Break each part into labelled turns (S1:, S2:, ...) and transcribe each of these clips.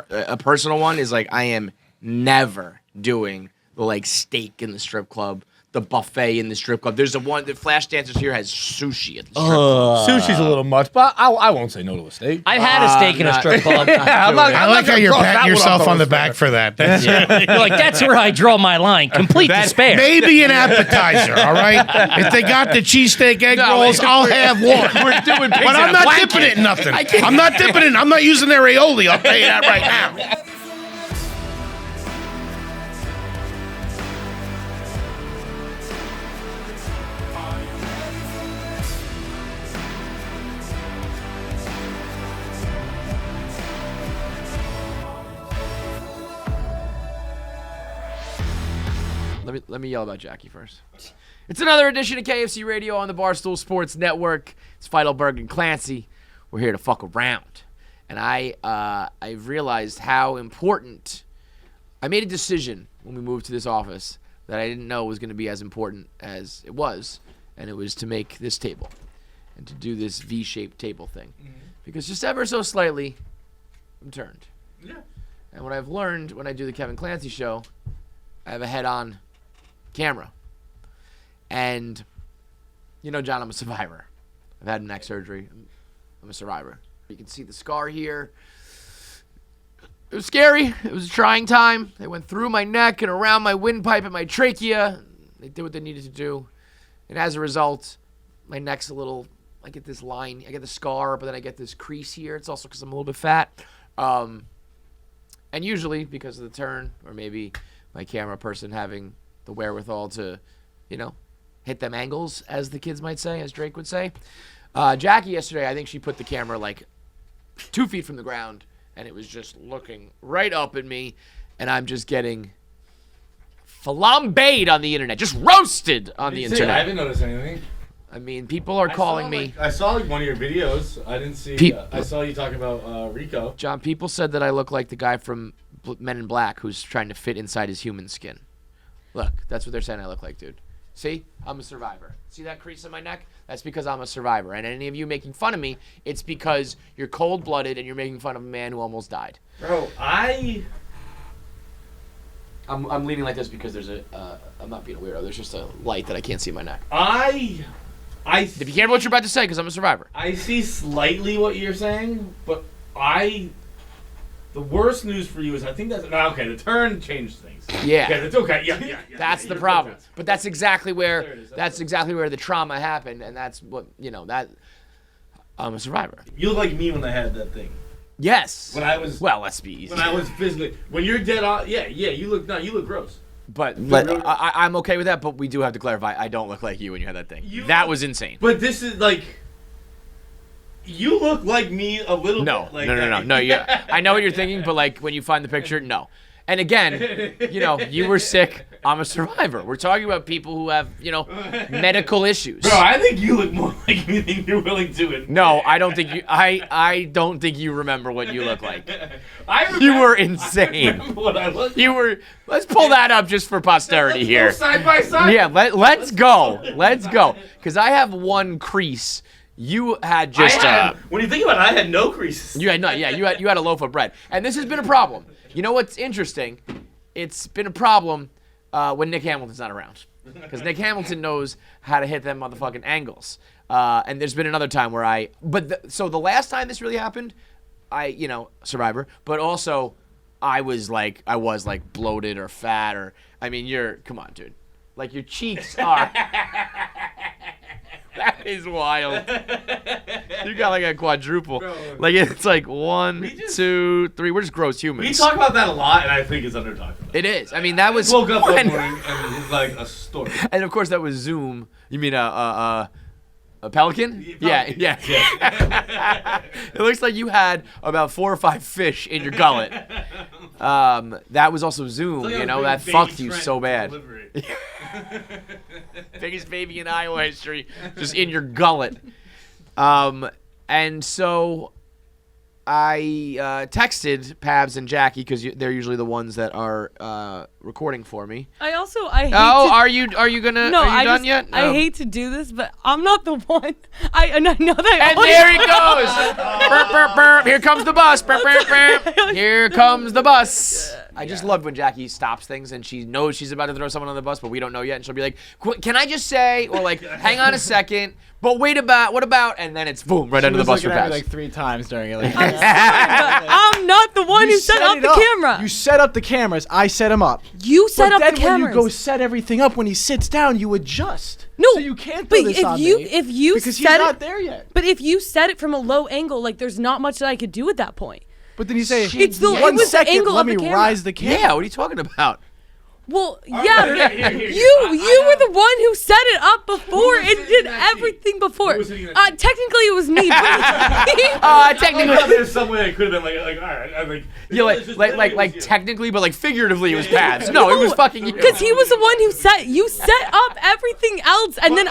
S1: a personal one is like I am never doing the like steak in the strip club, the buffet in the strip club. There's the Flash Dancers here has sushi at the strip club.
S2: Sushi's a little much, but I won't say no to a steak.
S3: I've had a steak in a strip club.
S2: I
S4: like how you're patting yourself on the back for that.
S3: You're like, that's where I draw my line. Complete despair.
S4: Maybe an appetizer, all right? If they got the cheesesteak egg rolls, I'll have one.
S1: We're doing pigs
S4: But
S1: in
S4: I'm
S1: a
S4: not
S1: blanket.
S4: dipping it in nothing. I'm not dipping it. I'm not using their aioli. I'll tell you that right now.
S1: Let me yell about Jackie first. It's another edition of KFC Radio on the Barstool Sports Network. It's Feidelberg and Clancy. We're here to fuck around. And I've realized how important. I made a decision when we moved to this office that I didn't know was going to be as important as it was, and it was to make this table and to do this V-shaped table thing. Because just ever so slightly, I'm turned. Yeah. And what I've learned when I do the Kevin Clancy show, I have a head-on camera. And, you know, John, I'm a survivor. I've had neck surgery. I'm a survivor. You can see the scar here. It was scary. It was a trying time. They went through my neck and around my windpipe and my trachea. They did what they needed to do. And as a result, my neck's a little, I get this line, I get the scar, but then I get this crease here. It's also because I'm a little bit fat. And usually because of the turn, or maybe my camera person having the wherewithal to, you know, hit them angles, as the kids might say, as Drake would say. Jackie yesterday, I think she put the camera like 2 feet from the ground, and it was just looking right up at me, and I'm just getting flambéed on the internet, just roasted on the internet.
S2: I haven't noticed anything.
S1: I mean, people are calling me.
S2: I saw like one of your videos. I didn't see. I saw you talking about Rico.
S1: John, people said that I look like the guy from Men in Black who's trying to fit inside his human skin. Look, that's what they're saying I look like, dude. See? I'm a survivor. See that crease in my neck? That's because I'm a survivor. And any of you making fun of me, it's because you're cold-blooded and you're making fun of a man who almost died.
S2: Bro, I'm
S1: leaning like this because there's I'm not being a weirdo. There's just a light that I can't see in my neck. If you care what you're about to say, because I'm a survivor.
S2: I see slightly what you're saying, but the worst news for you is I think that's okay. The turn changed things.
S1: Yeah,
S2: it's okay. Yeah.
S1: That's the problem. But that's exactly where the trauma happened, and that's what that. I'm a survivor.
S2: You look like me when I had that thing.
S1: Yes.
S2: When I was
S1: let's be easy.
S2: When I was physically when you're dead on. Yeah. You look gross.
S1: But I'm okay with that. But we do have to clarify. I don't look like you when you had that thing. That was insane.
S2: But this is like. You look like me a little bit.
S1: No. Yeah, I know what you're thinking, but like when you find the picture, no. And again, you were sick. I'm a survivor. We're talking about people who have, medical issues.
S2: Bro, I think you look more like me than you're willing to admit.
S1: No, I don't think you. I don't think you remember what you look like. You were insane.
S2: I remember what I look like.
S1: You were. Let's pull that up just for posterity here.
S2: Let's go side by side.
S1: Yeah, let's go. Let's go. Because I have one crease. You had just.
S2: When you think about it, I had no creases.
S1: You had no. Yeah, you had a loaf of bread, and this has been a problem. You know what's interesting? It's been a problem when Nick Hamilton's not around, because Nick Hamilton knows how to hit them motherfucking angles. And there's been another time where so the last time this really happened, survivor, but also I was like bloated or fat or come on, dude, like your cheeks are. That is wild. You got like a quadruple. Bro, like it's like 1, 2, 3. We're just gross humans.
S2: We talk about that a lot, and I think it's under talked about.
S1: It is. I mean, that was.
S2: Woke up one morning and it was like a story.
S1: And of course, that was Zoom. You mean a pelican? Yeah. It looks like you had about 4 or 5 fish in your gullet. That was also Zoom. Like that fucked you so bad. Biggest baby in Iowa history, just in your gullet. And so texted Pabs and Jackie because they're usually the ones that are recording for me.
S5: I hate
S1: are you gonna?
S5: No,
S1: are you done yet?
S5: I hate to do this, but I'm not the one. I know that.
S1: And there he goes. Burp, burp, burp. Here comes the bus. Burp, burp, burp. Here comes the bus. I just love when Jackie stops things and she knows she's about to throw someone on the bus, but we don't know yet. And she'll be like, "Can I just say?" Or like, "Hang on a second. But what about?" And then it's boom, right under the bus for Pabs.
S6: Like 3 times during it. Like,
S5: I'm sorry, but I'm not the one who set up the camera.
S6: You set up the cameras. I set them up.
S5: You set up the cameras.
S6: But then when you go set everything up, when he sits down, you adjust.
S5: No,
S6: so you can't do this on me
S5: if you
S6: because
S5: set
S6: he's not there yet.
S5: But if you set it from a low angle, like there's not much that I could do at that point.
S6: But then you say,
S5: it was the angle
S6: let
S5: of the
S6: me
S5: camera.
S6: rise the camera.
S1: Yeah, what are you talking about?
S5: Well,
S2: All
S5: yeah,
S2: right, here.
S5: you were the one who set it up before and did everything before.
S2: Who was sitting in that
S5: Technically, it was me.
S1: Technically,
S2: there's some way it could have been like, all right, I'm like,
S1: yeah, like technically, but like figuratively, it was Pabs. No, it was fucking you.
S5: Because he was the one who set up everything else, and then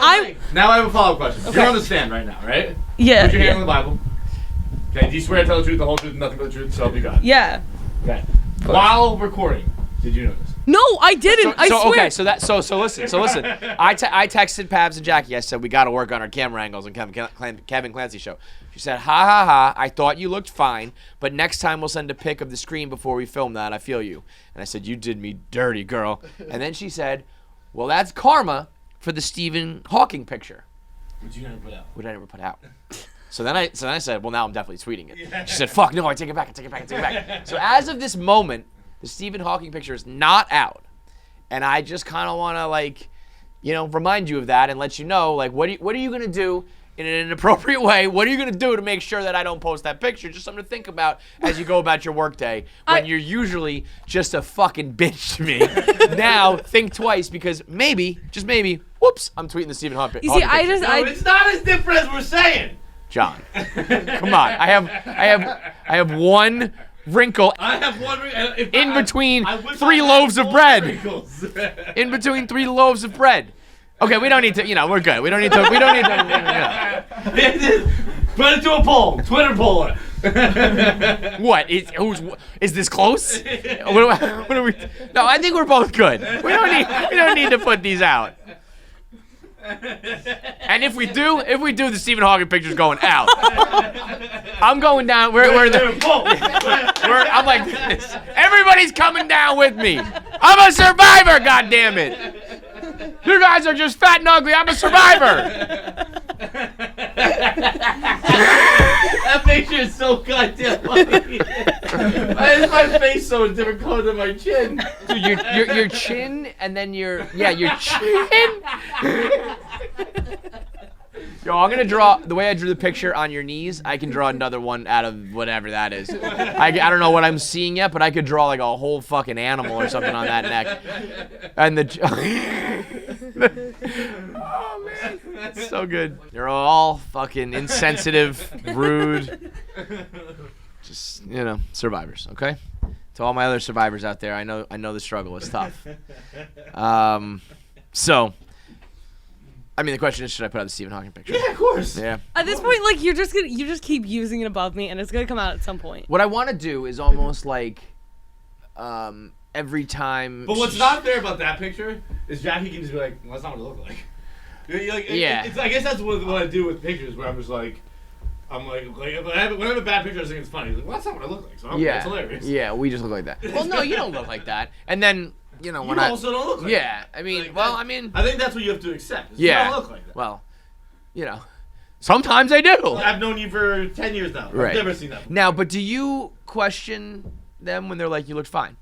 S2: Now I have a follow-up question. You're on the stand right now, right?
S5: Yeah.
S2: Put your hand on the Bible. Okay. Do you swear to tell the truth, the whole truth, and nothing but the truth? So help you God.
S5: Yeah.
S2: Okay. While recording, did you notice?
S5: No, I didn't. I swear.
S1: Okay, so listen. I texted Pabs and Jackie. I said we got to work on our camera angles on Kevin Clancy show. She said, ha. I thought you looked fine, but next time we'll send a pic of the screen before we film that. I feel you. And I said, you did me dirty, girl. And then she said, well, that's karma for the Stephen Hawking picture.
S2: Which you never put out.
S1: Which I never put out. So then I said, well, now I'm definitely tweeting it. She said, fuck, no, I take it back. So as of this moment, the Stephen Hawking picture is not out. And I just kind of want to, like, remind you of that and let you know, like, what are you going to do in an appropriate way? What are you going to do to make sure that I don't post that picture? Just something to think about as you go about your workday when you're usually just a fucking bitch to me. Now, think twice because maybe, just maybe, whoops, I'm tweeting the Stephen Hawking picture.
S5: You see,
S2: It's not as different as we're saying.
S1: John, come on. I have one wrinkle.
S2: I have one
S1: in between 3 loaves of bread. In between 3 loaves of bread. Okay, we don't need to. We're good. We don't need to.
S2: Put it to a poll. Twitter poll it.
S1: What is this close? What are we? No, I think we're both good. We don't need to put these out. And if we do, the Stephen Hawking picture's going out. I'm going down. I'm like this. Everybody's coming down with me. I'm a survivor. God damn it! You guys are just fat and ugly. I'm a survivor.
S2: That picture is so goddamn funny. Why is my face so a different color than my chin?
S1: Dude, your chin and then your chin. Yo, I'm gonna draw the way I drew the picture on your knees. I can draw another one out of whatever that is. I don't know what I'm seeing yet, but I could draw like a whole fucking animal or something on that neck. And oh man, that's so good. You're all fucking insensitive, rude, just survivors. Okay, to all my other survivors out there, I know the struggle is tough. So. I mean, the question is, should I put out the Stephen Hawking picture?
S2: Yeah, of course.
S1: Yeah.
S5: At this point, like you just keep using it above me, and it's gonna come out at some point.
S1: What I want to do is almost like, every time.
S2: But what's not fair about that picture is Jackie can just be like, well, that's not what it looked like.
S1: Yeah.
S2: I guess that's what I do with pictures, where I'm just like, when I have a bad picture, I think it's funny. Like, well, that's not what I look like. So it's hilarious.
S1: Yeah, we just look like that. Well, no, you don't look like that. And then. When
S2: you also don't look like that.
S1: I mean,
S2: I think that's what you have to accept.
S1: Yeah.
S2: You don't look like that.
S1: Well, sometimes I do.
S2: I've known you for 10 years now.
S1: Right.
S2: I've never seen that before.
S1: Now, but do you question them when they're like, you look fine?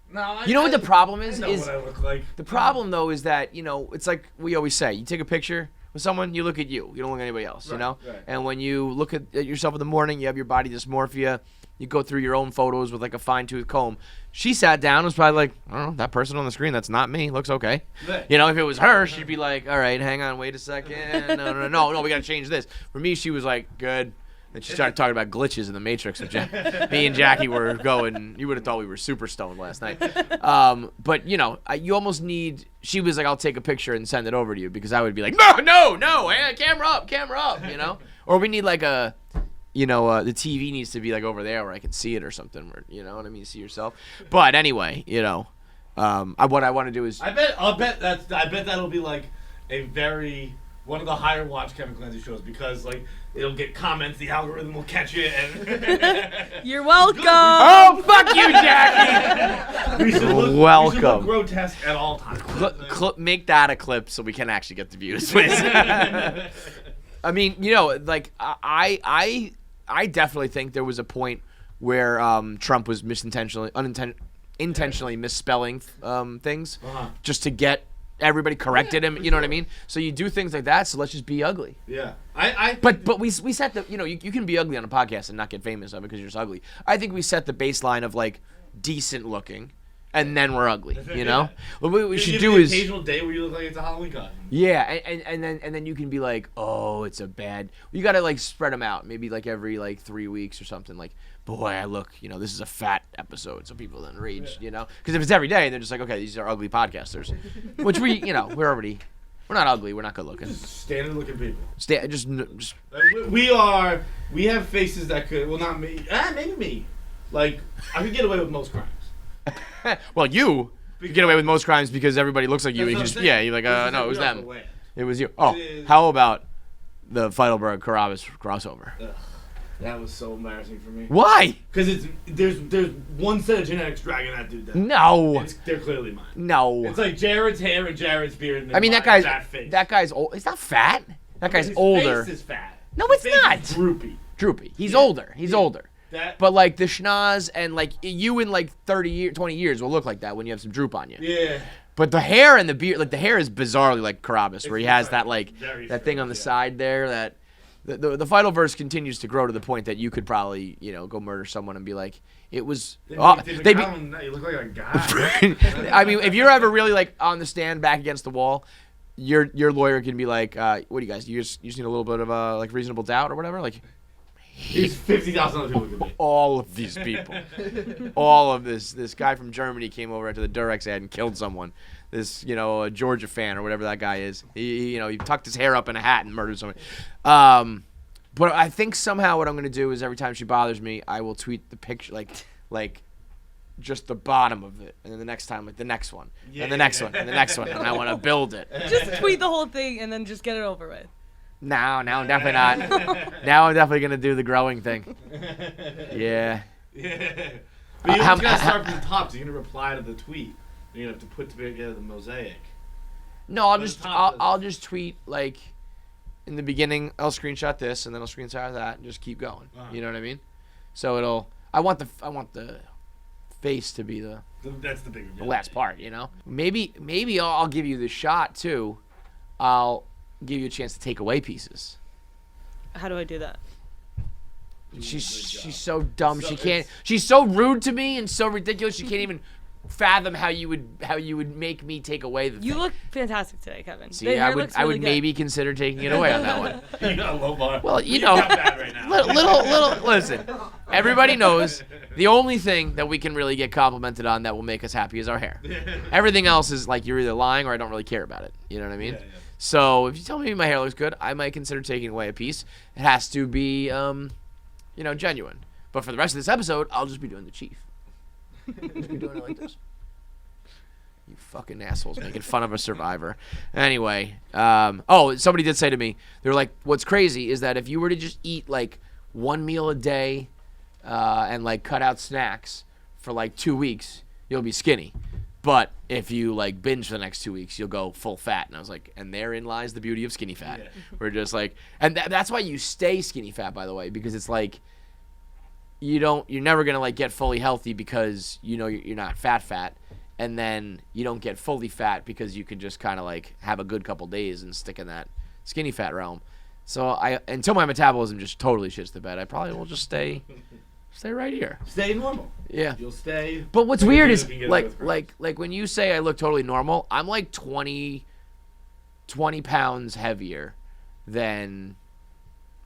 S2: No,
S1: what the problem is?
S2: I know what I look like.
S1: The problem, though, is that, it's like we always say. You take a picture with someone, you look at you. You don't look at anybody else,
S2: Right.
S1: And when you look at yourself in the morning, you have your body dysmorphia. You go through your own photos with like a fine-tooth comb. She sat down and was probably like, I don't know, that person on the screen, that's not me. Looks okay.
S2: Right.
S1: If it was her, she'd be like, all right, hang on, wait a second. No, we got to change this. For me, she was like, good. Then she started talking about glitches in the Matrix. Me and Jackie were going, you would have thought we were super stoned last night. But, you almost need, she was like, I'll take a picture and send it over to you, because I would be like, no, camera up, Or we need like a the TV needs to be like over there where I can see it or something. Where, you know what I mean? See yourself. But anyway, what I want to do is.
S2: I bet that'll be like one of the higher watch Kevin Clancy shows because like it'll get comments, the algorithm will catch it, and
S5: You're welcome.
S1: Oh, fuck you, Jackie.
S2: we should look
S1: Welcome.
S2: grotesque at all times.
S1: Make that a clip so we can actually get the views, please. I mean, like I definitely think there was a point where Trump was intentionally misspelling things just to get everybody corrected him. You know what I mean? So you do things like that. So let's just be ugly.
S2: Yeah,
S1: But we set the you can be ugly on a podcast and not get famous of it because you're just ugly. I think we set the baseline of like decent looking, and then we're ugly. What we should do is
S2: occasional day where you look like it's a Halloween costume.
S1: Yeah, and then you can be like, oh, it's a bad. You gotta like spread them out, maybe like every like 3 weeks or something. Like, boy, I look, this is a fat episode, so people then rage, because if it's every day, they're just like, okay, these are ugly podcasters, which we're not ugly, we're not good looking.
S2: Just standard looking people.
S1: Just
S2: We have faces that could, well, not me, maybe me. Like, I could get away with most crimes.
S1: Well, you get away with most crimes because everybody looks like you.
S2: That's
S1: And
S2: what
S1: just
S2: I'm saying.
S1: you're like, no, it was them.
S2: Land.
S1: It was you. Oh, how about the Feidelberg Carabas crossover?
S2: Ugh, that was so embarrassing for me.
S1: Why?
S2: Because there's one set of genetics dragging that dude down.
S1: No.
S2: They're clearly mine.
S1: No.
S2: It's like Jared's hair and Jared's beard. And
S1: I mean,
S2: that
S1: guy's old. He's not fat. That guy's
S2: his
S1: older.
S2: Face is fat.
S1: No, it's
S2: His face
S1: not.
S2: is droopy.
S1: Droopy. He's older. He's older.
S2: That.
S1: But like the schnoz and like you in like 20 years will look like that when you have some droop on you.
S2: Yeah.
S1: But the hair and the beard, like the hair is bizarrely like Carabas, where he has that like
S2: Very
S1: that thing on the
S2: strange,
S1: side there. That the Feidelverse continues to grow to the point that you could probably go murder someone and be like, it was.
S2: You
S1: You
S2: look like a guy.
S1: I mean, if you're ever really like on the stand back against the wall, your lawyer can be like, what do you guys? You just need a little bit of like reasonable doubt or whatever, like.
S2: There's 50,000 other people who could be.
S1: All of these people, all of this guy from Germany came over to the Durex ad and killed someone. This a Georgia fan or whatever that guy is. He tucked his hair up in a hat and murdered someone. But I think somehow what I'm gonna do is every time she bothers me, I will tweet the picture like just the bottom of it, and then the next time like the next one, and the next one, and the next one, and I want to build it.
S5: Just tweet the whole thing and then just get it over with.
S1: Now I'm definitely not. Now I'm definitely gonna do the growing thing. Yeah.
S2: Yeah. But you just gotta start from the top, so you're gonna reply to the tweet. You're gonna have to put together the mosaic.
S1: No, I'll just tweet like in the beginning. I'll screenshot this and then I'll screenshot that and just keep going. You know what I mean? So I want the face to be
S2: That's the bigger.
S1: the last part. Maybe I'll give you the shot too. I'll give you a chance to take away pieces.
S5: How do I do that?
S1: She's so dumb. She's so rude to me and so ridiculous. She can't even fathom how you would make me take away the thing.
S5: You look fantastic today, Kevin.
S1: See,
S5: The hair
S1: I
S5: looks
S1: would
S5: really good.
S1: maybe consider taking it away on that one.
S2: You got a low bar.
S1: Well,
S2: you got bad right now.
S1: little. Listen, everybody knows the only thing that we can really get complimented on that will make us happy is our hair. Everything else is like you're either lying or I don't really care about it. You know what I mean?
S2: Yeah.
S1: So if you tell me my hair looks good, I might consider taking away a piece. It has to be, genuine. But for the rest of this episode, I'll just be doing the chief. Just be doing it like this. You fucking assholes making fun of a survivor. Anyway, somebody did say to me, they were like, what's crazy is that if you were to just eat like one meal a day and like cut out snacks for like 2 weeks, you'll be skinny. But if you like binge for the next 2 weeks, you'll go full fat. And I was like, and therein lies the beauty of skinny fat. Yeah. We're just like, and that's why you stay skinny fat, by the way, because it's like, you're never gonna like get fully healthy because you're not fat, and then you don't get fully fat because you can just kind of like have a good couple days and stick in that skinny fat realm. So until my metabolism just totally shits the bed, I probably will just stay right here.
S2: Stay normal.
S1: Yeah.
S2: You'll stay.
S1: But what's weird is like when you say I look totally normal, I'm like 20 pounds heavier than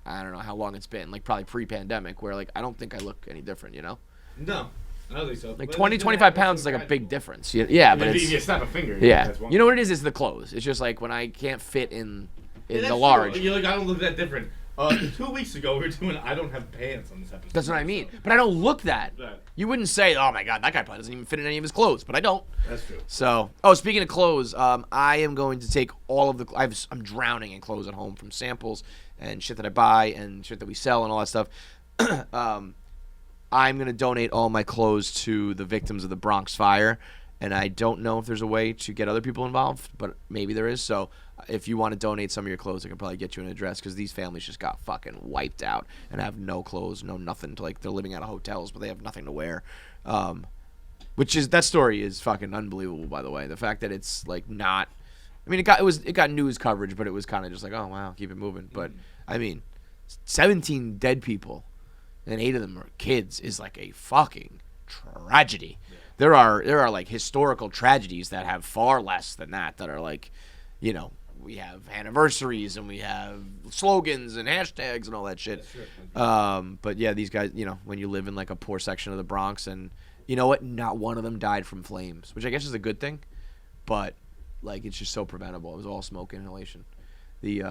S1: I don't know how long it's been, like probably pre-pandemic, where like I don't think I look any different,
S2: No, I don't think so.
S1: Like 25 pounds is like a big difference. Yeah, but
S2: if you snap a finger.
S1: Yeah.
S2: That's one.
S1: You know what it is? It's the clothes. It's just like when I can't fit in
S2: Yeah,
S1: the
S2: that's
S1: large.
S2: true. You're like, I don't look that different. 2 weeks ago, we were doing I Don't Have Pants on this episode.
S1: That's what I mean. But I don't look that.
S2: Right.
S1: You wouldn't say, oh my God, that guy probably doesn't even fit in any of his clothes. But I don't.
S2: That's true.
S1: So, speaking of clothes, I am going to take all of the. I'm drowning in clothes at home from samples and shit that I buy and shit that we sell and all that stuff. I'm going to donate all my clothes to the victims of the Bronx fire. And I don't know if there's a way to get other people involved, but maybe there is. So if you want to donate some of your clothes, I can probably get you an address because these families just got fucking wiped out and have no clothes, no nothing. They're living out of hotels, but they have nothing to wear. That story is fucking unbelievable, by the way. The fact that it's like not. I mean, it got news coverage, but it was kind of just like, oh wow, keep it moving. But I mean, 17 dead people, and 8 of them are kids, is like a fucking tragedy. There are like historical tragedies that have far less than that are like, you know, we have anniversaries and we have slogans and hashtags and all that shit. But yeah, these guys, you know, when you live in like a poor section of the Bronx and you know what, not one of them died from flames, which I guess is a good thing, but like it's just so preventable. It was all smoke inhalation. They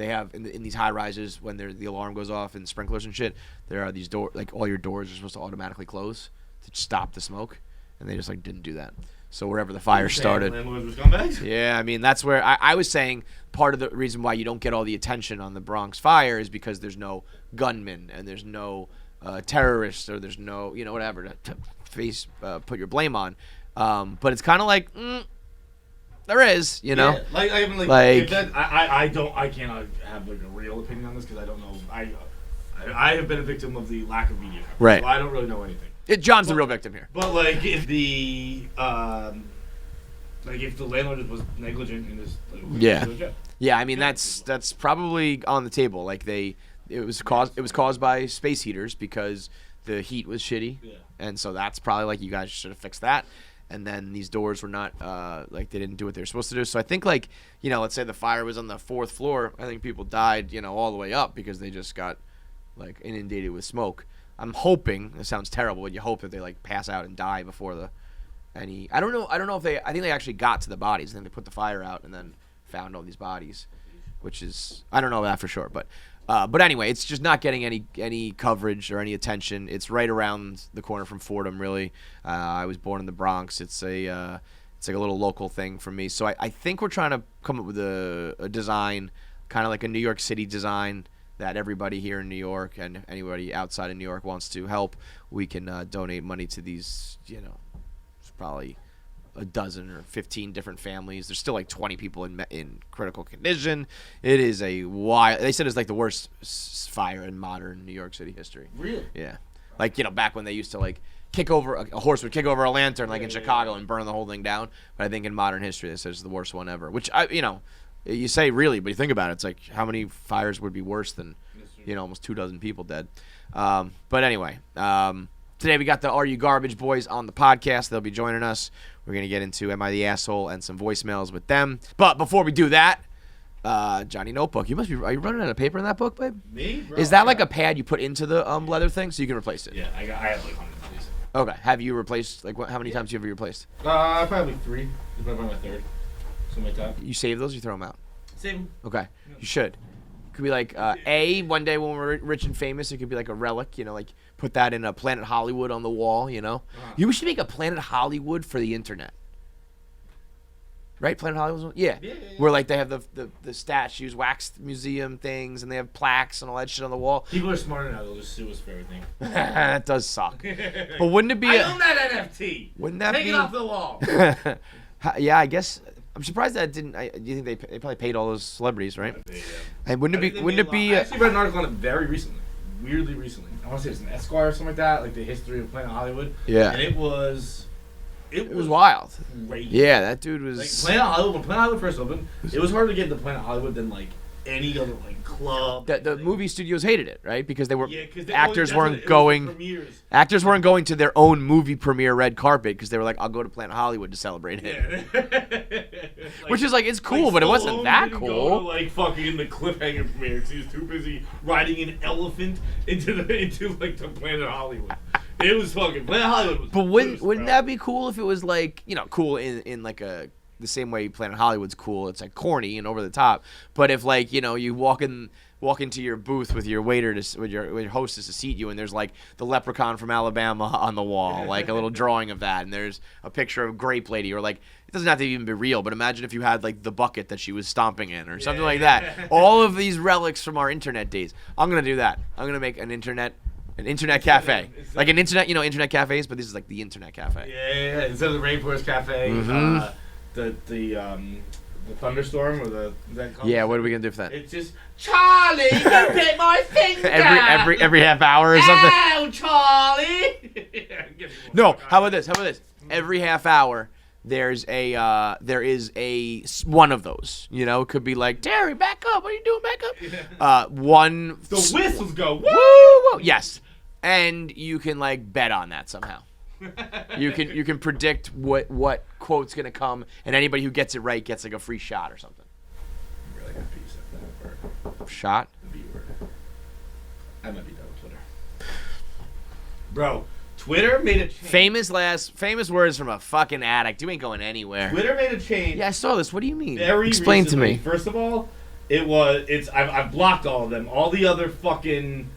S1: have in these high rises when the alarm goes off and sprinklers and shit, there are these doors, like all your doors are supposed to automatically close to stop the smoke, and they just like didn't do that. So wherever the fire started,
S2: landlords were scumbags?
S1: yeah, I mean that's where I was saying part of the reason why you don't get all the attention on the Bronx fire is because there's no gunmen and there's no terrorists or there's no whatever to put your blame on. But it's kind of like there is, you know.
S2: Yeah, I mean, like if that, I cannot have like a real opinion on this because I don't know. I have been a victim of the lack of media coverage,
S1: right?
S2: So I don't really know anything.
S1: John's the real victim here.
S2: But like, if the landlord was negligent in this,
S1: yeah. I mean, that's probably on the table. Like it was caused by space heaters because the heat was shitty, and so that's probably like you guys should have fixed that. And then these doors were not like they didn't do what they were supposed to do. So I think like let's say the fire was on the 4th floor. I think people died all the way up because they just got like inundated with smoke. I'm hoping, it sounds terrible, but you hope that they like pass out and die before I don't know if I think they actually got to the bodies. I think they put the fire out and then found all these bodies, which is, I don't know that for sure, but anyway, it's just not getting any coverage or any attention. It's right around the corner from Fordham, really. I was born in the Bronx. It's like a little local thing for me. So I think we're trying to come up with a design, kind of like a New York City design, that everybody here in New York and anybody outside of New York wants to help. We can donate money to these, it's probably a dozen or 15 different families. There's still like 20 people in critical condition. It is they said it's like the worst fire in modern New York City history.
S2: Really?
S1: Yeah. Like, back when they used to like kick over, a horse would kick over a lantern like in Chicago and burn the whole thing down. But I think in modern history, they said it's the worst one ever, which you say really, but you think about it, it's like how many fires would be worse than, almost 24 people dead. But anyway, today we got the Are You Garbage Boys on the podcast. They'll be joining us. We're going to get into Am I the Asshole and some voicemails with them. But before we do that, Johnny Notebook, are you running out of paper in that book, babe?
S2: Me? Bro,
S1: is that like a pad you put into the leather thing so you can replace it?
S2: Yeah, I have like 100 of these.
S1: Okay. Have you replaced, like how many times have you ever replaced?
S2: Probably 3. This is probably my 3rd. So my top.
S1: You save those or you throw them out?
S2: Save them.
S1: Okay. You should. Could be like one day when we're rich and famous, it could be like a relic, like put that in a Planet Hollywood on the wall, You should make a Planet Hollywood for the internet. Right? Planet Hollywood? Yeah. Where like they have the statues, wax museum things, and they have plaques and all that shit on the wall.
S2: People are smarter now, they'll just sue us for everything.
S1: That does suck. But wouldn't it be
S2: I own that NFT.
S1: Wouldn't that
S2: Take
S1: be
S2: it off the wall.
S1: Yeah, I guess I'm surprised that didn't. Do you think they probably paid all those celebrities, right? And wouldn't it be?
S2: I actually read an article on it very recently, weirdly recently. I want to say it's an Esquire or something like that, like the history of Planet Hollywood.
S1: Yeah.
S2: And it was
S1: wild.
S2: Crazy.
S1: Yeah, that dude was.
S2: Like Planet Hollywood. When Planet Hollywood first opened, it was harder to get into Planet Hollywood than like any other like club.
S1: The movie studios hated it, right? Because they were
S2: actors
S1: weren't going to their own movie premiere red carpet because they were like, I'll go to Planet Hollywood to celebrate it.
S2: Yeah.
S1: Which is like it's cool, but it wasn't that cool.
S2: Go to, like fucking the cliffhanger premiere because he was too busy riding an elephant into the Planet Hollywood. It was fucking Planet Hollywood. Was
S1: but wouldn't that be cool if it was like cool in like the same way Planet Hollywood's cool? It's like corny and over the top. But if like you walk in walk into your booth with your waiter with your hostess to seat you, and there's like the leprechaun from Alabama on the wall, like a little drawing of that, and there's a picture of Grape Lady, or like it doesn't have to even be real, but imagine if you had like the bucket that she was stomping in, or something like that. All of these relics from our internet days. I'm gonna do that. I'm gonna make an internet cafe, like an internet, internet cafes, but this is like the internet cafe.
S2: Yeah. Instead of the Rainforest Cafe, the thunderstorm or the
S1: Yeah, what are we gonna do for that?
S2: It's just Charlie, don't hit my finger.
S1: every half hour or something.
S2: Ow, Charlie.
S1: No, how about this? Every half hour, there is a one of those. It could be like, Terry, back up. What are you doing? Back up. One.
S2: The whistles go.
S1: Woo, woo. Yes, and you can like bet on that somehow. You can predict what quote's gonna come, and anybody who gets it right gets like a free shot or something.
S2: I'm really happy you said that word.
S1: Shot.
S2: The B word. I might be done with Twitter. Bro, Twitter made a change.
S1: Famous words from a fucking addict. You ain't going anywhere.
S2: Twitter made a change.
S1: Yeah, I saw this. What do you mean?
S2: Explain
S1: to me.
S2: First of all, I've blocked all of them. All the other fucking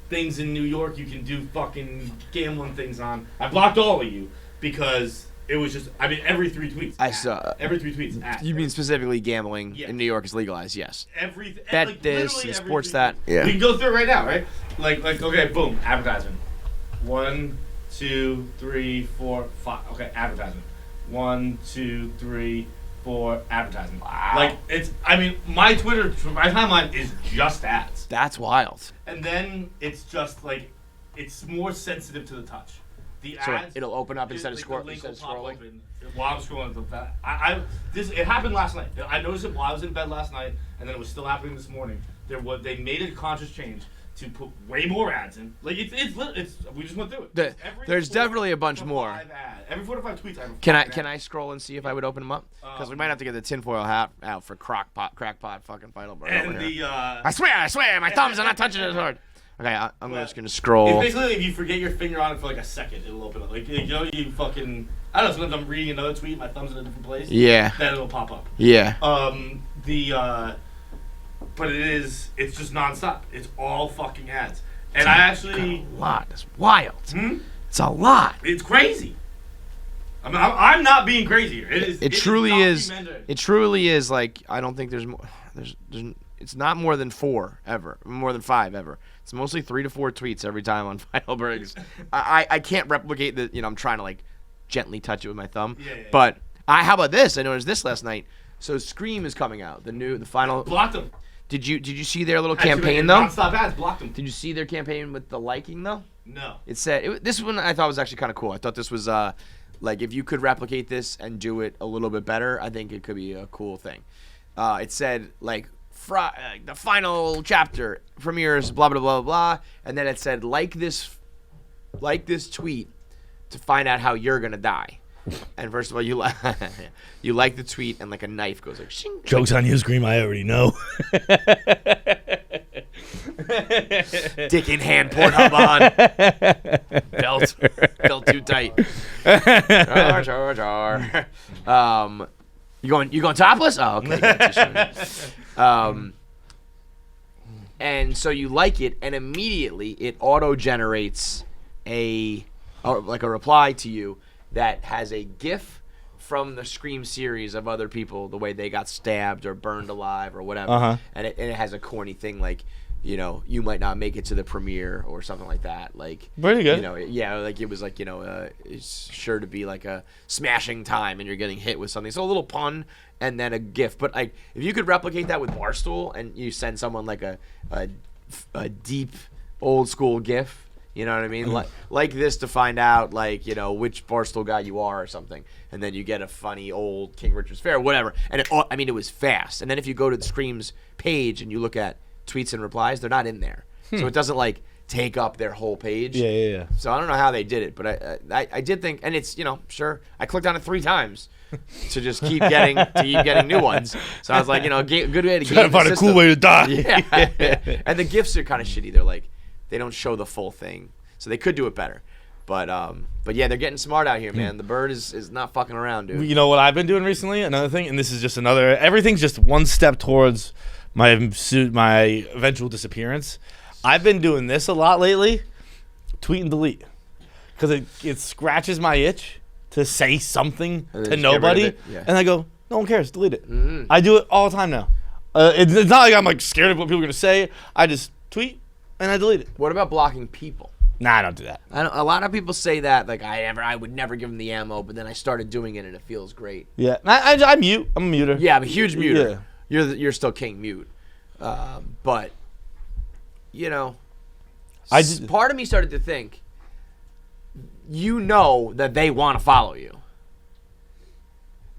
S2: things in New York you can do fucking gambling things on. I blocked all of you because it was just, every 3 tweets.
S1: I saw.
S2: Every 3 tweets.
S1: You mean specifically gambling in New York is legalized? Yes. Bet this and sports that. Yeah.
S2: We can go through it right now, right? Like okay, boom, advertisement. 1, 2, 3, 4, 5. Okay, advertisement. 1, 2, 3, 4, advertisement.
S1: Wow.
S2: Like my Twitter, my timeline is just ads.
S1: That's wild.
S2: And then it's just like, it's more sensitive to the touch. The
S1: So
S2: ads,
S1: it'll open up instead of
S2: the link will pop
S1: scrolling.
S2: open while I'm scrolling. It happened last night. I noticed it while I was in bed last night, and then it was still happening this morning. They made a conscious change to put way more ads in. Like it's we just went through it.
S1: There's definitely a bunch more.
S2: Every 4 to 5 tweets.
S1: Can I scroll and see if I would open them up? Because we might have to get the tinfoil hat out for crackpot fucking Final Bird.
S2: And
S1: I swear, my thumbs are not touching it as hard. Okay, I'm just gonna scroll.
S2: It's basically if you forget your finger on it for like a second, it'll open up. Like you fucking. I don't know. Sometimes I'm reading another tweet, my thumb's in a different place.
S1: Yeah.
S2: Then it'll pop up.
S1: Yeah.
S2: But it's just nonstop. It's all fucking ads. And I actually
S1: a lot. It's wild. It's a lot.
S2: It's crazy. I'm not being crazy here.
S1: It truly is. It truly is. Like, I don't think there's more. There's it's not more than 4 ever. More than 5 ever. It's mostly 3 to 4 tweets every time on Heidelberg's. I can't replicate the. I'm trying to like gently touch it with my thumb.
S2: Yeah.
S1: But how about this? I noticed this last night. So Scream is coming out. The final.
S2: Blocked them.
S1: Did you see their little campaign though?
S2: Nonstop ads. Blocked them.
S1: Did you see their campaign with the liking though?
S2: No.
S1: It said this one I thought was actually kind of cool. I thought this was like if you could replicate this and do it a little bit better, I think it could be a cool thing. It said like the final chapter premieres blah blah blah blah, and then it said like this tweet to find out how you're gonna die. And first of all, you like the tweet, and like a knife goes like. Shing,
S4: Joke's on you, Scream. I already know.
S1: Dick in hand, Pornhub on. Belt too tight. Jar. You going topless? Oh, okay. Gotcha. And so you like it, and immediately it auto generates a reply to you that has a GIF from the Scream series of other people, the way they got stabbed or burned alive or whatever, and it has a corny thing like, you might not make it to the premiere or something like that. Like,
S4: pretty good.
S1: Like it was like, it's sure to be like a smashing time and you're getting hit with something. So a little pun and then a GIF. But like, if you could replicate that with Barstool and you send someone like a deep old school GIF, you know what I mean? Like this to find out, like, which Barstool guy you are or something. And then you get a funny old King Richard's Fair, whatever. And it was fast. And then if you go to the Scream's page and you look at tweets and replies, they're not in there. So it doesn't like take up their whole page.
S4: Yeah.
S1: So I don't know how they did it, but I did think, and it's, sure, I clicked on it 3 times to just keep getting new ones. So I was like, good way to
S4: trying to find a cool way to die.
S1: Yeah. And the GIFs are kind of shitty. They're like, they don't show the full thing. So they could do it better. But yeah, they're getting smart out here, man. The bird is not fucking around, dude.
S7: You know what I've been doing recently? Another thing, and this is just everything's just one step towards
S2: my eventual disappearance. I've been doing this a lot lately. Tweet and delete. Because it scratches my itch to say something to nobody. Yeah. And I go, no one cares. Delete it. Mm-hmm. I do it all the time now. It's not like I'm like scared of what people are going to say. I just tweet and I delete it.
S1: What about blocking people?
S2: Nah, I don't do that.
S1: A lot of people say that, like I would never give them the ammo, but then I started doing it and it feels great.
S2: Yeah, I mute. I'm a muter.
S1: Yeah, I'm a huge muter. Yeah. You're still king mute, but you know, part of me started to think, you know, that they want to follow you,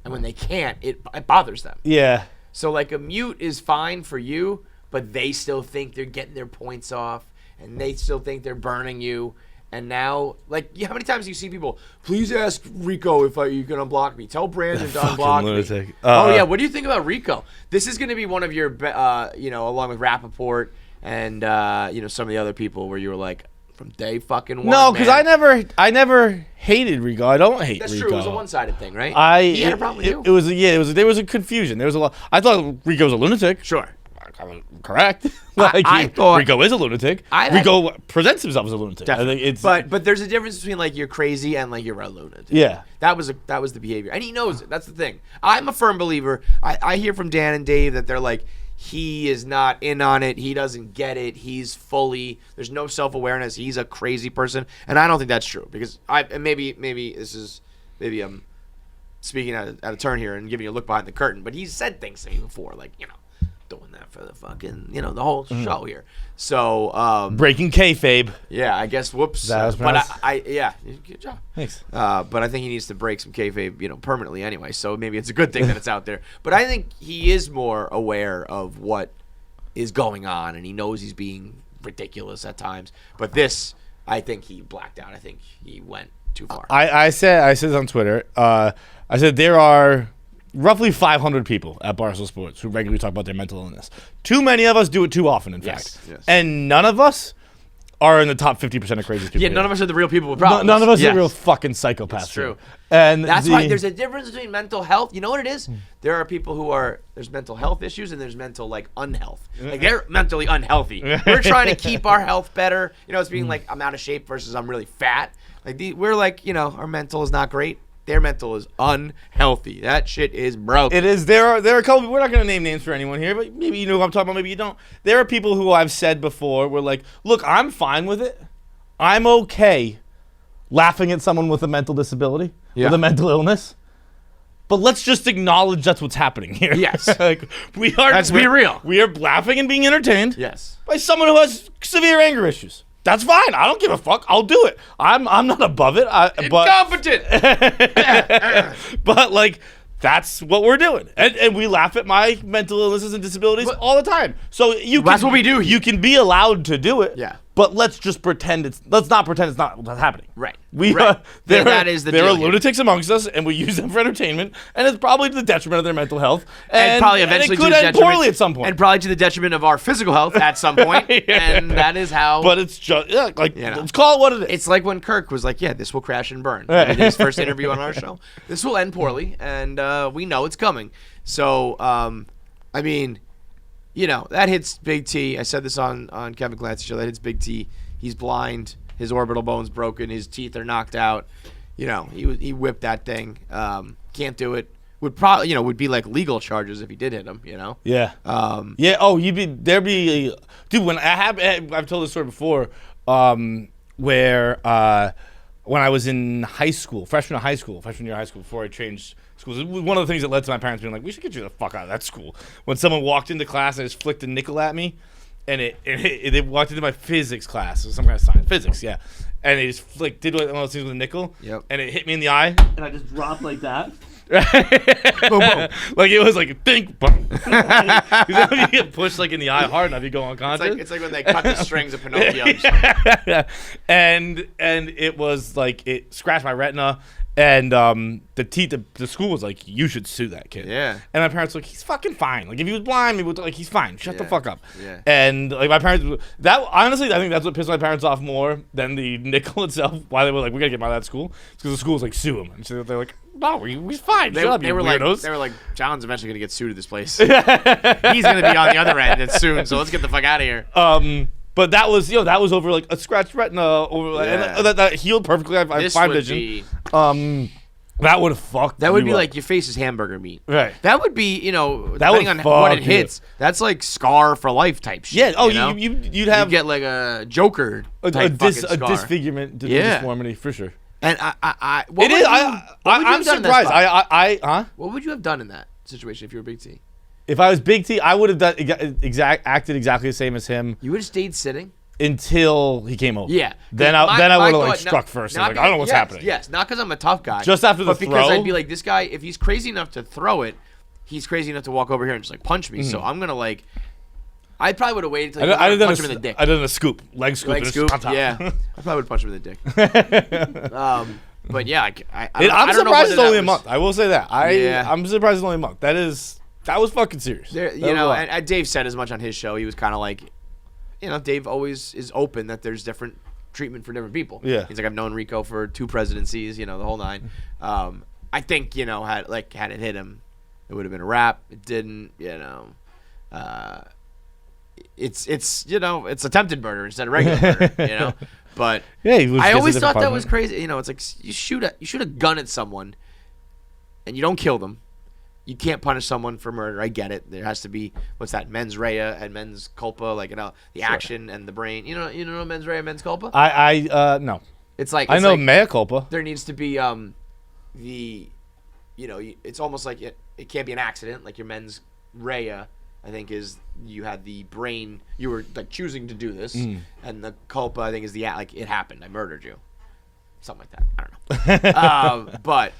S1: and when they can't, it bothers them.
S2: Yeah.
S1: So like a mute is fine for you, but they still think they're getting their points off. And they still think they're burning you. And now, like, how many times do you see people, please ask Rico if you can unblock me. Tell Brandon to unblock me. Oh, yeah. What do you think about Rico? This is going to be one of your, along with Rappaport and, some of the other people where you were like, from day fucking one.
S2: No, because I never hated Rico. I don't hate
S1: That's
S2: Rico.
S1: True. It was a one-sided thing, right? He had a problem with you.
S2: There was a confusion. There was a lot. I thought Rico was a lunatic.
S1: Sure.
S2: Correct.
S1: I thought
S2: Rico is a lunatic. Rico presents himself as a lunatic.
S1: Definitely.
S2: I think it's
S1: but there's a difference between like you're crazy and like you're a lunatic.
S2: Yeah.
S1: That was the behavior, and he knows it. That's the thing. I'm a firm believer. I hear from Dan and Dave that they're like, he is not in on it. He doesn't get it. There's no self-awareness. He's a crazy person, and I don't think that's true because maybe I'm speaking out of turn here and giving you a look behind the curtain, but he's said things to me before, like doing that for the fucking, the whole show here. So,
S2: breaking kayfabe.
S1: Yeah, I guess, whoops. But yeah, good job.
S2: Thanks.
S1: But I think he needs to break some kayfabe, permanently anyway. So maybe it's a good thing that it's out there. But I think he is more aware of what is going on, and he knows he's being ridiculous at times. But this, I think he blacked out. I think he went too far.
S2: I said on Twitter, I said there are roughly 500 people at Barstool Sports who regularly talk about their mental illness. Too many of us do it too often, in fact. Yes. And none of us are in the top 50% of crazy people.
S1: Yeah, none of us are the real people with problems.
S2: None of us are real fucking psychopaths.
S1: That's true.
S2: And
S1: that's why there's a difference between mental health. You know what it is? There are people there's mental health issues and there's mental, like, unhealth. Like, they're mentally unhealthy. We're trying to keep our health better. It's being like, I'm out of shape versus I'm really fat. Like, we're like, our mental is not great. Their mental is unhealthy. That shit is broke.
S2: It is. There are a couple. We're not going to name names for anyone here, but maybe you know who I'm talking about. Maybe you don't. There are people who I've said before were like, look, I'm fine with it. I'm okay laughing at someone with a mental disability, with a mental illness. But let's just acknowledge that's what's happening here.
S1: Yes.
S2: Let's be real. We are laughing and being entertained.
S1: Yes.
S2: By someone who has severe anger issues. That's fine. I don't give a fuck. I'll do it. I'm not above it.
S1: Incompetent.
S2: But like, that's what we're doing, and we laugh at my mental illnesses and disabilities all the time. So
S1: that's what we do.
S2: You can be allowed to do it.
S1: Yeah.
S2: But let's not pretend it's not happening.
S1: Right.
S2: That is the deal. There are lunatics amongst us, and we use them for entertainment, and it's probably to the detriment of their mental health, and probably eventually it could end poorly at some point,
S1: and probably to the detriment of our physical health at some point. And that is how.
S2: But it's just let's call it what it is.
S1: It's like when Kirk was like, "Yeah, this will crash and burn." In his first interview on our show, this will end poorly, and we know it's coming. So, I mean. That hits Big T. I said this on Kevin Clancy's show. That hits Big T. He's blind. His orbital bone's broken. His teeth are knocked out. He whipped that thing. Can't do it. Would probably, would be like legal charges if he did hit him.
S2: Yeah. Yeah. Oh, there'd be dude. When I've told this story before. Where when I was in high school, freshman year of high school, before I changed schools. It was one of the things that led to my parents being like, we should get you the fuck out of that school. When someone walked into class and just flicked a nickel at me, and it walked into my physics class, or some kind of science, physics, yeah. And they just did one of those things with a nickel, and it hit me in the eye, and I just dropped like that. Boom, boom. Like it was like think boom. You get pushed like in the eye hard enough, you go unconscious.
S1: It's like when they cut the strings of Pinocchio.
S2: And it was like it scratched my retina. And the school was like, you should sue that kid.
S1: Yeah.
S2: And my parents were like, he's fucking fine. Like if he was blind, we would like he's fine. Shut the fuck up.
S1: Yeah.
S2: And like my parents, that honestly, I think that's what pissed my parents off more than the nickel itself. Why they were like, we gotta get him out of that school. It's because the school was like, sue him. And so they're like, no, he's fine.
S1: They,
S2: Shut up,
S1: they
S2: you
S1: were
S2: weirdos.
S1: like, John's eventually gonna get sued at this place. He's gonna be on the other end soon. So let's get the fuck out of here.
S2: But that was, that was over like a scratched retina, over and that healed perfectly. I have fine vision. That would have fucked.
S1: That would be
S2: up.
S1: like your face is hamburger meat.
S2: Right.
S1: That would be, depending
S2: would
S1: on what it
S2: fuck
S1: hits, that's like scar for life type shit.
S2: Yeah. Oh,
S1: you'd get like a Joker type fucking scar.
S2: Disfigurement, disformity for sure.
S1: And
S2: I'm surprised.
S1: What would you have done in that situation if you were Big T?
S2: If I was Big T, I would have acted exactly the same as him.
S1: You would have stayed sitting
S2: until he came over.
S1: Yeah.
S2: Then I would have like struck first. I don't know what's happening.
S1: Yes, not because I'm a tough guy.
S2: Just after the throw.
S1: Because I'd be like, this guy, if he's crazy enough to throw it, he's crazy enough to walk over here and just like punch me. So I'm gonna like. I probably would have waited until I punch him in the dick.
S2: I did a scoop, leg scoop.
S1: Yeah. I probably would punch him in the dick. But yeah,
S2: I'm surprised it's only a month. I will say that. I'm surprised it's only a month. That was fucking serious.
S1: And Dave said as much on his show. He was kind of like, Dave always is open that there's different treatment for different people.
S2: Yeah.
S1: He's like, I've known Rico for 2 presidencies, the whole 9. I think, had it hit him, it would have been a wrap. It didn't, it's attempted murder instead of regular murder, But I always thought that was crazy. It's like you shoot a gun at someone and you don't kill them. You can't punish someone for murder. I get it. There has to be what's that, mens rea and mens culpa, the action and the brain. You know mens rea and mens culpa?
S2: No.
S1: It's like
S2: I know mea culpa.
S1: There needs to be it's almost like it can't be an accident. Like your mens rea, I think, is you had the brain, you were like choosing to do this, and the culpa, I think, is it happened. I murdered you, something like that. I don't know. But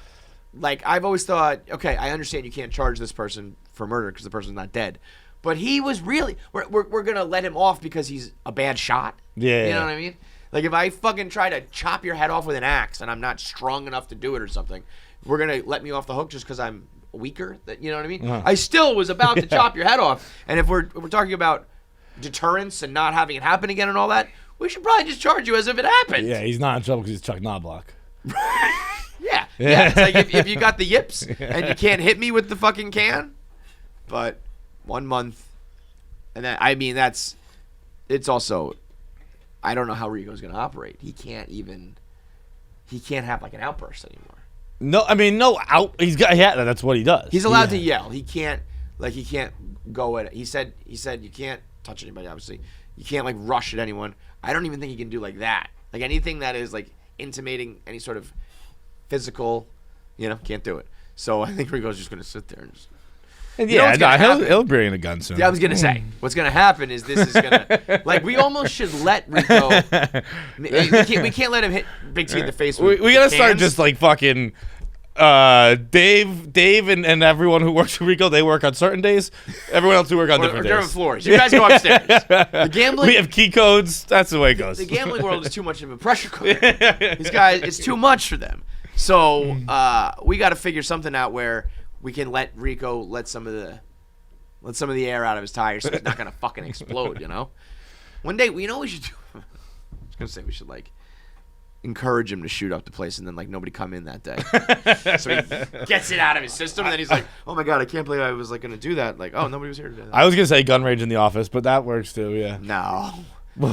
S1: like I've always thought, okay, I understand you can't charge this person for murder because the person's not dead, but he was really we're gonna let him off because he's a bad shot.
S2: Yeah,
S1: you know what I mean? Like if I fucking try to chop your head off with an axe and I'm not strong enough to do it or something, we're gonna let me off the hook just because I'm weaker. You know what I mean? I still was about to chop your head off, and if we're talking about deterrence and not having it happen again and all that, we should probably just charge you as if it happened.
S2: Yeah, he's not in trouble because he's Chuck Knobloch.
S1: Yeah. It's like if you got the yips and you can't hit me with the fucking can, but 1 month, and it's also, I don't know how Rico's gonna operate. He can't have like an outburst anymore.
S2: No, I mean that's what he does.
S1: He's allowed to yell. He can't go at it. He said you can't touch anybody. Obviously, you can't like rush at anyone. I don't even think he can do like that. Like anything that is like intimating any sort of physical, can't do it. So I think Rico's just gonna sit there and just.
S2: He'll bring in a gun soon.
S1: Yeah, I was gonna say what's gonna happen is this is gonna like we almost should let Rico. we can't let him hit Big T in the face.
S2: We gotta start just like fucking. Dave and everyone who works for Rico, they work on certain days. Everyone else who work on different days.
S1: Floors. You guys go upstairs. The gambling.
S2: We have key codes. That's the way it goes.
S1: The gambling world is too much of a pressure cooker. These guys, it's too much for them. So we got to figure something out where we can let Rico let some of the air out of his tires, so he's not gonna fucking explode. One day, we should do. I was gonna say we should like encourage him to shoot up the place and then like nobody come in that day. So he gets it out of his system and then he's like, oh my god, I can't believe I was like gonna do that. Like, oh, nobody was here today.
S2: I was gonna say gun range in the office, but that works too. Yeah.
S1: No,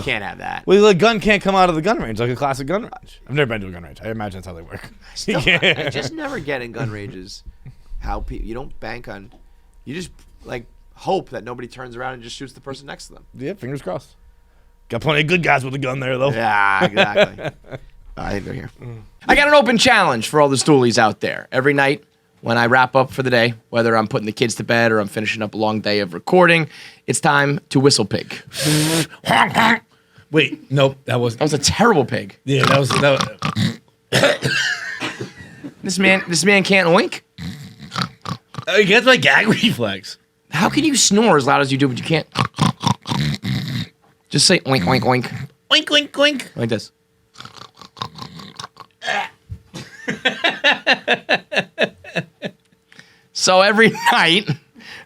S1: can't have that.
S2: Well, the gun can't come out of the gun range like a classic gun range. I've never been to a gun range. I imagine that's how they work.
S1: I just never get in gun ranges how you don't bank on, you just like hope that nobody turns around and just shoots the person next to them.
S2: Yeah, fingers crossed. Got plenty of good guys with a gun there though.
S1: Yeah, exactly. I think they're here. I got an open challenge for all the stoolies out there. Every night when I wrap up for the day, whether I'm putting the kids to bed or I'm finishing up a long day of recording, it's time to whistle pig.
S2: Wait, nope, that was
S1: a terrible pig.
S2: Yeah, that was
S1: This man can't oink.
S2: He gets my gag reflex.
S1: How can you snore as loud as you do, but you can't? Just say oink, oink, oink.
S3: Oink, oink, oink.
S1: Like this. So every night,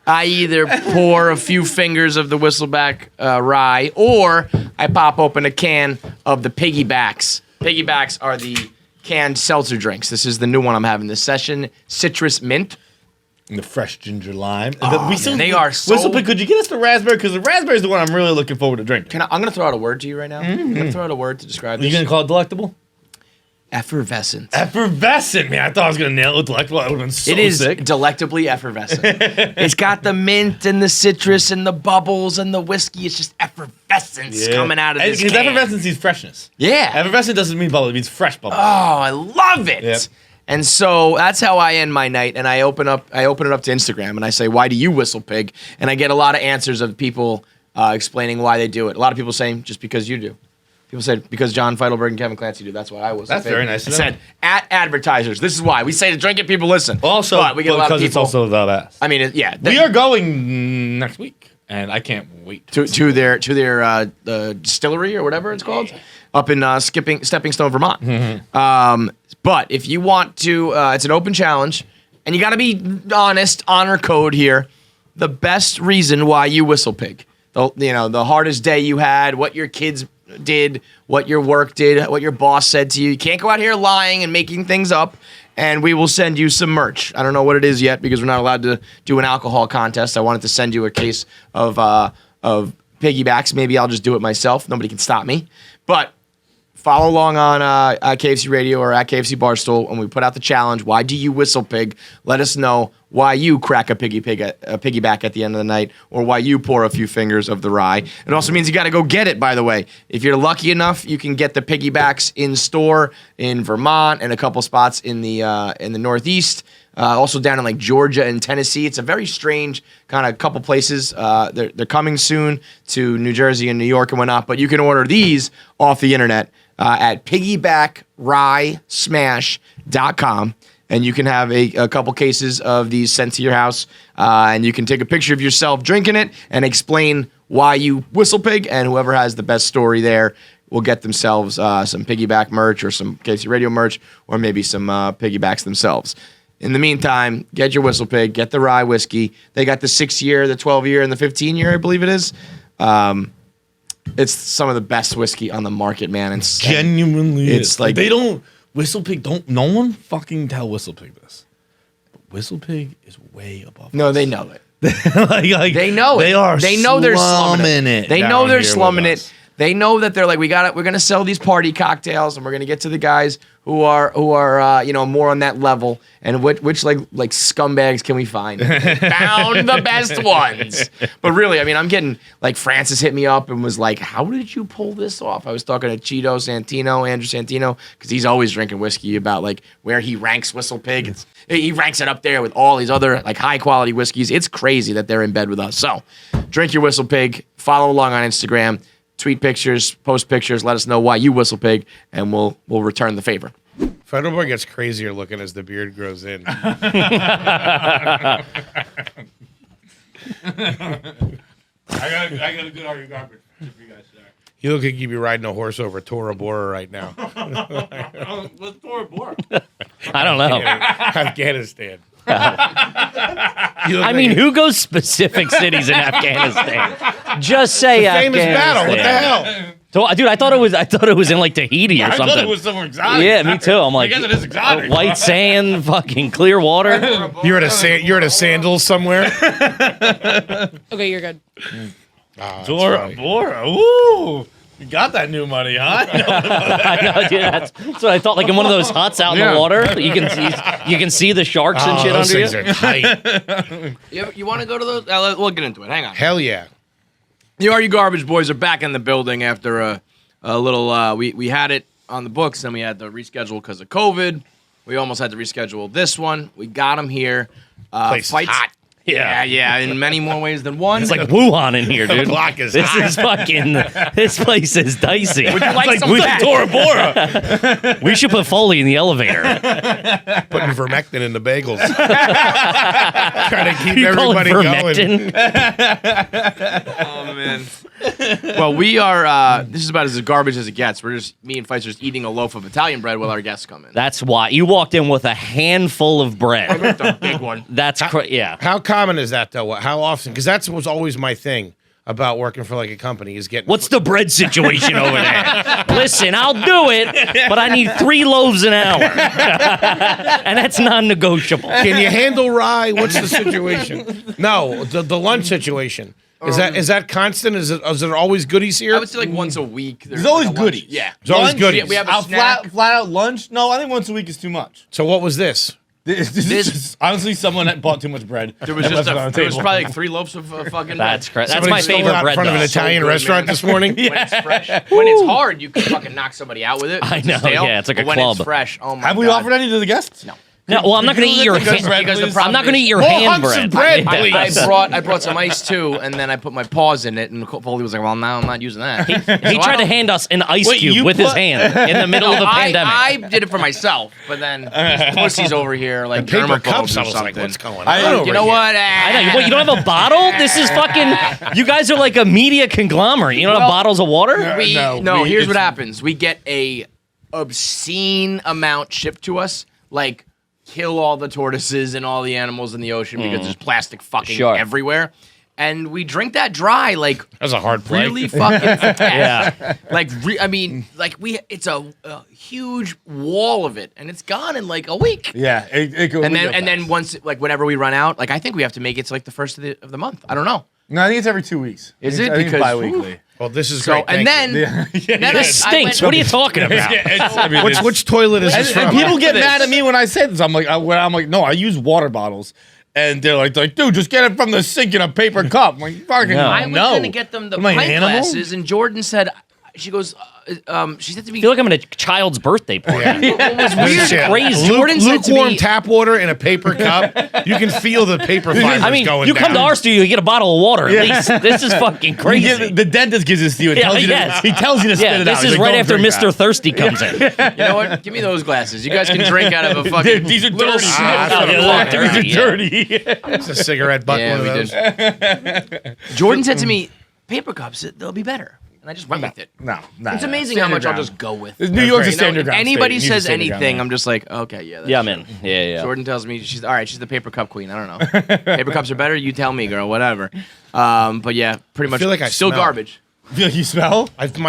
S1: I either pour a few fingers of the Whistleback rye, or I pop open a can of the Piggybacks. Piggybacks are the canned seltzer drinks. This is the new one I'm having this session. Citrus mint.
S7: And the fresh ginger lime.
S1: They are so...
S7: Whistlepig, could you get us the raspberry? Because the raspberry is the one I'm really looking forward to drinking.
S1: I'm going to throw out a word to you right now. I'm going to throw out a word to describe
S7: Are you
S1: this.
S7: going to call it delectable?
S1: Effervescent.
S7: Effervescent, man. I thought I was going to nail it. Delectable. I would have been so
S1: It is
S7: sick.
S1: delectably effervescent. It's got the mint and the citrus and the bubbles and the whiskey. It's just effervescence coming out of this
S7: Because
S1: can.
S7: effervescence means freshness.
S1: Yeah.
S7: Effervescent doesn't mean bubble. It means fresh bubble.
S1: Oh, I love it.
S7: Yep.
S1: And so that's how I end my night. And I open it up to Instagram and I say, "Why do you whistle, pig?" And I get a lot of answers of people explaining why they do it. A lot of people saying, "Just because you do." People said, "Because John Feidelberg and Kevin Clancy do. That's why I whistle."
S7: That's
S1: pig.
S7: very nice to
S1: I
S7: know.
S1: said, "At advertisers. This is why we say to drink it. People listen."
S7: Also,
S1: but we get a lot of
S7: because
S1: people.
S7: it's also the best.
S1: I mean,
S7: We are going next week, and I can't wait
S1: to their distillery or whatever it's called up in Stepping Stone, Vermont. But if you want to, it's an open challenge, and you got to be honest. Honor code here. The best reason why you whistle, pig. The hardest day you had, what your kids did, what your work did, what your boss said to you. You can't go out here lying and making things up. And we will send you some merch. I don't know what it is yet because we're not allowed to do an alcohol contest. I wanted to send you a case of Piggybacks. Maybe I'll just do it myself. Nobody can stop me. But follow along on KFC Radio or at KFC Barstool when we put out the challenge. Why do you whistle, pig? Let us know why you crack a piggyback at the end of the night, or why you pour a few fingers of the rye. It also means you got to go get it, by the way. If you're lucky enough, you can get the Piggybacks in store in Vermont and a couple spots in the Northeast. Also down in like Georgia and Tennessee. It's a very strange kind of couple places. They're coming soon to New Jersey and New York and whatnot, but you can order these off the internet at piggybackrysmash.com. And you can have a couple cases of these sent to your house, and you can take a picture of yourself drinking it and explain why you whistle, pig, and whoever has the best story there will get themselves some Piggyback merch or some KFC Radio merch, or maybe some Piggybacks themselves. In the meantime, get your whistle, pig, get the rye whiskey. They got the 6-year, the 12-year, and the 15-year, I believe it is. It's some of the best whiskey on the market, man. It's
S7: genuinely.
S1: It's like
S7: they don't. Whistlepig don't. No one fucking tell Whistlepig this. But Whistlepig is way above.
S1: No,
S7: us.
S1: they know it.
S7: like,
S1: they know it.
S7: They are.
S1: They know they're slumming
S7: it.
S1: They know they're
S7: down here
S1: slumming
S7: with
S1: it.
S7: us.
S1: They know that they're like, we're gonna sell these party cocktails, and we're gonna get to the guys who are more on that level. And which like scumbags can we find? Found the best ones. But really, I mean, I'm getting like Francis hit me up and was like, "How did you pull this off?" I was talking to Andrew Santino, because he's always drinking whiskey about like where he ranks Whistlepig. He ranks it up there with all these other like high quality whiskeys. It's crazy that they're in bed with us. So drink your Whistlepig. Follow along on Instagram. Tweet pictures, post pictures, let us know why you whistle, pig, and we'll return the favor.
S4: Feidelberg gets crazier looking as the beard grows in.
S2: I got a good argument for you guys there.
S4: You look like you'd be riding a horse over Tora Bora right now.
S2: What's Tora Bora?
S3: I don't know.
S4: Afghanistan.
S3: I mean, who goes specific cities in Afghanistan? Just say
S4: famous
S3: Afghanistan.
S4: battle. What the hell?
S3: So, dude, I thought it was in like Tahiti or
S2: I
S3: something.
S2: thought it was somewhere exotic.
S3: Yeah, me too. I'm like,
S2: I guess it is exotic.
S3: white sand, fucking clear water.
S4: You're at a sandals somewhere.
S5: Okay, you're good.
S7: Tora Bora. Ooh. You got that new money, huh?
S3: I know, dude. That's what I thought. Like in one of those huts out in the water, you can see the sharks and shit
S4: those
S3: under
S4: things
S3: you.
S4: are tight.
S1: You want to go to those? We'll get into it. Hang on.
S4: Hell yeah.
S1: The Are You Garbage Boys are back in the building after a little. We had it on the books, then we had to reschedule because of COVID. We almost had to reschedule this one. We got them here.
S4: Place is hot.
S1: Yeah, in many more ways than one.
S3: It's like Wuhan in here, dude.
S4: The block is
S3: This
S4: hot.
S3: is fucking. This place is dicey.
S1: Would you like some
S3: we,
S1: fat?
S7: Tora Bora.
S3: we should put Foley in the elevator.
S4: Putting vermectin in the bagels. Trying to keep
S3: You call it
S4: everybody going.
S3: vermectin?
S1: Oh man. Well, we are. This is about as garbage as it gets. Me and Feiss are just eating a loaf of Italian bread while our guests come in.
S3: That's why you walked in with a handful of bread.
S1: The big one.
S3: That's yeah.
S4: How common is that though? How often? Because that was always my thing about working for like a company is getting.
S3: What's the bread situation over there? Listen, I'll do it, but I need 3 loaves an hour, and that's non-negotiable.
S4: Can you handle rye? What's the situation? No, the lunch situation. Is that constant? Is there always goodies here?
S1: I would say like once a week.
S2: There's always
S1: like a lunch.
S2: goodies.
S1: Yeah.
S4: There's always goodies.
S1: We have a
S2: Out
S1: snack.
S2: flat out lunch? No, I think once a week is too much.
S4: So what was this?
S2: This is honestly someone that bought too much bread.
S1: There was
S2: and
S1: just
S2: left it on the
S1: there was
S2: table.
S1: probably like 3 loaves of fucking
S3: That's
S1: bread.
S3: crazy. That's my
S4: Somebody stole
S3: favorite
S4: it out
S3: bread.
S4: in front of an
S3: though.
S4: Italian
S1: good,
S4: restaurant
S1: man.
S4: this morning.
S1: When it's fresh. When it's hard, you can fucking knock somebody out with it.
S3: I
S1: It's
S3: know,
S1: stale.
S3: yeah, it's like a
S1: But when
S3: club.
S1: it's fresh, oh my
S2: Have we
S1: God.
S2: offered any to the guests?
S1: No.
S3: No, well, I'm not going to eat your
S2: Because
S3: hand.
S2: bread, please.
S3: I'm not going to eat your
S4: More
S3: hand
S4: hunks of
S3: bread.
S4: bread, please.
S1: I brought some ice too, and then I put my paws in it, and Foley was like, "Well, now I'm not using that."
S3: He tried to hand us an ice
S2: Wait,
S3: cube
S2: you
S3: with his
S2: put-
S3: hand in the middle of the pandemic.
S1: I did it for myself, but then these pussies over here like
S4: Paper
S1: germaphobes
S4: cups. I
S1: or
S4: was
S1: something.
S4: like, what's going on?
S2: I-
S4: over
S1: You know
S4: here?
S1: what?
S3: I know. What, you don't have a bottle? This is fucking. You guys are like a media conglomerate. You don't have
S1: Well,
S3: bottles of water?
S1: Here's what happens. We get a obscene amount shipped to us, like kill all the tortoises and all the animals in the ocean because there's plastic fucking
S3: Sure.
S1: everywhere. And we drink that dry, like
S4: That's a hard play.
S1: really fucking fast.
S3: Yeah.
S1: Like, I mean, like it's a huge wall of it, and it's gone in like a week.
S2: Yeah, it goes.
S1: And then once, like, whenever we run out, like, I think we have to make it to like the first of the month. I don't know.
S2: No, I think it's every 2 weeks.
S1: Is
S2: I
S1: it?
S2: think it's
S1: Because-
S2: bi-weekly.
S4: Well, this is
S1: So,
S4: great.
S1: and
S4: Thank you.
S1: then,
S2: Yeah.
S3: This stinks. What are you talking about?
S4: which toilet is this
S2: And
S4: from?
S2: people get
S1: This.
S2: mad at me when I say this. I'm like, no, I use water bottles, and they're like, dude, just get it from the sink in a paper cup. I'm like, fucking
S3: No.
S1: I was
S2: no.
S1: gonna get them the
S2: Am I an
S1: pint
S2: animal?
S1: glasses, and Jordan said, she goes, she said to me,
S3: I feel like I'm at a child's birthday party.
S1: what was weird,
S4: Shit.
S3: crazy.
S1: Jordan said to
S4: Lukewarm
S1: me,
S4: tap water in a paper cup. You can feel the paper fibers
S3: I mean,
S4: going
S3: you
S4: down.
S3: come to our studio, you get a bottle of water at least. This is fucking crazy.
S2: The dentist gives this to you and
S3: Yeah,
S2: tells you
S3: yes.
S2: he tells you to spit
S3: Yeah,
S2: it out.
S3: this
S2: He's
S3: is
S2: like,
S3: right
S2: "Don't
S3: after
S2: drink
S3: Mr.
S2: that."
S3: Thirsty comes in.
S1: you know what? Give me those glasses. You guys can drink out of a fucking
S2: These are
S1: little
S2: dirty.
S1: snip
S4: Ah,
S1: out of
S3: they're
S1: a
S3: not
S1: cloth.
S3: dirty.
S2: These are dirty.
S4: It's a cigarette butt.
S1: Yeah,
S4: one of
S1: we
S4: those.
S1: did. Jordan said to me, paper cups, they'll be better. And I just went with it.
S2: No,
S1: It's amazing how much I'll just go with.
S2: New York's a
S1: You know,
S2: standard
S1: if
S2: ground
S1: anybody
S2: state. You
S1: says
S2: just stand your ground
S1: anything,
S2: there.
S1: I'm just like, okay, yeah. That's
S3: Yeah, I'm
S1: true.
S3: in. Yeah.
S1: Jordan tells me she's all right. She's the paper cup queen. I don't know. Paper cups are better. You tell me, girl. Whatever. But yeah, pretty much.
S4: feel like I
S1: still
S4: smell.
S1: garbage.
S2: Feel like you smell?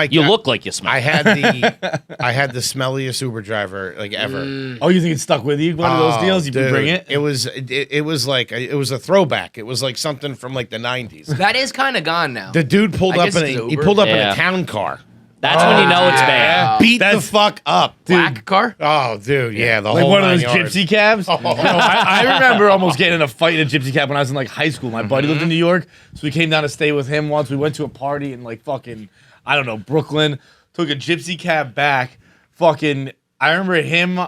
S3: You look like you smell.
S4: I had the smelliest Uber driver like ever.
S2: Oh, you think it stuck with you? One of those deals? You
S4: Dude,
S2: bring it?
S4: It was like it was a throwback. It was like something from like the 90s.
S1: That is kind of gone now.
S4: The dude pulled
S1: I
S4: up
S1: guess
S4: in
S1: it's
S4: a he
S1: Uber.
S4: pulled up in
S3: Yeah.
S4: a town car.
S3: That's when you know it's bad.
S4: Beat the
S2: That's-
S4: fuck up.
S1: Black car.
S4: Oh, dude, yeah, the
S2: Like
S4: whole
S2: one of
S4: 9
S2: those
S4: yards.
S2: gypsy cabs? No, I remember almost getting in a fight in a gypsy cab when I was in like high school. My buddy lived in New York, so we came down to stay with him once. We went to a party in like fucking, I don't know, Brooklyn. Took a gypsy cab back. Fucking, I remember him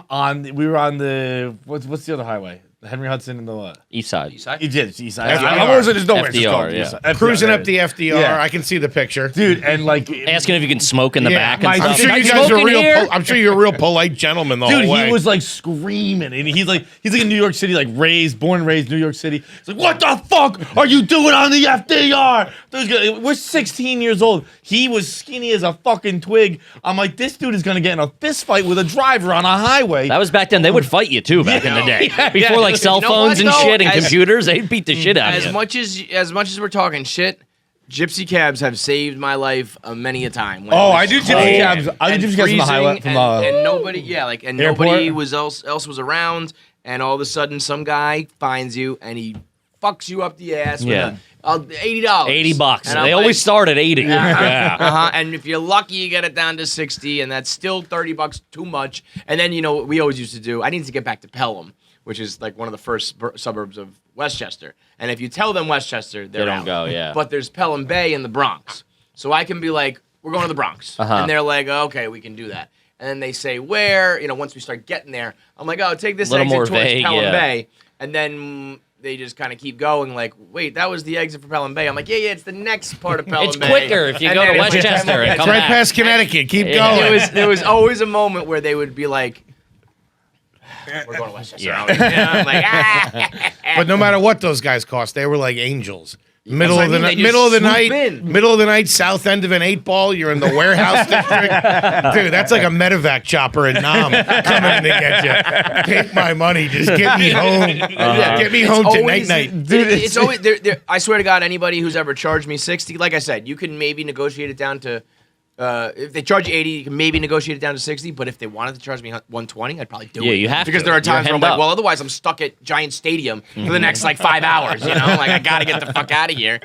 S2: we were on the, what's the other highway? The Henry Hudson and the what?
S3: East side.
S2: He did, East Side.
S4: FDR.
S2: I was just nowhere.
S3: FDR, yeah.
S4: Cruising up the FDR.
S2: Yeah.
S4: I can see the picture.
S2: Dude, and like,
S3: Asking if you can smoke in the back and
S4: I'm
S3: stuff.
S4: sure
S3: Can
S4: you
S3: I
S4: guys
S3: smoke
S4: are
S3: in
S4: real.
S3: here?
S4: I'm sure you're a real polite gentleman the
S2: dude,
S4: whole way.
S2: he was like screaming, and he's like in New York City, like born and raised New York City. He's like, what the fuck are you doing on the FDR? We're 16 years old. He was skinny as a fucking twig. I'm like, this dude is gonna get in a fist fight with a driver on a highway.
S3: That was back then. They would fight you too back in the day.
S2: Yeah,
S3: Before like cell
S1: You know
S3: phones
S1: what,
S3: and
S1: though?
S3: shit and
S1: As-
S3: computers, they'd beat the shit out of
S1: As
S3: you.
S1: much as we're talking shit, gypsy cabs have saved my life many a time. When
S2: Oh,
S1: it was
S2: I do gypsy
S1: cold
S2: cabs. I
S1: and
S2: do gypsy cabs from the highway,
S1: freezing and nobody,
S2: airport.
S1: nobody else was around, and all of a sudden some guy finds you and he fucks you up the ass
S3: Yeah.
S1: with $80.
S3: $80.
S1: And I'm
S3: They always
S1: like,
S3: start at 80. Yeah.
S1: Uh-huh. And if you're lucky, you get it down to 60, and that's still $30 too much. And then, you know, what we always used to do, I need to get back to Pelham, which is like one of the first suburbs of Westchester. And if you tell them Westchester, they're
S3: They don't
S1: out.
S3: go, yeah.
S1: But there's Pelham Bay in the Bronx. So I can be like, we're going to the Bronx. And they're like, okay, we can do that. And then they say where, you know, once we start getting there, I'm like, oh, take this
S3: Little
S1: exit
S3: more
S1: towards
S3: vague,
S1: Pelham
S3: yeah.
S1: Bay. And then they just kind of keep going like, wait, that was the exit for Pelham Bay. I'm like, yeah, it's the next part of Pelham
S3: It's
S1: Bay.
S3: quicker if you
S1: And
S3: go to
S1: then it's-
S3: Westchester and
S4: It's
S3: come
S4: right
S3: back.
S4: past Connecticut. Keep
S3: Yeah.
S4: going.
S1: There was always a moment where they would be like, we're going to Westchester.
S3: Yeah.
S1: And I'm like, ah.
S4: But no matter what those guys cost, they were like angels. Middle of the night, middle of the night, south end of an 8-ball. You're in the warehouse district, dude. That's like a medevac chopper in Nam coming in to get you. Take my money, just get me home. Get me home tonight, night.
S1: Dude, it's always. I swear to God, anybody who's ever charged me 60, like I said, you can maybe negotiate it down to. If they charge you 80, you can maybe negotiate it down to 60. But if they wanted to charge me 120, I'd probably do it.
S3: Yeah, you have
S1: because
S3: to.
S1: there are times where I'm like,
S3: up.
S1: well, otherwise I'm stuck at Giant Stadium for the next like 5 hours. You know, like I gotta get the fuck out of here.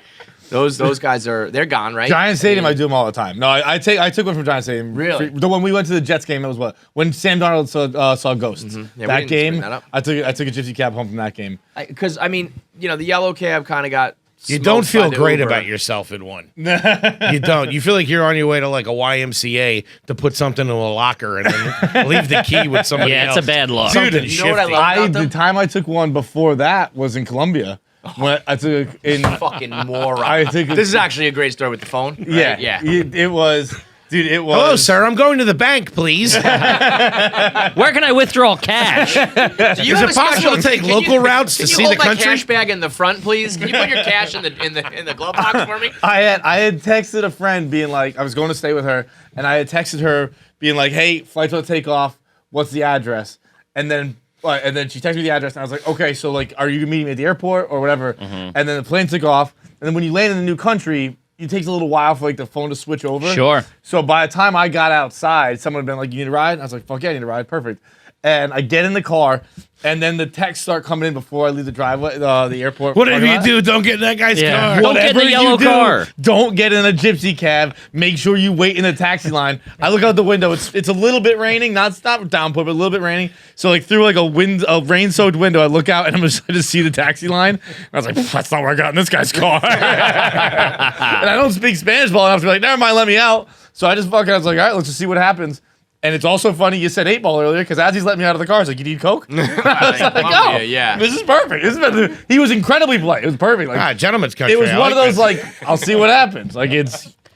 S1: Those guys they're gone, right?
S7: Giant Stadium, I do them all the time. No, I took one from Giant Stadium.
S1: Really?
S7: The one we went to the Jets game, that was what? When Sam Darnold saw Ghosts.
S1: Yeah, we
S7: that
S1: didn't
S7: game,
S1: bring that up.
S7: I took a gypsy cab home from that game.
S1: Because I mean, you know, the yellow cab kind of got.
S4: You don't
S1: smoked by
S4: feel
S1: the
S4: great
S1: Uber.
S4: about yourself in one. You don't. You feel like you're on your way to like a YMCA to put something in a locker and then leave the key with somebody else.
S3: Yeah, it's a bad look.
S4: Something
S1: You know what I
S4: shifty.
S1: love about
S7: The
S1: them?
S7: time I took one before that was in Colombia. When I took in
S1: Fucking moron.
S7: I think
S1: This is actually a great story with the phone. Right?
S7: yeah. It was, dude. It was.
S4: Hello, sir. I'm going to the bank, please. Is
S3: Where can I withdraw cash?
S1: Do you have
S4: it
S1: a
S4: possible
S1: special-
S4: to take
S1: can
S4: local
S1: you-
S4: routes to
S1: can you
S4: see
S1: hold
S4: the
S1: my
S4: country?
S1: cash bag in the front, please? Can you put your cash in the glove box for me?
S7: I had texted a friend being like, I was going to stay with her, and I had texted her being like, hey, flight's about to take off. What's the address? And then she texted me the address, and I was like, okay, so like, are you meeting me at the airport or whatever? And then the plane took off, and then when you land in a new country, it takes a little while for like the phone to switch over.
S3: Sure.
S7: So by the time I got outside, someone had been like, you need a ride? And I was like, fuck yeah, I need a ride. Perfect. And I get in the car, and then the texts start coming in before I leave the driveway, the airport.
S4: Whatever
S7: parking
S4: you
S7: lot.
S4: do, don't get in that guy's car.
S3: Don't get in the
S7: Whatever
S3: yellow
S7: you do,
S3: car.
S7: Don't get in a gypsy cab. Make sure you wait in a taxi line. I look out the window. It's a little bit raining, not downpour, but a little bit raining. So like through like a rain-soaked window, I look out and I just see the taxi line. And I was like, that's not where I got in this guy's car. And I don't speak Spanish well enough to be like, never mind, let me out. So I was like, all right, let's just see what happens. And it's also funny you said 8-ball earlier because as he's letting me out of the car, he's like, you need Coke? I was like, oh,
S1: yeah.
S7: this is perfect. He was incredibly polite. It was perfect. Like,
S4: Gentleman's country.
S7: it was
S4: I
S7: one of
S4: like
S7: those
S4: that.
S7: like, I'll see what happens. Like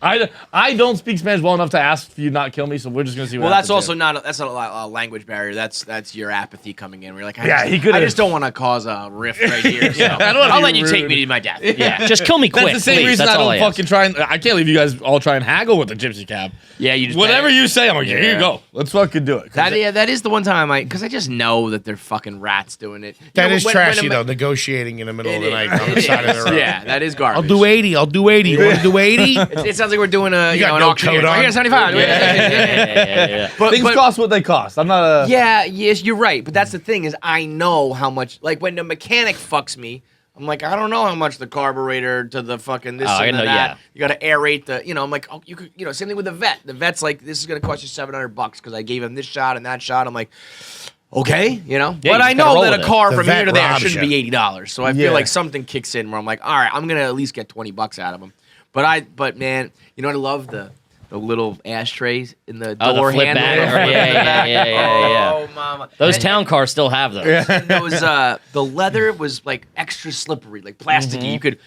S7: I don't speak Spanish well enough to ask for you not kill me, so we're just gonna see what
S1: Well,
S7: happens.
S1: that's also not a language barrier. That's your apathy coming in. We're like,
S7: Yeah, he could've-
S1: I just don't want to cause a rift right here. So
S7: I don't wanna
S1: I'll
S7: be
S1: let you take
S7: rude.
S1: me to my death.
S3: Yeah, just kill me quick,
S7: That's the same
S3: please.
S7: reason
S3: That's
S7: I
S3: all
S7: don't
S3: ask.
S7: fucking try and I can't leave you guys all try and haggle with the gypsy cab.
S1: Yeah, you just
S7: Whatever you say, I'm like, here
S1: Yeah.
S7: you go. Let's fucking do it.
S1: That is the one time because I just know that they're fucking rats doing it.
S4: That
S1: You know,
S4: is
S1: when
S4: trashy,
S1: a-
S4: though, negotiating in the middle of the
S1: It
S4: night
S1: is.
S4: on the
S1: It
S4: side of
S1: is.
S4: the road.
S1: Yeah, that is garbage.
S4: I'll do 80. I'll do 80. You want to do 80?
S1: It sounds like we're doing
S4: You got
S1: an
S4: no
S1: auction.
S4: coat
S1: here.
S4: on.
S1: Here's 75.
S3: Yeah.
S7: Things cost what they cost. I'm not a
S1: Yes, you're right. But that's the thing is I know how much. Like when the mechanic fucks me, I'm like, I don't know how much the carburetor to the fucking this
S3: Oh, I
S1: and
S3: know,
S1: that.
S3: yeah.
S1: You got to aerate the. I'm like, oh, you could. Same thing with the vet. The vet's like, this is gonna cost you $700 because I gave him this shot and that shot. I'm like, okay,
S3: Yeah,
S1: but
S3: you
S1: I
S3: just gotta
S1: know
S3: roll
S1: that
S3: with
S1: a
S3: it.
S1: car
S4: The
S1: from
S4: vet
S1: here to there
S4: robs
S1: shouldn't
S4: you.
S1: be $80. So I
S7: Yeah.
S1: feel like something kicks in where I'm like, all right, I'm gonna at least get $20 out of him. But man, you know what I love the little ashtrays in the
S3: Oh, the
S1: door
S3: flip
S1: handle.
S3: back. Yeah.
S1: Oh, mama.
S3: Those
S1: And-
S3: town cars still have those.
S1: those the leather was like extra slippery, like plasticky. You could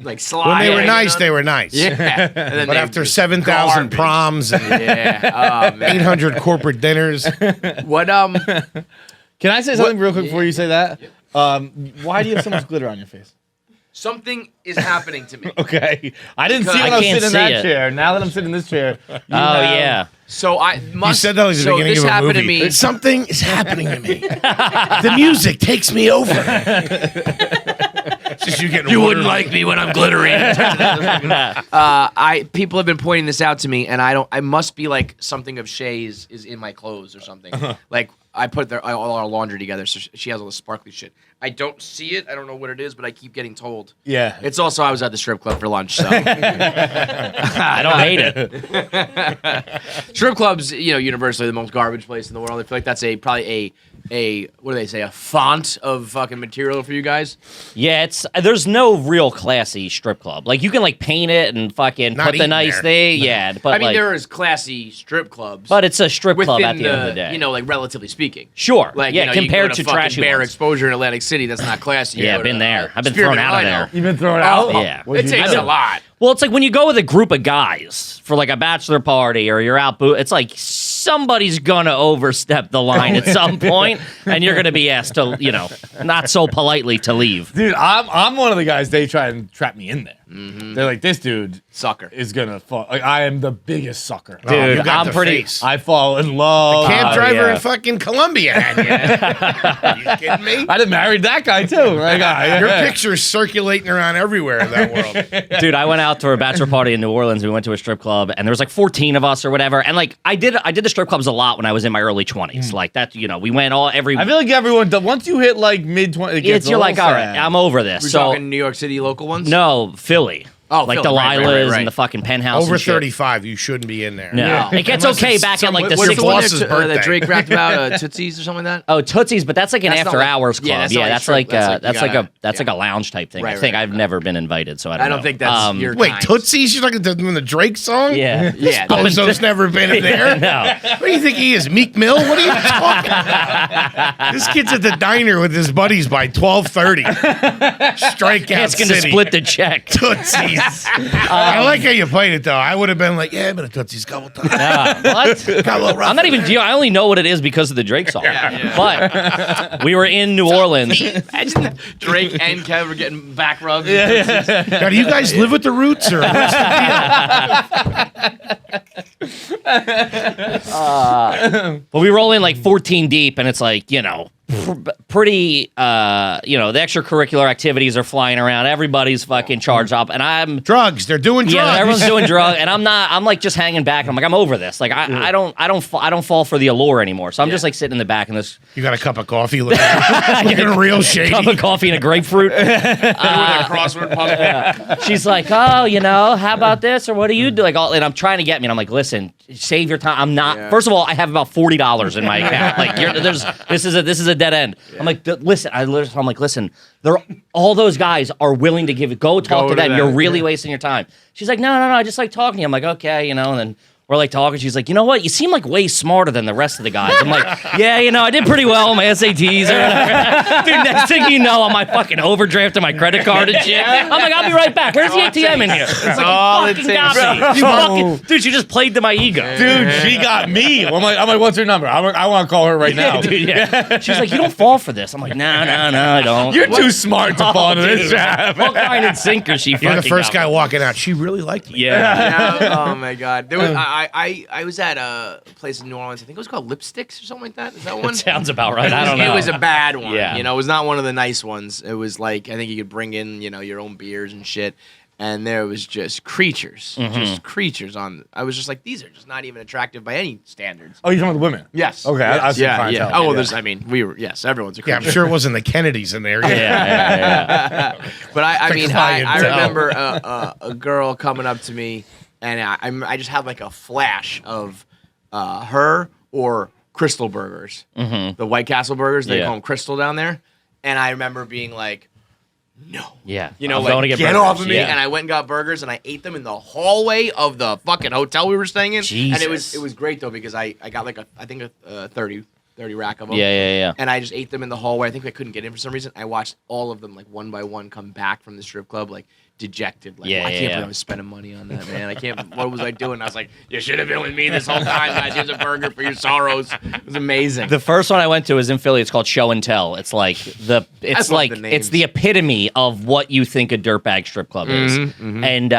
S1: like slide.
S4: When they were
S1: right
S4: nice,
S1: on.
S4: they were nice.
S1: Yeah. And then
S4: But
S1: they
S4: after
S1: just
S4: 7,000
S1: garbage.
S4: proms and
S1: Yeah. Oh man.
S4: 800 corporate dinners,
S1: What
S7: Can I say something real quick before you say that? Why do you have so much glitter on your face?
S1: something is happening to me.
S7: Okay. I didn't see it
S1: I
S7: when I was
S3: can't
S7: sitting in
S3: see
S7: that
S3: it.
S7: chair. Now that I'm sitting in this chair.
S3: Oh yeah.
S1: So I must.
S4: you said that like the
S1: so
S4: beginning
S1: this
S4: of a
S1: happened
S4: movie.
S1: to me.
S4: Something is happening to me. The music takes me over. It's just you getting water on-
S1: me when I'm glittering. People have been pointing this out to me, and I must be like something of Shay's is in my clothes or something. Like I put all our laundry together, so she has all the sparkly shit. I don't see it. I don't know what it is, but I keep getting told.
S7: Yeah.
S1: It's also I was at the strip club for lunch, so
S3: I don't hate it.
S1: strip clubs, universally the most garbage place in the world. I feel like that's probably a what do they say, a font of fucking material for you guys.
S3: Yeah, there's no real classy strip club. Like you can like paint it and fucking
S4: Not
S3: put the
S4: eating
S3: nice
S4: there.
S3: thing. Yeah, but
S1: I mean,
S3: like,
S1: there is classy strip clubs,
S3: but it's a strip club
S1: within
S3: at the end of the day.
S1: like relatively speaking.
S3: Sure.
S1: Like,
S3: yeah,
S1: you can
S3: compared
S1: go
S3: to
S1: fucking
S3: trashy
S1: Bear
S3: ones.
S1: Exposure in Atlantic City, that's not classy.
S3: Yeah,
S1: You
S3: I've
S1: go
S3: been
S1: to,
S3: there. I've been
S1: Spearmint
S3: thrown out of
S1: Rhino.
S3: there.
S7: You've been thrown out?
S3: Yeah.
S1: It takes a lot.
S3: Well, it's like when you go with a group of guys for like a bachelor party or you're out it's like somebody's gonna overstep the line at some point, and you're gonna be asked to, not so politely to leave.
S7: Dude, I'm one of the guys. They try and trap me in there. They're like, this dude
S1: Sucker.
S7: is gonna fall. Like, I am the biggest sucker,
S3: Dude,
S4: you got
S3: I'm
S4: the
S3: pretty.
S4: face.
S7: I fall in love.
S4: Cab driver
S3: yeah.
S4: in fucking Colombia had you. You kidding me?
S7: I'd have married that guy too. Right?
S4: Your picture's circulating around everywhere in that world.
S3: Dude, I went out to a bachelor party in New Orleans. We went to a strip club, and there was like 14 of us or whatever. And like, I did the strip clubs a lot when I was in my early 20s. Like that, we went every.
S7: I feel like everyone does. Once you hit like mid-20s,
S3: You're like, all right, I'm over this.
S1: We're
S3: So
S1: talking New York City local ones?
S3: no, Philly.
S1: Oh,
S3: like
S1: Philly, right,
S3: Delilah's
S1: right.
S3: and the fucking penthouse.
S4: Over
S3: and shit.
S4: 35, you shouldn't be in there.
S3: No,
S1: Yeah.
S3: it gets
S4: Unless
S3: okay
S4: it's
S3: back at like the
S4: what's your
S3: 60s.
S4: boss's
S1: that
S4: birthday?
S1: Drake rapped about Tootsies or something like that?
S3: Oh, Tootsie's, but that's like an
S1: That's not
S3: after
S1: like-
S3: hours club.
S1: yeah, that's
S3: Yeah,
S1: not like
S3: that's
S1: strip-
S3: like
S1: that's like you
S3: that's
S1: gotta-
S3: like a lounge type thing.
S1: Right,
S3: I think
S1: right,
S3: I've
S1: right.
S3: never been invited, so I don't know.
S1: I don't think that's your
S4: Wait,
S1: kind.
S4: Tootsies? You're talking doing the Drake song?
S3: Yeah.
S1: Yeah.
S4: Bozo's never been in there?
S3: No.
S4: What do you think he is, Meek Mill? What are you talking about? This kid's at the diner with his buddies by 12:30. Strikeout
S3: Asking to
S4: City.
S3: split the check.
S4: Tootsies. I like how you played it, though. I would have been like, yeah, I've been a Tootsies a couple times.
S3: What?
S4: Got a little rough
S3: I'm not
S4: in
S3: even.
S4: there.
S3: I only know what it is because of the Drake song.
S1: Yeah.
S3: But we were in New Orleans.
S1: Imagine Drake and Kev were getting back rubs.
S4: Now, do you guys live with the Roots, or what's the deal?
S3: But we roll in like 14 deep, and it's like, pretty, the extracurricular activities are flying around. Everybody's fucking charged up, and I'm.
S4: Drugs. They're doing drugs.
S3: Yeah, everyone's doing drugs, and I'm not. I'm like just hanging back. I'm like, I'm over this. Like, I don't fall for the allure anymore. So I'm just like sitting in the back, and this
S4: You got a cup of coffee looking real shady.
S3: cup of coffee and a grapefruit.
S1: Crossword puzzle.
S3: She's like, oh, how about this, or what do you do? Like, and I'm trying to get me, and I'm like, listen, save your time. I'm not.
S1: Yeah.
S3: First of all, I have about $40 in my account. Like, this is a dead end. I'm like, listen, I'm like, listen, all those guys are willing to go talk to them. You're really wasting your time. She's like, no, I just like talking to you. I'm like, okay, and then we're like talking. She's like, you know what? You seem like way smarter than the rest of the guys. I'm like, yeah, I did pretty well on my SATs or whatever. Dude, next thing you know, I'm like fucking overdrafting my credit card and shit. I'm like, I'll be right back. Where's the ATM in here? It's like,
S1: all
S3: you
S1: it
S3: fucking got
S1: takes.
S3: me. Dude, she just played to my ego.
S7: Dude, she got me. I'm like, what's her number? I want to call her right now.
S3: Dude, yeah. She's like, you don't fall for this. I'm like, no, I don't.
S7: You're too smart to fall into this trap.
S3: Hook, line, and sinker, she
S4: You're
S3: fucking
S4: the first
S3: got
S4: guy
S3: me.
S4: walking out. She really liked me.
S3: Yeah.
S1: Oh my God! There was I was at a place in New Orleans. I think it was called Lipsticks or something like that. Is that one?
S3: Sounds about right. I don't know.
S1: It was a bad one.
S3: Yeah.
S1: It was not one of the nice ones. It was like I think you could bring in your own beers and shit. And there was just creatures, on. I was just like, these are just not even attractive by any standards.
S7: Oh, you're talking about the women?
S1: Yes.
S7: Okay,
S1: Yes.
S7: I see clientele.
S1: Oh, well,
S7: Yeah.
S1: there's. I mean, everyone's a
S4: Yeah,
S1: creature.
S4: I'm sure it wasn't the Kennedys in there.
S3: Yeah.
S1: But I mean, I
S4: clientele.
S1: remember a girl coming up to me, and I just had like a flash of her or Crystal Burgers, the White Castle burgers. They
S3: Yeah.
S1: call them Crystal down there, and I remember being like, no.
S3: Yeah.
S1: I'm
S3: I'm
S1: like,
S3: going to
S1: get
S3: burgers.
S1: off of me.
S3: Yeah.
S1: And I went and got burgers, and I ate them in the hallway of the fucking hotel we were staying in.
S3: Jesus.
S1: And it was great, though, because I got like a 30 rack of them.
S3: Yeah.
S1: And I just ate them in the hallway. I think I couldn't get in for some reason. I watched all of them, like, one by one come back from the strip club, like, dejected. Like,
S3: Yeah,
S1: I can't
S3: yeah,
S1: believe
S3: yeah.
S1: I was spending money on that, man. I can't. What was I doing? I was like, you should have been with me this whole time, guys. Here's a burger for your sorrows. It was amazing.
S3: The first one I went to was in Philly. It's called Show and Tell. It's like
S1: love the
S3: it's
S1: names.
S3: the epitome of what you think a dirtbag strip club is. And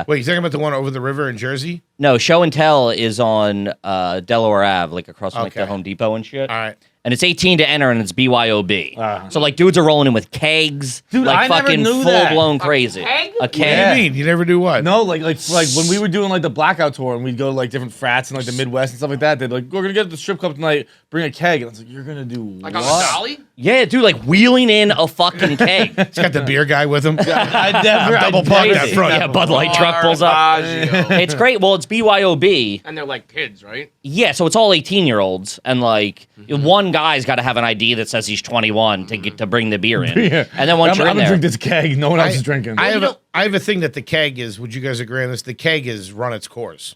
S4: Wait, you talking about the one over the river in Jersey?
S3: no, Show and Tell is on Delaware Ave, like across from like the
S4: Okay.
S3: Home Depot and shit.
S4: All right.
S3: And it's 18 to enter, and it's BYOB. So like dudes are rolling in with kegs,
S7: Dude,
S3: like
S7: I never
S3: fucking
S7: knew
S3: full
S7: that.
S3: blown crazy.
S1: keg?
S3: A
S4: What
S3: keg.
S7: Yeah.
S4: do you mean? You never do what?
S7: No, like when we were doing like the blackout tour and we'd go to like different frats in like the Midwest and stuff like that, they'd like, we're gonna get to the strip club tonight, bring a keg. And I was like, you're gonna do
S1: like
S7: what?
S1: on a dolly?
S3: Yeah, dude, like wheeling in a fucking keg.
S4: He's got the beer guy with him.
S7: I never
S4: Double parked that front.
S3: Yeah, Bud Light truck pulls up.
S1: Barbagio.
S3: It's great. Well, it's BYOB.
S1: And they're like kids, right?
S3: Yeah, so it's all 18-year-olds, and like one guy's got to have an ID that says he's 21 to get to bring the beer in.
S7: Yeah.
S3: And then once
S7: I'm
S3: you're in
S7: gonna
S3: there,
S7: drink this keg. No one else is drinking.
S4: I have a thing that the keg is. Would you guys agree on this? The keg is run its course.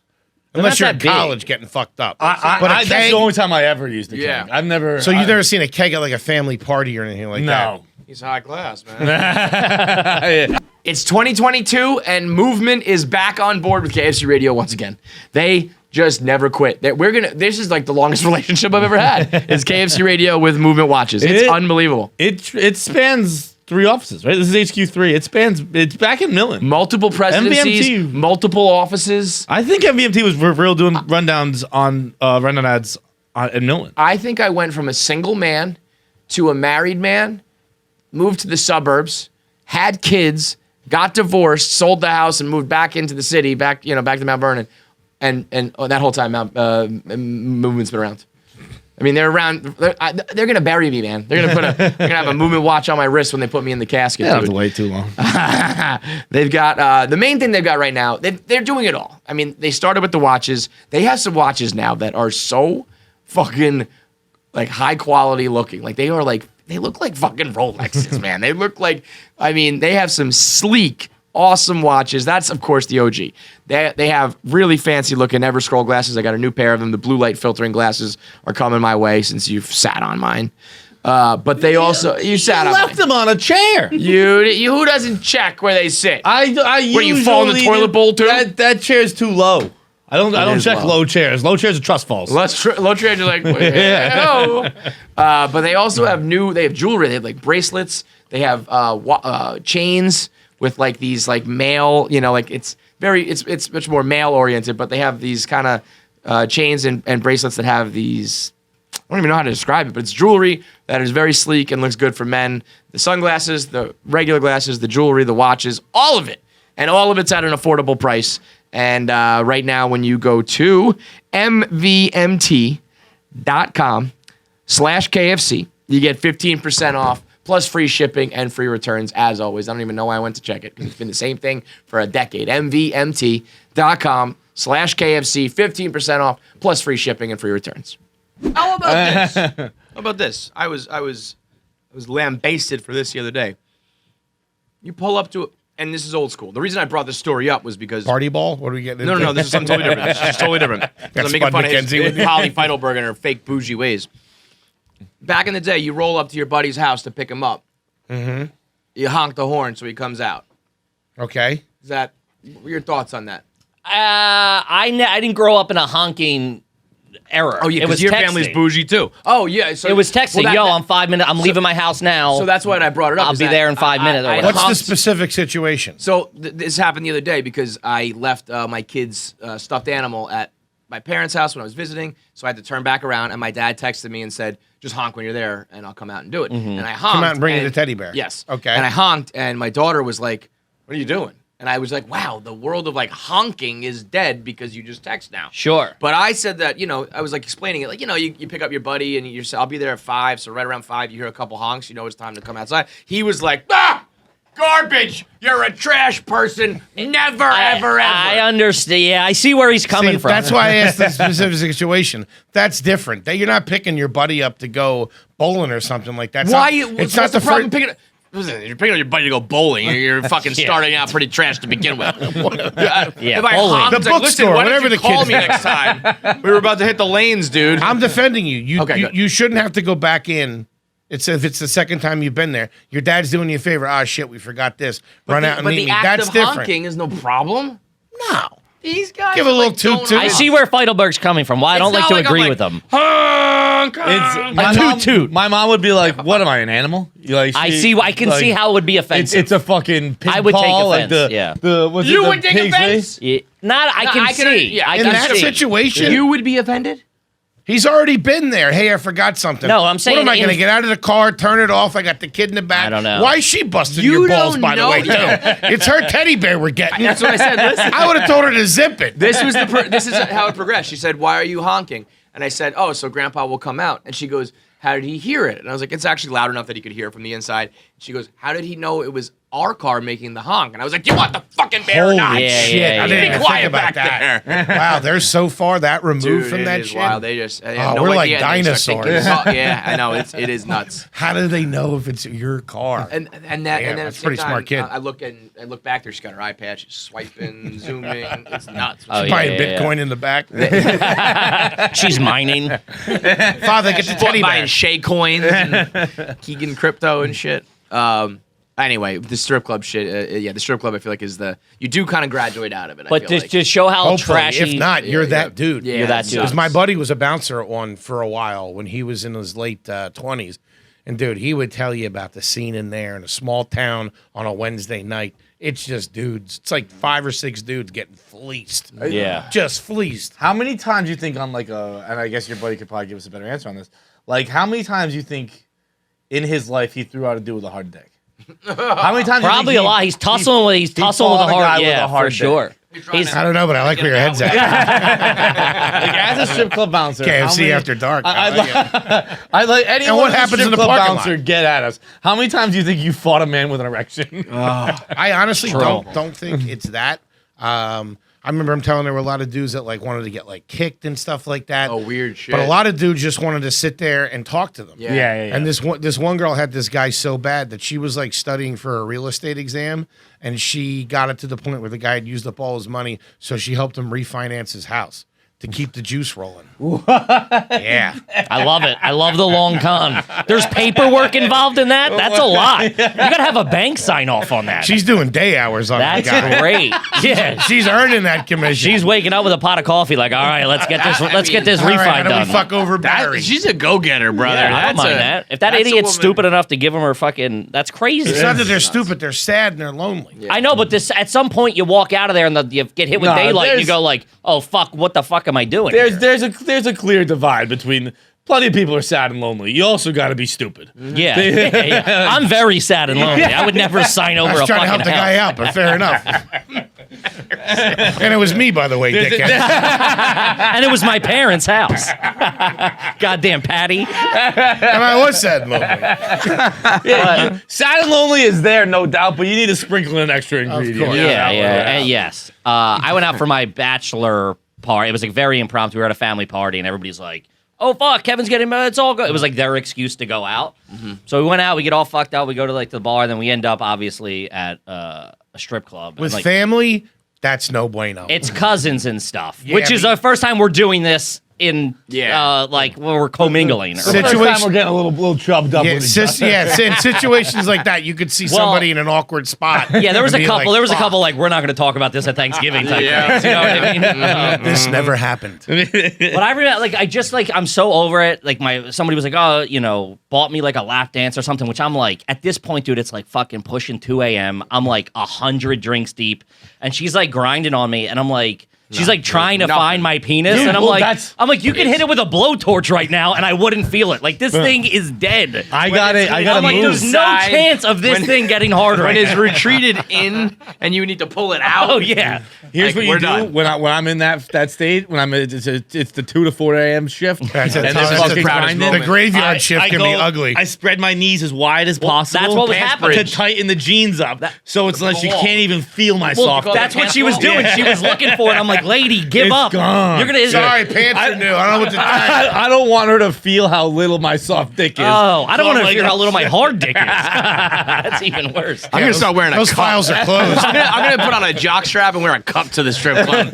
S4: Unless
S3: not
S4: you're
S3: that
S4: in
S3: big.
S4: college getting fucked up.
S7: But
S4: a
S7: that's
S4: keg.
S7: the only time I ever used a keg.
S1: Yeah.
S7: I've never.
S4: So you've never seen a keg at like a family party or anything like that?
S7: No.
S1: He's high class, man. It's 2022, and movement is back on board with KFC Radio once again. They just never quit. This is like the longest relationship I've ever had. Is KFC Radio with movement watches. It's unbelievable.
S7: It spans 3 offices, right? This is HQ3. It's back in Millen.
S1: Multiple presidencies,
S7: MVMT.
S1: multiple offices.
S7: I think MVMT was for real doing rundowns on rundown ads in Millen.
S1: I think I went from a single man to a married man, moved to the suburbs, had kids, got divorced, sold the house, and moved back into the city, back to Mount Vernon, and that whole time, movement's been around. I mean, they're around. They're gonna bury me, man. They're gonna have a movement watch on my wrist when they put me in the casket.
S7: Yeah,
S1: dude.
S7: to wait too long.
S1: They've got the main thing they've got right now. They're doing it all. I mean, they started with the watches. They have some watches now that are so fucking like high quality looking. Like they look like fucking Rolexes, man. They look like, I mean, they have some sleek, awesome watches. That's of course the OG. They have really fancy looking Ever Scroll glasses. I got a new pair of them. The blue light filtering glasses are coming my way since you've sat on mine. But they also you sat on
S7: left
S1: mine.
S7: them on a chair.
S1: You who doesn't check where they sit?
S7: I
S1: What, you fall in the toilet bowl too?
S7: That chair's too low. I don't
S1: is
S7: check
S1: low.
S7: low chairs. Low chairs are trust falls.
S1: Low trade, you're like, no. But they also have they have jewelry. They have like bracelets. They have chains with like these like male, like it's much more male oriented, but they have these kind of chains and bracelets that have these, I don't even know how to describe it, but it's jewelry that is very sleek and looks good for men. The sunglasses, the regular glasses, the jewelry, the watches, all of it. And all of it's at an affordable price. And right now, when you go to mvmt.com/KFC, you get 15% off plus free shipping and free returns, as always. I don't even know why I went to check it because it's been the same thing for a decade. mvmt.com/KFC, 15% off plus free shipping and free returns. How about this? How about this? I was lambasted for this the other day. You pull up to it. And this is old school. The reason I brought this story up was because
S4: Party ball? What are we getting into?
S1: No. This is something totally different. This is totally different. I'm making fun of his Holly Feidelberg and her fake bougie ways. Back in the day, you roll up to your buddy's house to pick him up. Mm-hmm. You honk the horn so he comes out.
S4: Okay.
S1: What are your thoughts on that?
S3: I didn't grow up in a honking era.
S1: Oh yeah,
S3: it was
S1: your
S3: texting.
S1: family's bougie too. Oh yeah, so
S3: it was texting.
S1: well,
S3: I'm 5 minutes. I'm leaving my house now.
S1: So that's why I brought it up.
S3: I'll be there in 5 minutes. or whatever.
S4: What's the specific situation?
S1: So this happened the other day because I left my kid's stuffed animal at my parents' house when I was visiting. So I had to turn back around, and my dad texted me and said, "Just honk when you're there, and I'll come out and do it." And I honked.
S4: Come out and bring you the teddy bear.
S1: Yes.
S4: Okay.
S1: And I honked, and my daughter was like, "What are you doing?" And I was like, wow, the world of like honking is dead because you just text now.
S3: Sure.
S1: But I said that, I was like explaining it. Like, you pick up your buddy and you say, I'll be there at 5. So right around 5, you hear a couple honks. You know it's time to come outside. He was like, garbage. You're a trash person. Never, ever, ever.
S3: I understand. Yeah, I see where he's coming from.
S4: That's why I asked the specific situation. That's different. You're not picking your buddy up to go bowling or something like that. It's not the
S1: problem
S4: first.
S1: picking up. Listen, you're picking up your buddy to go bowling. You're fucking starting out pretty trash to begin with.
S3: Yeah,
S1: if I
S3: bowling.
S1: honked,
S4: The
S1: like, listen,
S4: bookstore,
S1: why don't
S4: whatever
S1: you
S4: the
S1: call
S4: kids
S1: me next time? We were about to hit the lanes, dude.
S4: I'm defending you.
S1: Okay, good.
S4: You shouldn't have to go back in. If it's the second time you've been there, your dad's doing you a favor. Oh shit, we forgot this. Run out and meet me.
S1: But the act
S4: That's
S1: of
S4: different.
S1: honking is no problem.
S4: No.
S1: These guys
S4: Give a
S1: are
S4: little
S1: like,
S4: toot
S1: don't
S4: toot.
S3: I see where Feidelberg's coming from. Why I don't
S1: It's
S3: like
S1: not
S3: to
S1: like I'm
S3: agree
S1: like,
S3: with him.
S1: honk,
S7: It's
S1: honk.
S7: my
S3: toot.
S7: My mom would be like, "What am I, an animal?" I
S3: can see how it would be offensive.
S7: It's a fucking pig
S3: I would take
S7: paw,
S3: offense,
S7: Like
S3: yeah.
S1: You would take
S7: pig's
S1: offense?
S7: face?
S3: Yeah, I can see.
S1: yeah,
S3: I
S4: In
S3: can
S4: that
S3: see.
S4: situation,
S1: You would be offended?
S4: he's already been there. Hey, I forgot something.
S3: No, I'm saying
S4: What am I
S3: in-
S4: going to get out of the car, turn it off? I got the kid in the back.
S3: I don't know.
S4: Why is she busting
S1: You
S4: your balls,
S1: don't
S4: by the
S1: know
S4: way, too?
S1: that.
S4: It's her teddy bear we're getting.
S1: That's what I said. Listen.
S4: I would have told her to zip it.
S1: This is how it progressed. She said, "Why are you honking?" And I said, "Oh, so Grandpa will come out." And she goes, "How did he hear it?" And I was like, "It's actually loud enough that he could hear it from the inside." She goes, "How did he know it was our car making the honk?" And I was like, "Do you want the fucking bear or not?"
S3: Yeah,
S4: Shit,
S3: yeah,
S4: I didn't
S3: yeah.
S4: even
S1: Be quiet
S4: think about
S1: back
S4: that. Wow, they're so far that removed
S1: Dude,
S4: from
S1: it
S4: that
S1: is
S4: shit.
S1: wild. They just
S4: we're like
S1: They start thinking
S4: dinosaurs.
S1: it's all- yeah, I know. It is nuts.
S4: How do they know if it's your car?
S1: And then
S4: Yeah,
S1: and then
S4: that's
S1: at the same
S4: pretty
S1: time,
S4: smart kid.
S1: I look back there. She's got her iPad. She's swiping, zooming. It's nuts.
S3: Oh, yeah.
S4: Buying Bitcoin in the back.
S3: She's mining.
S4: Father, get the teddy
S1: buying
S4: bear.
S1: Shay coins and Keegan crypto and shit. I Anyway, the strip club shit. The strip club I feel like is you do kind of graduate out of it.
S3: But
S1: I feel like.
S3: to show how
S4: Hopefully,
S3: trashy.
S4: if not, you're that dude.
S1: Yeah,
S3: You're that dude.
S4: Because my buddy was a bouncer at one for a while when he was in his late 20s. And, dude, he would tell you about the scene in there in a small town on a Wednesday night. It's just dudes. It's like 5 or 6 dudes getting fleeced.
S3: Yeah.
S4: Just fleeced.
S7: How many times you think on like and I guess your buddy could probably give us a better answer on this. Like, how many times you think in his life he threw out a dude with a hard dick? How many times?
S3: Probably a lot. He's tussling with a hard. Yeah, for sure.
S4: I don't know, but I like where your head's at.
S7: Like, as a strip club bouncer,
S4: KFC after dark.
S7: I like anyone.
S4: And what
S7: who's a
S4: happens in
S7: strip
S4: the
S7: club
S4: parking
S7: bouncer?
S4: lot?
S7: Get at us. How many times do you think you fought a man with an erection?
S4: I honestly don't think it's that. I remember him telling there were a lot of dudes that like wanted to get like kicked and stuff like that.
S1: Oh, weird shit.
S4: But a lot of dudes just wanted to sit there and talk to them.
S1: Yeah.
S4: And this one girl had this guy so bad that she was like studying for a real estate exam, and she got it to the point where the guy had used up all his money, so she helped him refinance his house to keep the juice rolling. Yeah.
S3: I love it. I love the long con. There's paperwork involved in that. That's a lot. You gotta have a bank sign off on that.
S4: She's doing day hours on that
S3: That's
S4: guy.
S3: great. Yeah.
S4: She's earning that commission.
S3: She's waking up with a pot of coffee, like, all right, let's get this. Let's get this
S4: All right,
S3: refi
S4: how do
S3: done.
S4: we fuck over Barry?
S1: She's a go-getter, brother.
S3: Yeah, I don't mind that. If that
S1: that's a
S3: idiot's
S1: woman.
S3: stupid enough to give him her fucking, that's crazy.
S4: It's not that they're stupid, they're sad and they're lonely.
S3: I know, but this at some point you walk out of there and you get hit with
S7: No,
S3: daylight and you
S7: there's-
S3: go like, oh fuck, what the fuck am I doing?
S7: There's a clear divide between plenty of people are sad and lonely. You also got to be stupid.
S3: Yeah. I'm very sad and lonely. I would never sign over
S4: I was
S3: a
S4: trying to
S3: fucking
S4: help the guy out, but fair enough. And it was me, by the way, dickhead.
S3: And it was my parents' house. Goddamn Patty.
S4: And I was sad and lonely.
S7: Sad and lonely is there, no doubt, but you need to sprinkle an extra ingredient.
S4: course.
S3: Yes. I went out for my bachelor party. It was like very impromptu. We were at a family party, and everybody's like, "Oh fuck, Kevin's getting it's all good." It was like their excuse to go out. So we went out. We get all fucked up. We go to like the bar. Then we end up obviously at a strip club
S4: With
S3: like,
S4: family, that's no bueno.
S3: it's cousins and stuff,
S4: Yeah,
S3: which is
S4: but-
S3: the first time we're doing this in like when we're commingling.
S7: First time we're getting a little chubbed up with each other.
S4: In situations like that, you could see somebody in an awkward spot.
S3: Yeah, there was
S4: and
S3: a
S4: be
S3: couple.
S4: like,
S3: There was a
S4: "Fuck,
S3: couple like we're not going to talk about this at Thanksgiving type things. You know what I mean?
S4: This never happened.
S3: But I remember, like, I'm so over it. Like, somebody was like, oh, bought me like a lap dance or something, which I'm like, at this point, dude, it's like fucking pushing 2 a.m. I'm like 100 drinks deep, and she's like grinding on me, and I'm like, she's like trying to find my penis,
S7: Dude,
S3: and I'm
S7: well,
S3: like, you can hit it with a blowtorch right now, and I wouldn't feel it. Like, this thing is dead.
S7: I got it. I got
S3: I'm
S7: to
S3: like,
S7: move.
S3: there's no chance of this thing getting harder.
S1: When it's retreated in and you need to pull it out.
S3: Oh yeah.
S7: Here's
S1: Like,
S7: what
S1: we're
S7: you do
S1: done.
S7: when I'm in that state. When it's the 2 to 4 a.m. shift.
S4: That's
S7: and
S4: a-
S7: this
S4: that's
S7: fucking
S4: the
S1: proudest
S7: grinding.
S1: moment.
S4: The graveyard shift can be ugly.
S7: I spread my knees as wide as possible.
S3: that's what was
S7: Pants
S3: happening.
S7: to tighten the jeans up, so it's like you
S1: wall.
S7: can't even feel my
S3: Well,
S7: soft.
S3: that's what she was doing. She was looking for it. I'm like, lady, give
S7: It's
S3: up.
S7: gone.
S3: You're gonna.
S4: Sorry, pants are new. I don't know what to tell you.
S7: I don't want her to feel how little my soft dick is.
S3: Oh, I don't
S7: So
S3: want
S7: I'm
S3: to
S7: like,
S3: feel how little my hard dick is. That's even worse.
S1: I'm gonna start wearing a
S4: Those
S1: cup.
S4: files are closed.
S1: I'm gonna put on a jock strap and wear a cup to the strip club.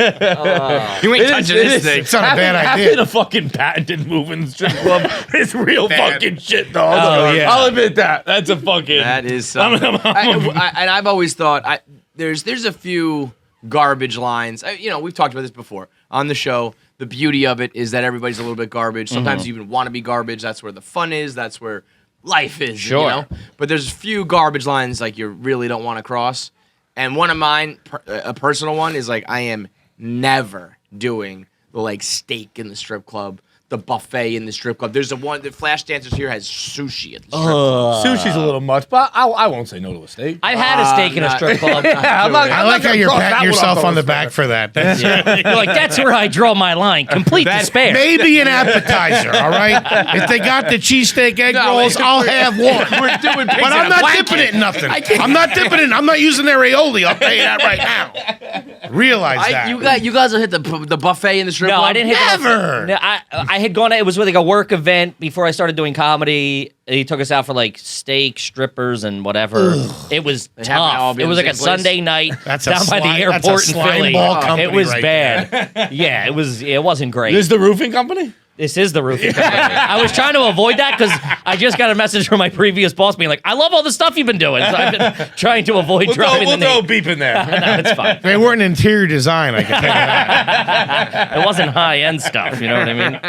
S1: You ain't touching this thing.
S4: It's not a bad idea.
S7: Having a fucking patented move in the strip club is real
S4: Bad.
S7: fucking shit, dog.
S3: Oh, yeah.
S7: I'll admit that. That's a fucking.
S1: That is something. And I've always thought there's a few garbage lines. We've talked about this before on the show. The beauty of it is that everybody's a little bit garbage. Sometimes you even want to be garbage. That's where the fun is. That's where life is.
S3: Sure.
S1: But there's a few garbage lines like you really don't want to cross. And one of mine, a personal one, is like I am never doing the like steak in the strip club, the buffet in the strip club. There's the Flash Dancers here has sushi at the strip club.
S7: Sushi's a little much, but I won't say no to a steak.
S3: I've had a steak in a strip club.
S4: I like how you're patting yourself on the back for that. That's
S3: You're like, that's where I draw my line. Complete despair.
S4: maybe an appetizer, all right? If they got the cheesesteak egg rolls, I'll have one.
S1: We're doing pigs
S4: But
S1: in
S4: I'm
S1: a
S4: not
S1: blanket.
S4: dipping it in nothing. I'm not dipping it. I'm not using their aioli. I'll tell you that right now. Realize that.
S1: You guys will hit the buffet in the strip
S3: No,
S1: club?
S3: I didn't hit
S4: Never.
S3: No, I had gone. It was with like a work event before I started doing comedy. He took us out for like steak, strippers, and whatever. It was
S1: They happen to all
S3: tough.
S1: be
S3: It
S1: in
S3: was
S1: the
S3: like a
S1: same place?
S3: Sunday night
S4: That's a
S3: down by the
S4: slime-
S3: airport
S4: that's a
S3: in
S4: slime
S3: Philly.
S4: ball company
S3: It was
S4: right
S3: bad. Yeah, it was. It wasn't great.
S7: This is the roofing company?
S3: This is the roofing company. I was trying to avoid that because I just got a message from my previous boss being like, I love all the stuff you've been doing. So I've been trying to avoid dropping the name.
S7: We'll throw a beep in there.
S3: No, it's fine.
S4: They weren't interior design, I can tell you that.
S3: It wasn't high-end stuff, you know what I mean?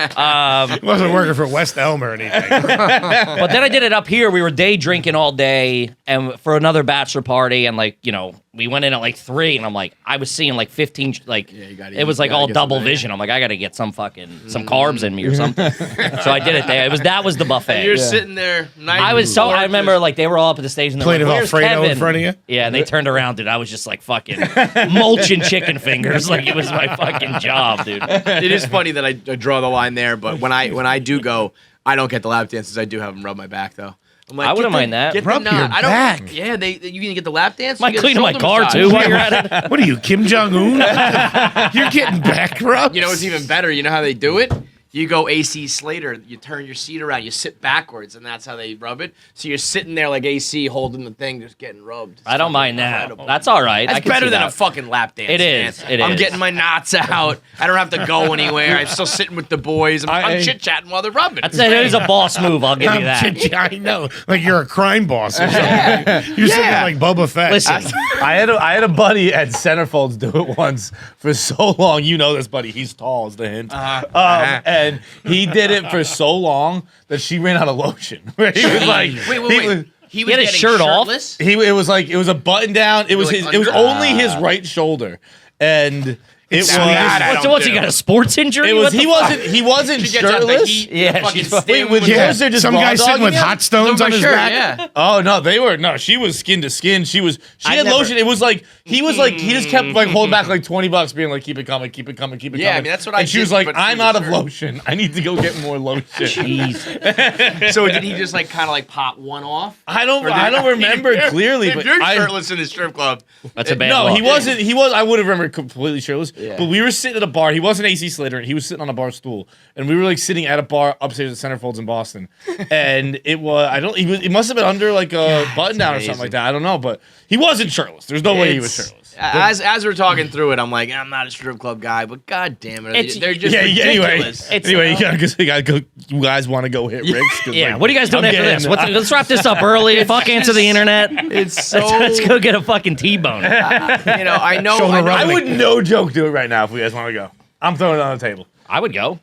S4: It wasn't working for West Elm or anything.
S3: But then I did it up here. We were day drinking all day and for another bachelor party. And, like, you know, we went in at, like, 3. And I'm like, I was seeing, like, 15, like, it was, like, all double vision. I'm like, I got to get some carbs in me or something. So I did it there. That was the buffet.
S1: You're sitting there.
S3: I remember, like, they were all up at the stage and
S4: Plate
S3: they're
S4: of
S3: like, "Where's
S4: Alfredo
S3: Kevin?"
S4: in front of you?
S3: Yeah, and they turned around, dude. I was just, like, fucking mulching chicken fingers like it was my fucking job, dude.
S1: It is funny that I draw the line there, but when I do go, I don't get the lap dances. I do have them rub my back though. I'm like,
S3: I wouldn't mind that.
S1: Get
S4: Rub
S1: the
S4: your
S1: knot. I don't.
S4: back.
S1: Yeah, you can get the lap dance.
S3: Might
S1: you get
S3: clean
S1: a
S3: my
S1: shoulder
S3: car
S1: massage.
S3: too while you're at it.
S4: What are you, Kim Jong-un? You're getting back rubs?
S1: You know what's even better? You know how they do it? You go AC Slater, you turn your seat around, you sit backwards, and that's how they rub it. So you're sitting there like AC holding the thing, just getting rubbed. It's
S3: I don't
S1: fucking
S3: mind that.
S1: incredible.
S3: That's all right. I
S1: That's
S3: can
S1: better
S3: see
S1: than
S3: that.
S1: a fucking lap dance.
S3: It is.
S1: Man.
S3: It
S1: I'm
S3: is.
S1: getting my knots out. I don't have to go anywhere. I'm still sitting with the boys. I'm chit-chatting while they're rubbing.
S3: I'd say it is a boss move. I'll give you that.
S4: I know. Like you're a crime boss or something. You're sitting there like Boba Fett.
S3: Listen,
S7: I had a buddy at Centerfolds do it once for so long. You know this buddy. He's tall, is the hint. And he did it for so long that she ran out of lotion. Where he was like,
S1: Wait. He was
S3: had his
S1: getting
S3: shirt off?
S1: shirtless?
S7: it was a button down. It was
S1: like
S7: it was
S1: under-
S7: only his right shoulder, and it was.
S3: what's he got a sports injury?
S7: It was
S3: What the fuck?
S7: he wasn't
S1: She gets out the
S7: shirtless.
S1: heat,
S3: Yeah,
S1: fucking
S3: she's-
S1: sting
S7: Wait,
S1: with
S4: Yeah,
S7: Those are just
S4: some guy
S7: raw
S4: sitting with
S7: dogging
S4: hot stones on his
S1: shirt,
S4: back.
S1: yeah.
S7: Oh no, she was skin to skin. She had
S3: never-
S7: lotion. It was like he just kept like holding back like $20, being like, keep it coming.
S1: Yeah, I mean, that's what I
S7: And she
S1: did,
S7: was like,
S1: but
S7: I'm
S1: for
S7: out of
S1: sure.
S7: lotion. I need to go get more lotion.
S3: Jeez.
S1: So did he just like kind of like pop one off?
S7: I don't remember clearly,
S1: If
S7: but
S1: you're shirtless in the strip club,
S3: That's a bad
S7: no,
S3: look.
S7: he wasn't. He was. I would have remembered completely shirtless.
S1: Yeah.
S7: But we were sitting at a bar. He wasn't AC Slater. He was sitting on a bar stool, and we were like sitting at a bar upstairs at Centerfolds in Boston. And it was. It must have been under like a button down or something like that. I don't know, but he wasn't shirtless. There's no way he was shirtless.
S1: As we're talking through it, I'm like, I'm not a strip club guy, but god damn it, they're just ridiculous.
S7: Anyway, you gotta go. You guys want to go hit Rick's? 'Cause,
S3: Yeah,
S7: like,
S3: what are you guys doing
S7: I'm
S3: after this?
S7: getting-
S3: Let's wrap this up early. Fuck answer the internet.
S1: It's so.
S3: Let's go get a fucking T-bone.
S1: I know.
S4: Shoulder
S1: I know
S7: I
S4: rubbing.
S7: would no joke do it right now if you guys want to go. I'm throwing it on the table.
S3: I would go.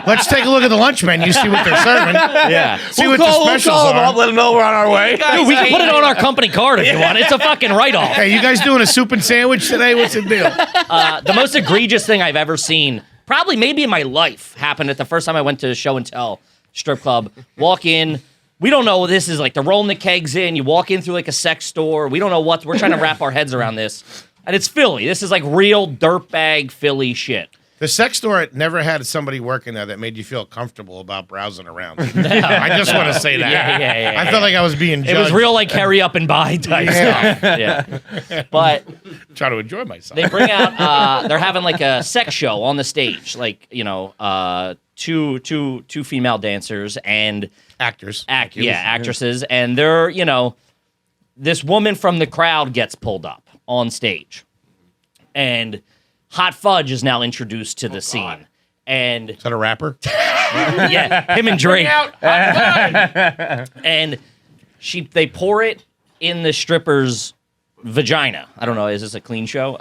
S4: Let's take a look at the lunch menu, see what they're serving.
S3: Yeah.
S4: See what the specials
S7: call them
S4: are.
S7: up, let them know we're on our way.
S3: Dude, we can put it on our company card if you want. It's a fucking write-off.
S4: Hey, you guys doing a soup and sandwich today? What's the deal?
S3: The most egregious thing I've ever seen, probably maybe in my life, happened at the first time I went to show and tell strip club. Walk in. We don't know what this is like. They're rolling the kegs in. You walk in through like a sex store. We don't know what. We're trying to wrap our heads around this. And it's Philly. This is like real dirtbag Philly shit.
S4: The sex store never had somebody working there that made you feel comfortable about browsing around. I just want to say that.
S3: Yeah.
S4: I felt like I was being judged.
S3: It was real like hurry up and buy type
S4: Yeah.
S3: stuff. Yeah. But
S4: Trying to enjoy myself.
S3: they bring out they're having like a sex show on the stage. Like, you know, two female dancers and
S4: Actors.
S3: actresses, and they're, you know, this woman from the crowd gets pulled up on stage. And Hot Fudge is now introduced to the scene. And
S4: Is that a rapper?
S3: yeah, him and Drake. And they pour it in the stripper's vagina. I don't know, is this a clean show?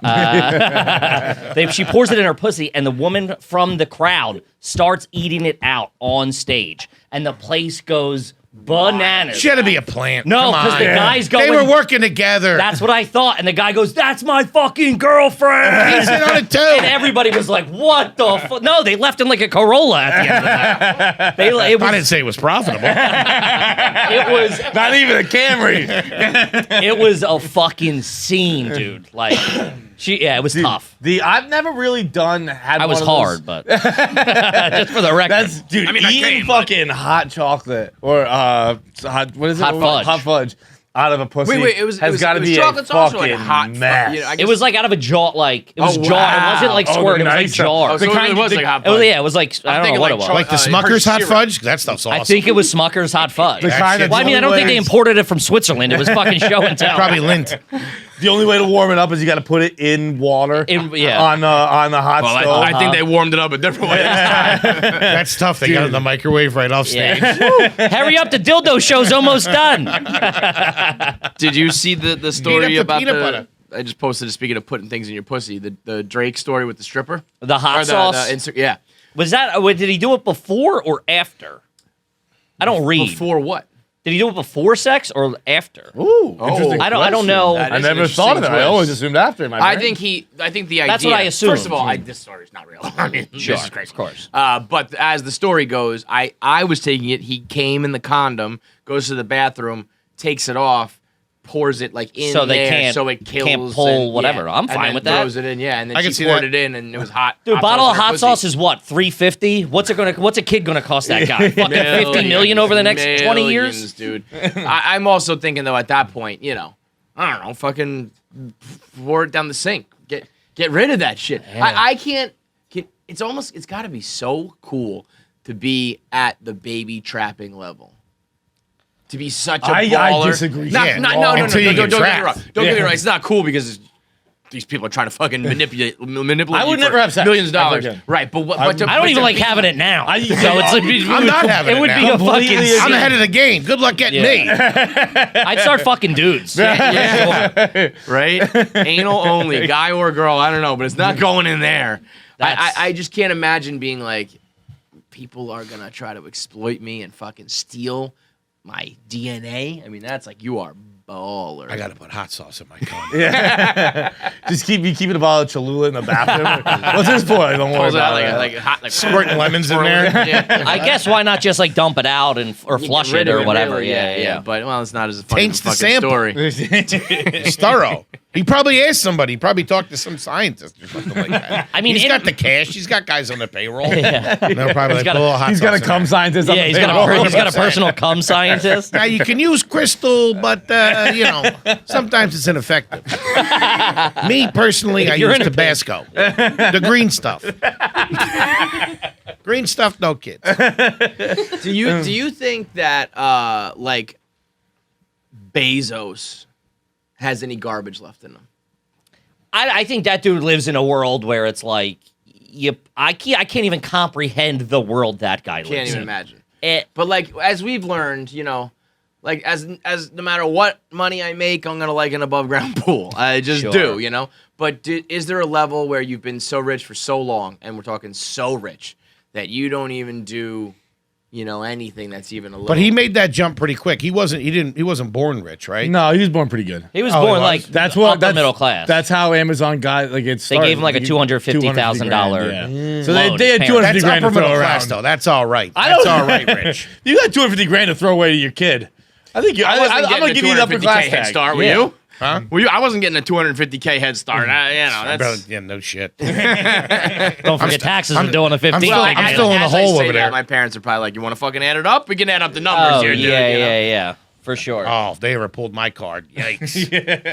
S3: She pours it in her pussy, and the woman from the crowd starts eating it out on stage. And the place goes bananas.
S4: She had to be a plant.
S3: No,
S4: Come on.
S3: 'cause the guy's going-
S4: They were working together.
S3: That's what I thought. And the guy goes, "That's my fucking girlfriend."
S4: He's in on it too.
S3: And everybody was like, "What the fuck?" No, they left him like a Corolla at the end of that. It
S4: I didn't
S3: was,
S4: say it was profitable.
S3: it was,
S7: Not even a Camry.
S3: it was a fucking scene, dude. Like, it was tough.
S7: I've never really had.
S3: I was
S7: one of those-
S3: hard, but just for the record,
S7: That's dude.
S1: I mean, I
S7: eating
S1: came, but-
S7: fucking hot chocolate or hot. What is it?
S3: Hot fudge.
S7: Hot fudge out of a pussy.
S1: Wait, it was
S7: got to be
S1: chocolate's
S7: a
S1: also like
S7: fucking
S1: hot.
S7: mess.
S1: You know, I
S3: it
S1: guess-
S3: was like out of a jar. Like it was
S1: Oh,
S3: jar.
S1: wow.
S3: It wasn't like
S7: Oh,
S3: squirt. It was like
S7: nice.
S3: jar.
S1: Oh, so
S7: kind-
S1: it was
S7: the-
S1: like hot
S3: It was,
S1: fudge.
S3: yeah, it was like I don't know
S1: thinking
S3: what
S1: like
S3: it was.
S4: Like the
S1: her
S4: Smucker's hot
S1: syrup.
S4: fudge? That stuff's awesome.
S3: I think it was Smucker's hot fudge.
S4: That
S7: kind
S4: shit's
S7: of
S3: Well, I mean, I don't think they
S7: ways.
S3: imported it from Switzerland. It was fucking show and tell.
S4: probably lint.
S7: The only way to warm it up is you got to put it in water on the hot stove.
S1: I think they warmed it up a different way.
S4: That's tough. They got it in the microwave right off stage.
S3: Hurry up, the dildo show's almost done.
S1: Did you see the story about
S4: peanut butter.
S1: I just posted, speaking of putting things in your pussy, the Drake story with the stripper?
S3: The hot sauce?
S1: Yeah.
S3: Was that, did he do it before or after? I don't read.
S1: Before what?
S3: Did he do it before sex or after?
S7: Ooh, interesting.
S3: I don't know.
S1: That
S7: I
S1: is
S7: never
S1: an
S7: thought of that.
S1: interesting
S7: I always
S1: twist.
S7: assumed after. In my
S1: I
S7: brain.
S1: think the idea.
S3: That's what I assumed.
S1: First of all, this story's not real. I mean,
S3: Sure,
S1: this is crazy.
S3: of course.
S1: But as the story goes, I was taking it. He came in the condom, goes to the bathroom, takes it off, pours it like in
S3: So they
S1: there,
S3: can't-
S1: so it kills.
S3: can't pull
S1: and,
S3: whatever. I'm
S1: and
S3: fine
S1: then
S3: with that.
S1: Throws it in, and then
S4: I can
S1: she
S4: see
S1: poured
S4: that.
S1: it in, and it was hot.
S3: Dude, bottle of hot
S1: pussy.
S3: sauce is what, $3.50? What's a kid gonna cost that guy? Fucking $50 million over the next 20 years?
S1: Millions, dude. I'm also thinking though, at that point, I don't know, fucking pour it down the sink. Get rid of that shit. I can't. It's got to be so cool to be at the baby trapping level. To be such a baller.
S7: I disagree.
S1: No,
S7: Yeah.
S1: no,
S4: Until you
S1: don't
S4: get
S1: get me wrong.
S4: trapped.
S1: Don't get me wrong. It's not cool because these people are trying to fucking manipulate.
S7: I would
S1: you
S7: never
S1: for
S7: have sex.
S1: millions of dollars.
S7: Ever again.
S1: Right, but
S3: I don't even like having it now.
S7: I-
S3: So it's like,
S4: I'm not having
S3: it
S4: it
S3: would
S4: now.
S3: be a
S7: Completely
S3: fucking.
S4: I'm ahead of the game. Good luck getting me.
S3: I'd start fucking dudes.
S1: Yeah. Right? Anal only, guy or girl, I don't know, but it's not going in there. I just can't imagine being like, people are gonna try to exploit me and fucking steal my DNA. I mean, that's like, you are baller.
S4: I got to put hot sauce in my condom.
S7: Just keeping a bottle of Cholula in the bathroom. What's this for? Don't worry
S1: Pulls it out
S7: about
S1: like
S7: it.
S1: hot, like
S4: Squirting lemons in there.
S1: Yeah.
S3: I guess why not just like dump it out or flush
S1: Get rid
S3: it
S1: of
S3: or whatever?
S1: really,
S3: Yeah.
S1: But well, it's not as funny
S4: Taints
S1: of a
S4: the
S1: fucking
S4: sample.
S1: story.
S4: It's thorough. He probably asked somebody. He probably talked to some scientist or something like that.
S3: I mean,
S4: he's got the cash. He's got guys on the payroll.
S3: Yeah.
S4: They're probably like,
S3: got a-
S4: "Oh, hot
S7: He's got a
S4: sauce in
S7: cum
S4: there."
S7: scientist. on
S3: Yeah,
S7: the
S3: he's
S7: payroll.
S3: got a personal cum scientist.
S4: Now you can use crystal, but sometimes it's ineffective. Me personally, I
S3: You're
S4: use
S3: in a
S4: Tabasco, the green stuff. Green stuff, no kids.
S1: Do you think that like Bezos has any garbage left in him?
S3: I think that dude lives in a world where it's like, I can't even comprehend the world that guy lives
S1: Can't even
S3: in.
S1: imagine.
S3: It,
S1: But like as we've learned, like as no matter what money I make, I'm gonna like an above ground pool. I just
S3: Sure.
S1: do, But is there a level where you've been so rich for so long, and we're talking so rich, that you don't even do, anything that's even a little?
S4: But he made that jump pretty quick. He wasn't born rich, right?
S7: No, he was born pretty good.
S3: he was
S4: Oh, he
S3: born
S4: was?
S3: like
S7: That's what
S3: upper middle class.
S7: That's how Amazon got like it
S3: They
S7: started.
S3: gave him like a $250,000
S7: Yeah. So
S3: loan.
S7: they had
S3: His
S7: 250
S4: That's
S7: grand to
S4: upper
S7: throw
S4: middle
S7: around.
S4: class, though. That's all right.
S7: I
S4: That's
S7: don't-
S4: all right, Rich.
S7: You got 250 grand to throw away to your kid. I think you.
S1: I wasn't
S7: I'm
S1: getting
S7: gonna
S1: a
S7: give you the upper
S1: 250K
S7: class
S1: head
S7: tag.
S1: start. Were
S3: Yeah.
S1: you?
S4: Huh?
S1: Were you? I wasn't getting a 250K head start. That's.
S4: Yeah, no shit.
S3: Don't forget taxes are doing a 15.
S4: still- I'm still in the
S1: as I
S4: hole
S1: say
S4: over
S1: that,
S4: there.
S1: My parents are probably like, "You want to fucking add it up? We can add up the numbers
S3: Oh,
S1: here, dude."
S3: yeah, for sure.
S4: Oh, if they ever pulled my card, yikes.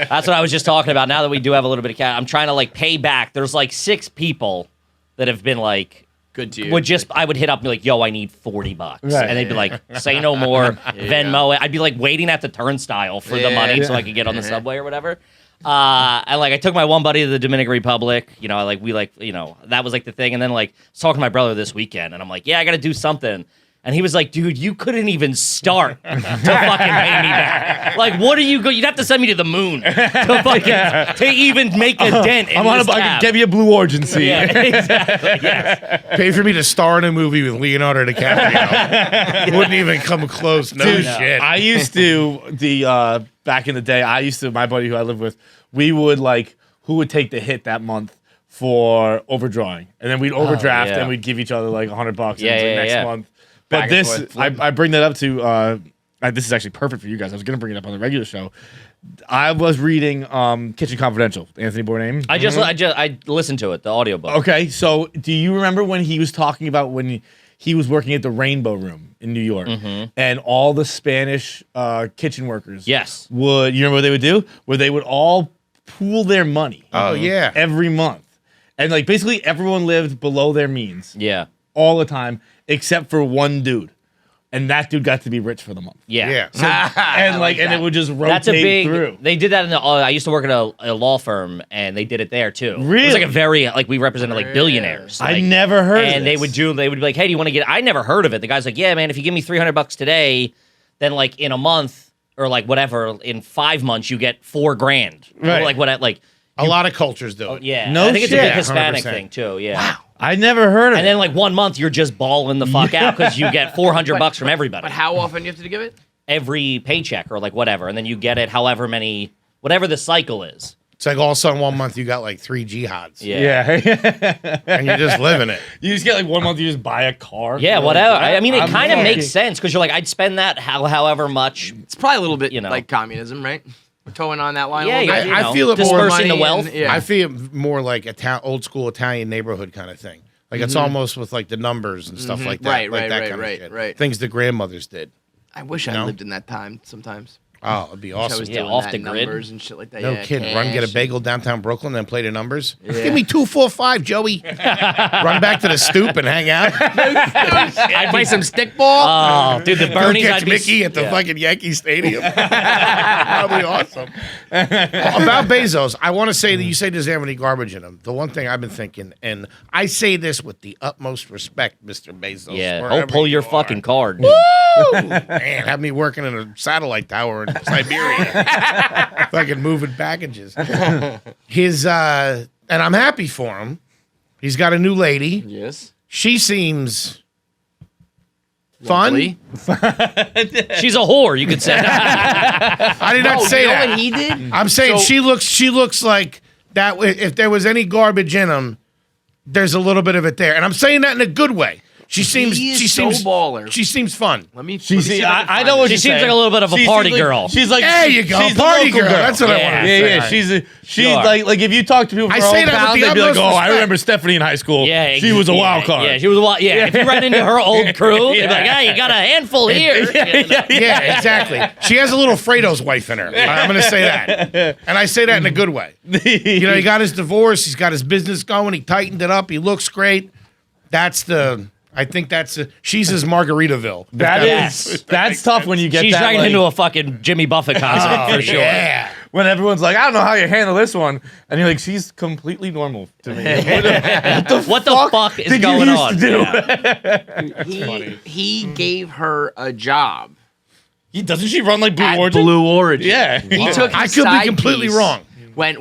S3: That's what I was just talking about. Now that we do have a little bit of cash, I'm trying to like pay back. There's like 6 people that have been like,
S1: Good to you.
S3: I would hit up and be like, yo, I need $40.
S7: Right.
S3: And they'd be like, say no more, Venmo it. I'd be like waiting at the turnstile for the money so I could get on the subway or whatever. And like I took my one buddy to the Dominican Republic, that was like the thing. And then like I was talking to my brother this weekend and I'm like, yeah, I got to do something. And he was like, dude, you couldn't even start to fucking pay me back. Like, what are you going? You'd have to send me to the moon to even make a dent in
S7: I'm on
S3: this
S7: I can
S3: tab.
S7: give you a Blue Origin seat.
S3: Yeah, exactly. Yes.
S4: Pay for me to star in a movie with Leonardo DiCaprio. Wouldn't even come close. No
S7: Dude,
S4: shit.
S7: I used to back in the day. My buddy who I lived with, we would like who would take the hit that month for overdrawing, and then we'd overdraft
S3: yeah.
S7: and we'd give each other like $100
S3: Yeah, yeah,
S7: next
S3: yeah.
S7: month.
S1: Back
S7: But
S1: and
S7: this,
S1: forth,
S7: I bring that up to. This is actually perfect for you guys. I was going to bring it up on the regular show. I was reading Kitchen Confidential, Anthony Bourdain.
S3: I listened to it, the audiobook.
S7: Okay, so do you remember when he was talking about when he was working at the Rainbow Room in New York, and all the Spanish kitchen workers?
S3: Yes.
S7: You remember what they would do? Where they would all pool their money.
S4: Oh, yeah.
S7: Every month, and like basically everyone lived below their means
S3: Yeah.
S7: all the time, except for one dude. and that dude got to be rich for the month.
S3: Yeah.
S7: And and it would just rotate
S3: That's a big.
S7: through.
S3: They did that in the. I used to work at a law firm, and they did it there too.
S7: Really?
S3: It was like a very we represented like billionaires.
S7: I
S3: like,
S7: never heard.
S3: And
S7: of
S3: they
S7: this.
S3: would be like, hey, do you want to get? I never heard of it. The guy's like, yeah, man, if you give me $300 today, then like in a month or like whatever, in 5 months you get $4,000.
S7: Right.
S3: Or like what? Like
S4: A lot of cultures do it.
S3: yeah.
S7: No
S3: I think it's a
S7: shit.
S3: big Hispanic
S4: 100%.
S3: thing too. Yeah. Wow.
S7: I never heard of
S3: And
S7: it.
S3: then like 1 month you're just balling the fuck out because you get $400 from everybody.
S1: But how often do you have to give it?
S3: Every paycheck or like whatever, and then you get it however many, whatever the cycle is.
S4: It's like all of a sudden 1 month you got like 3 jihads.
S7: Yeah.
S4: And you're just living it.
S7: You just get like 1 month, you just buy a car.
S3: Yeah,
S7: You're like,
S3: whatever. I mean, it
S7: I'm
S3: kind of
S7: fucking-
S3: makes sense because you're like, I'd spend that however much.
S1: It's probably a little bit
S3: You know.
S1: like communism, right? We're towing on that line
S3: Yeah,
S1: a little bit.
S3: you
S4: I
S3: know,
S4: feel it more
S3: dispersing the
S1: money
S3: wealth.
S1: and- yeah.
S4: I feel it more like old school Italian neighborhood kind of thing. Like it's almost with like the numbers and stuff like that.
S1: Right,
S4: like
S1: right,
S4: that
S1: right,
S4: kind
S1: right,
S4: of shit.
S1: right.
S4: Things the grandmothers did.
S1: I wish I
S4: know?
S1: lived in that time sometimes.
S4: Oh, it'd be
S1: I
S4: awesome.
S1: was
S3: Yeah,
S1: doing
S3: off
S1: that
S3: the grid.
S1: numbers and shit like that.
S4: No
S1: yeah,
S4: kidding. Run, get a
S1: cash.
S4: bagel downtown Brooklyn, then play the numbers. Give me 2, 4, 5, Joey. Run back to the stoop and hang out.
S1: I'd play some stickball.
S3: Oh, dude, the
S4: Go
S3: Bernie's.
S4: catch
S3: I'd be,
S4: Mickey at the
S3: yeah.
S4: fucking Yankee Stadium. Probably awesome. About Bezos, I want to say that you say does he have any garbage in him. The one thing I've been thinking, and I say this with the utmost respect, Mr. Bezos.
S3: Yeah,
S4: wherever
S3: pull your
S4: you are.
S3: fucking card.
S4: Man, have me working in a satellite tower in Siberia. Fucking moving packages. His and I'm happy for him. He's got a new lady.
S1: Yes.
S4: She seems fun.
S1: Lovely.
S3: She's a whore, you could say.
S4: I did not
S1: Oh,
S4: say
S1: you know
S4: that.
S1: what he did?
S4: I'm saying
S1: So-
S4: she looks like that. If there was any garbage in him, there's a little bit of it there, and I'm saying that in a good way. She seems
S1: is
S4: she
S1: so
S4: seems
S1: baller.
S4: She seems fun.
S1: Let me.
S7: She
S1: let me
S7: see,
S1: see if can
S7: I
S1: find
S7: know what
S1: it.
S7: you're
S3: She seems
S7: saying.
S3: like a little bit of a
S7: She
S3: party
S7: seems like-
S3: girl.
S7: She's like
S4: There you go,
S7: she's the
S4: party
S7: local
S4: girl. That's what I
S3: Yeah.
S4: wanted to
S7: Yeah,
S4: say.
S7: she's
S3: Sure.
S7: like if you talk to people from
S4: I
S7: her
S4: say that with
S7: hometown,
S4: the
S7: they'd be like,
S4: utmost
S7: oh, I
S4: respect.
S7: remember Stephanie in high school.
S3: Yeah,
S7: she was a wild
S3: yeah,
S7: card.
S3: Yeah, she was a wild. Yeah, if you ran into her old crew, they'd be like,
S7: Yeah.
S3: "Hey, you got a handful here."
S4: Yeah, exactly. She has a little Fredo's wife in her. I'm going to say that, and I say that in a good way. You know, he got his divorce. He's got his business going. He tightened it up. He looks great. I think she's his Margaritaville.
S7: That's tough when you get
S3: She's
S7: that.
S3: dragging
S7: like,
S3: him to a fucking Jimmy Buffett concert for sure.
S4: Yeah.
S7: when everyone's like, I don't know how you handle this one, and you're like, she's completely normal to me.
S3: What the fuck is
S7: did you
S3: going
S7: used
S3: on?
S7: to do?
S3: Yeah.
S1: He gave her a job.
S7: Doesn't she run like Blue
S1: At
S7: Origin?
S1: Blue Origin.
S7: Yeah.
S1: He took.
S4: I
S1: His
S4: could be
S1: side
S4: completely
S1: piece
S4: wrong.
S1: When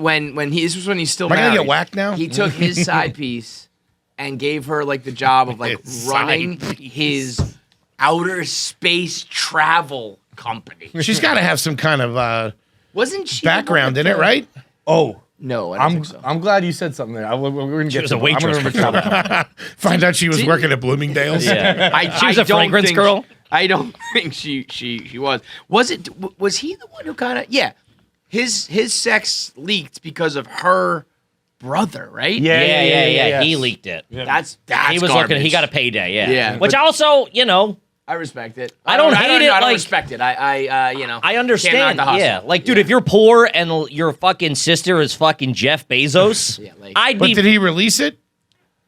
S1: this was when he's still
S4: Am I
S1: married.
S4: gonna get whacked now?
S1: He took his side piece and gave her like the job of like
S4: His
S1: running
S4: side piece.
S1: his outer space travel company.
S4: She's got to have some kind of
S1: Wasn't she the
S4: background
S1: one
S4: in
S1: with
S4: it, right?
S7: Oh,
S1: No, I don't think so.
S7: I'm glad you said something there. We're going to get
S3: was
S7: to
S3: a waitress
S7: I'm gonna remember
S4: Find out she was working at Bloomingdale's.
S3: Yeah. She was
S1: I
S3: a
S1: don't
S3: fragrance
S1: think
S3: girl?
S1: I don't think she was. Was he the one who kind of his sex leaked because of her brother, right?
S3: Yeah. He leaked it.
S1: That's
S3: He was
S1: garbage.
S3: looking. He got a payday. Yeah.
S1: Yeah,
S3: Which
S1: but-
S3: also, you know,
S1: I respect it.
S3: I don't hate it,
S1: I don't
S3: like-
S1: respect it. I you know.
S3: I
S1: can't
S3: understand.
S1: knock the hustle.
S3: Yeah. Like, dude, if you're poor and your fucking sister is fucking Jeff Bezos,
S1: Yeah, like-
S3: I'd
S4: But
S3: be.
S4: did he release it?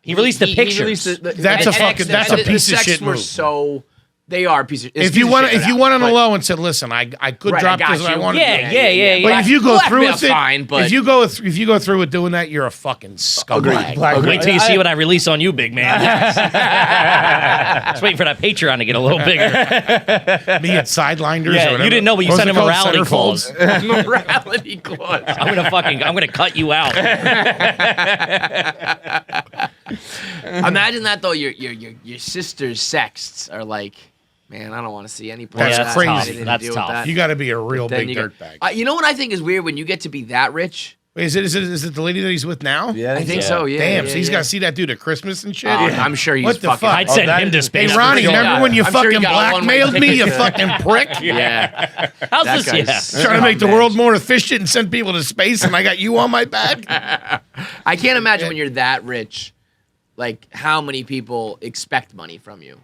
S3: He released the
S1: He
S3: pictures.
S1: released
S4: That's a fucking- that's a
S1: the
S4: piece of
S1: sex
S4: shit
S1: were
S4: move.
S1: so they are piece of. it's
S4: If
S1: piece
S4: you
S1: of
S4: want,
S1: shit
S4: if you
S1: out,
S4: went on the
S1: but-
S4: low and said, "Listen, I could
S1: Right,
S4: drop
S1: I got
S4: this, and I
S1: you.
S4: want
S3: Yeah,
S4: to."
S3: yeah.
S4: But if you go through
S1: Blackmail's
S4: with it,
S1: fine, but
S4: if you go through with doing that, you're a fucking scumbag.
S3: Wait till you see what I release on you, big man. Just waiting for that Patreon to get a little bigger.
S4: Me at sideliners.
S3: Yeah,
S4: or whatever.
S3: you didn't know, but you
S4: What was
S3: sent
S4: it
S3: a
S4: called?
S3: morality
S4: Centerfolds?
S3: clause.
S1: morality clause.
S3: I'm gonna cut you out.
S1: Imagine that though. Your sister's sexts are like, man, I don't want to see any part
S4: That's
S1: of that.
S4: crazy.
S1: Anything to
S3: That's
S1: do with
S3: tough.
S1: that.
S4: You got to be a real
S1: Then
S4: big
S1: you got-
S4: dirtbag.
S1: You know what I think is weird when you get to be that rich.
S4: Wait, is it the lady that he's with now?
S7: Yeah,
S1: I think so. Yeah.
S4: Damn,
S1: yeah,
S4: so he's
S1: yeah.
S4: got to see that dude at Christmas and shit.
S1: Oh, I'm sure he's
S4: What the
S1: fucking.
S4: fuck?
S3: I'd send
S7: that
S3: him to
S7: is-
S3: space.
S4: Hey,
S3: for
S4: Ronnie,
S3: sure.
S4: remember when you
S1: I'm sure he
S4: fucking
S1: got a one-way
S4: blackmailed me, you
S1: ticket.
S4: fucking prick?
S1: Yeah.
S3: How's
S1: That
S3: this?
S1: guy's-
S3: Yeah.
S4: Trying to make the
S1: Oh,
S4: world
S1: man.
S4: more efficient and send people to space, and I got you on my back?
S1: I can't imagine when you're that rich, like how many people expect money from you.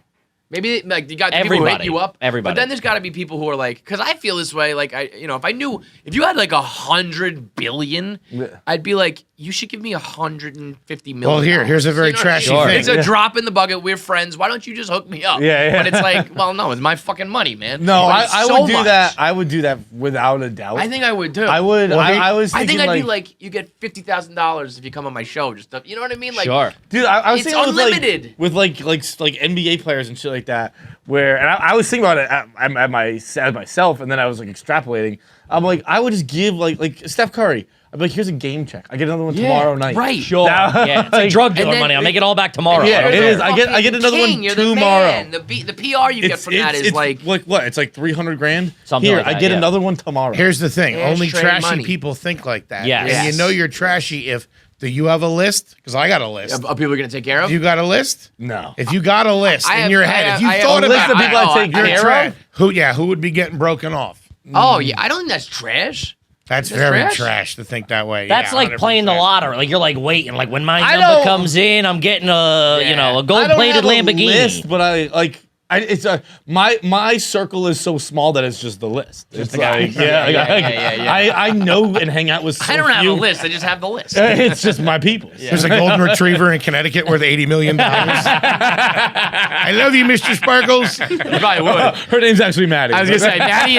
S1: Maybe like you got the people who hit
S3: Everybody.
S1: you up.
S3: Everybody.
S1: But then there's got to be people who are like, because I feel this way. Like if you had like 100 billion, I'd be like, you should give me $150 million.
S4: Well, here's a very trashy
S3: Sure.
S4: thing.
S1: It's a drop in the bucket. We're friends. Why don't you just hook me up?
S7: Yeah.
S1: But it's like, well, no, it's my fucking money, man.
S7: No,
S1: But it's
S7: I
S1: so
S7: would do
S1: much.
S7: that. I would do that without a doubt.
S1: I think I would too.
S7: I would.
S4: Well,
S7: I was
S1: I
S7: thinking
S1: think I'd
S7: like,
S1: be like, you get $50,000 if you come on my show. Just stuff. You know what I mean? Like,
S3: Sure.
S7: dude, I was
S1: It's
S7: thinking
S1: unlimited.
S7: with like NBA players and shit like that. Where and I was thinking about it at myself, and then I was like extrapolating. I'm like, I would just give like Steph Curry. I'd be like, here's a game check. I get another one tomorrow night.
S1: Right.
S3: Sure. Yeah, it's like drug dealer
S1: And then-
S3: money. I'll make it all back tomorrow.
S7: Yeah,
S3: I don't
S7: it
S3: care.
S7: is. I get another one
S1: You're the
S7: tomorrow.
S1: man. The PR you get from that is like
S7: what? It's like $300,000.
S3: Something
S7: Here,
S3: like
S7: I
S3: that,
S7: get
S3: yeah.
S7: another one tomorrow.
S4: Here's the thing. Only
S1: Ashtray
S4: trashy
S1: money.
S4: people think like that.
S3: Yes.
S4: And you know you're trashy if do you have a list? Because I got a list.
S1: are people gonna take care of?
S4: You got a list?
S7: no.
S4: If you got a list
S1: I
S4: in
S1: have-
S4: your
S1: I
S4: head,
S1: have-
S4: if you
S1: I have
S4: thought
S1: a
S4: about
S7: list of people I take
S4: you're
S7: care
S4: trash.
S7: of?
S4: Who would be getting broken off?
S1: Oh yeah, I don't think that's trash.
S4: That's
S1: That's
S4: very
S1: trash?
S4: trash to think that way.
S3: That's
S4: Yeah,
S3: like playing the
S4: 100%.
S3: lottery. Like you're like waiting. Like when my
S7: I
S3: number
S7: don't-
S3: comes in, I'm getting a
S1: Yeah.
S3: a
S7: I
S3: gold
S7: don't
S3: plated
S7: have a
S3: Lamborghini.
S7: list, but it's my circle is so small that it's just the list. It's like
S1: Yeah.
S7: I know and hang out with. So
S1: I don't have a
S7: few-
S1: list. I just have the list.
S7: It's just my people.
S4: There's a golden retriever in Connecticut worth $80 million. I love you, Mr. Sparkles.
S1: You probably would.
S7: Her name's actually Maddie.
S1: I was gonna say Maddie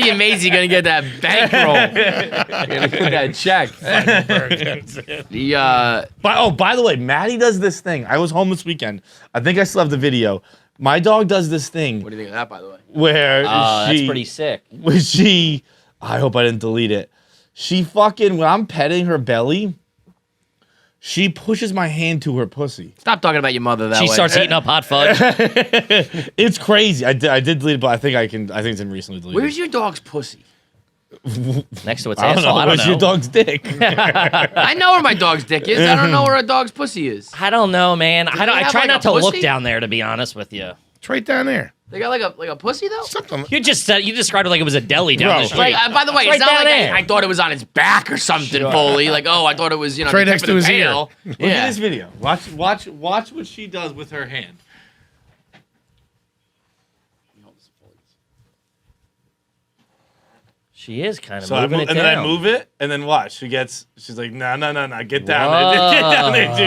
S1: and Maisie gonna get that bankroll. Gonna get that check. The
S7: By the way, Maddie does this thing. I was home this weekend. I think I still have the video. My dog does this thing
S1: what do you think of that, by the way?
S7: where
S3: That's pretty sick.
S7: I hope I didn't delete it. She fucking, when I'm petting her belly, she pushes my hand to her pussy.
S1: Stop talking about your mother that
S3: She
S1: way.
S3: starts eating up hot fudge.
S7: It's crazy. I did delete it, but I think it's been recently deleted.
S1: Where's your dog's pussy?
S3: Next to its
S7: I don't
S3: asshole.
S7: know.
S3: I don't
S7: Where's
S3: know.
S7: your dog's dick?
S1: I know where my dog's dick is. I don't know where a dog's pussy is.
S3: I don't know, man.
S1: they
S3: I
S1: have,
S3: try
S1: like,
S3: not
S1: a
S3: to look
S1: pussy?
S3: down there, to be honest with you.
S4: It's right down there.
S1: They got like a pussy though.
S4: Something.
S3: You just said you described it like it was a deli down
S7: Bro,
S3: the street.
S1: Like, by the way,
S3: It's
S1: it's
S3: right
S1: not
S3: down
S1: like
S3: there.
S1: I thought it was on its back or something, fully. Like, oh, I thought it was,
S4: right
S1: the
S4: next
S1: tip
S4: to
S1: of the
S4: his ear.
S1: tail.
S7: Look at
S1: Yeah.
S7: this video. Watch what she does with her hand.
S3: She is kind of
S7: So
S3: moving it down.
S7: then I move it, and then watch. She's like, no, get down there, get down there, dude.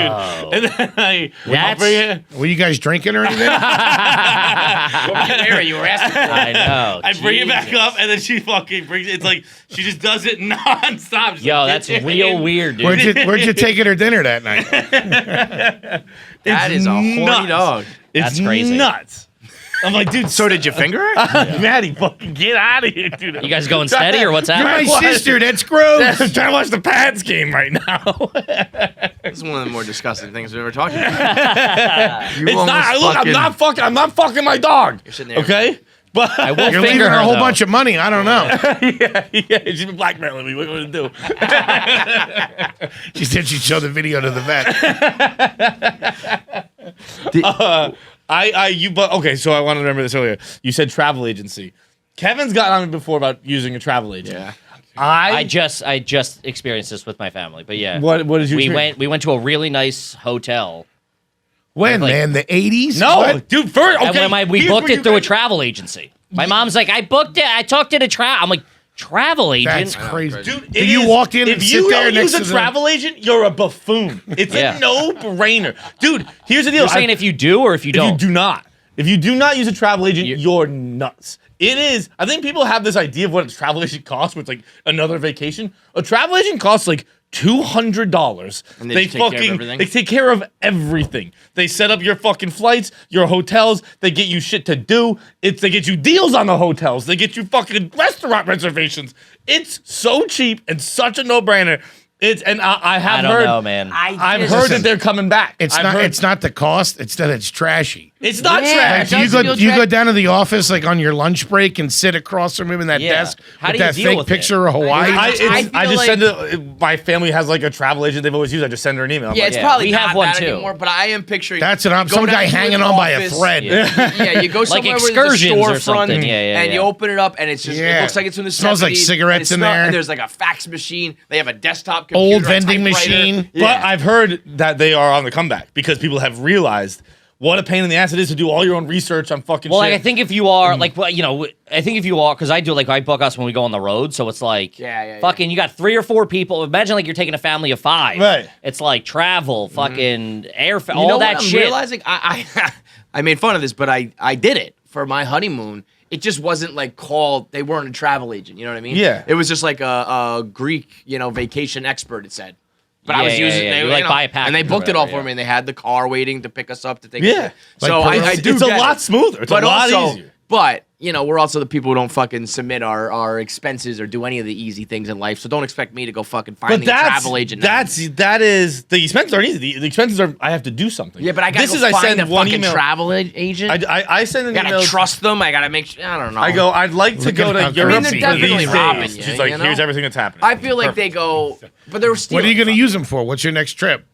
S7: And then I'll
S3: That's-
S7: bring it.
S4: Were you guys drinking or anything?
S1: Where you were asking for?
S3: I know.
S7: I bring it back
S3: Jesus.
S7: up, and then she fucking brings it. It's like she just does it nonstop. She's
S3: Yo,
S7: like,
S3: that's
S7: "Get your
S3: real
S7: hand."
S3: weird, dude.
S4: Where'd you take it or dinner that night?
S1: That is a horny
S7: nuts.
S1: dog.
S7: It's
S3: That's crazy.
S7: nuts. I'm like, dude,
S1: So did you finger her?
S7: Maddie, fucking get out of here, dude.
S3: You guys going steady or what's
S4: You're my
S3: happening?
S4: sister. That's gross.
S7: I'm trying to watch the Pats game right now.
S1: This is one of the more disgusting things we've ever talked about.
S7: It's not. Look, I'm not fucking my dog.
S1: You're sitting there.
S7: Okay, but
S3: I will
S4: You're
S3: finger
S4: leaving her
S3: her
S4: a whole
S3: though.
S4: bunch of money. I don't know.
S7: yeah, she's been blackmailing me. What are you gonna do?
S4: She said she'd show the video to the vet.
S7: But okay, so I wanted to remember this earlier. You said travel agency. Kevin's gotten on me before about using a travel agent.
S1: Yeah.
S3: I just experienced this with my family, but yeah.
S7: What did you?
S3: We went to a really nice hotel.
S4: When,
S3: Like-
S4: man? The 80s?
S7: No,
S4: What?
S7: dude. First,
S3: And
S7: okay.
S3: when we
S7: here's
S3: booked
S7: where
S3: it
S7: you
S3: through a
S7: guys-
S3: travel agency. My mom's like, I booked it. I talked to the travel. I'm like, travel agent?
S4: That's crazy.
S7: Dude,
S4: Do you walk in and
S7: if
S4: sit
S7: you
S4: there
S7: don't
S4: next
S7: use
S4: to
S7: a
S4: the-
S7: travel agent, you're a buffoon. It's
S3: Yeah.
S7: a no-brainer, dude. Here's the deal.
S3: You're saying if you do or if you
S7: If
S3: don't?
S7: you do not. If you do not use a travel agent, you're nuts. It is. I think people have this idea of what a travel agent costs, where it's like another vacation. A travel agent costs like $200.
S1: And they just take care of everything?
S7: They take care of everything. They set up your fucking flights, your hotels. They get you shit to do. They get you deals on the hotels. They get you fucking restaurant reservations. It's so cheap and such a no-brainer. I have
S3: I don't
S7: heard.
S3: know, man.
S7: I've heard that they're coming back.
S4: It's not the cost. It's that it's trashy.
S7: It's not
S1: Yeah,
S7: trash.
S1: it does feel
S4: Do you go
S1: trash.
S4: down to the office like on your lunch break and sit across from him in that
S3: Yeah.
S4: desk
S3: How
S4: with
S3: do you
S4: that
S3: deal
S4: fake
S3: with
S4: picture of Hawaii?
S7: I
S1: feel
S7: just
S1: like-
S7: send it. My family has like a travel agent they've always used. I just send her an email. I'm
S1: Yeah,
S7: like,
S1: it's
S3: Yeah,
S1: probably
S3: we
S1: not
S3: have one
S1: that
S3: too.
S1: anymore, but I am picturing.
S4: That's what I'm.
S1: you go
S4: Some
S1: down
S4: guy
S1: to
S4: hanging
S1: an
S4: on by a
S1: office.
S4: thread.
S1: Yeah, you go somewhere where there's a
S3: excursions or
S1: storefront,
S3: something. Yeah,
S1: and you
S3: yeah.
S1: open it up, and it's just
S4: Yeah.
S1: it looks like it's from the 70s.
S4: Smells like cigarettes in there.
S1: And there's like a fax machine. They have a desktop computer,
S4: Old
S1: a
S4: vending
S1: typewriter.
S4: machine.
S1: Yeah.
S7: But I've heard that they are on the comeback because people have realized what a pain in the ass it is to do all your own research on fucking
S3: Well,
S7: shit.
S3: like, I think if you are like, well, you know, I think if you are, because I do like I book us when we go on the road, so it's like, fucking, you got 3 or 4 people. Imagine like you're taking a family of 5.
S7: Right.
S3: It's like travel, fucking airfare,
S1: You
S3: all
S1: know
S3: that
S1: what? I'm
S3: shit.
S1: realizing I made fun of this, but I did it for my honeymoon. It just wasn't like called. They weren't a travel agent. You know what I mean?
S7: Yeah.
S1: It was just like a Greek, vacation expert. It said. But I
S3: Yeah,
S1: was
S3: yeah,
S1: using
S3: yeah.
S1: they,
S3: You, like, buy a package
S1: and they
S3: or
S1: booked it all
S3: whatever,
S1: for me, and they had the car waiting to pick us up to take.
S7: Yeah.
S1: So I do.
S7: It's a
S1: get
S7: lot
S1: it.
S7: smoother. It's
S1: But
S7: a lot
S1: also,
S7: easier.
S1: But we're also the people who don't fucking submit our expenses or do any of the easy things in life. So don't expect me to go fucking find
S7: But
S1: a travel agent. now.
S7: that is the expenses aren't easy. The expenses are I have to do something.
S1: Yeah, but I gotta
S7: this
S1: go
S7: is I
S1: find
S7: send
S1: a
S7: one
S1: fucking
S7: email.
S1: travel agent.
S7: I send an
S1: I gotta
S7: email.
S1: trust them. I gotta make sure. I don't know.
S7: I go. I'd like to
S4: Look
S7: go
S4: at
S7: to
S4: how
S7: Europe
S4: crazy
S1: they're
S7: for
S1: definitely
S7: these
S1: robbing
S7: days.
S1: you,
S7: She's like,
S1: you know?
S7: here's everything that's happening.
S1: I feel like they go, but they're still.
S4: What are you going to use them for? What's your next trip?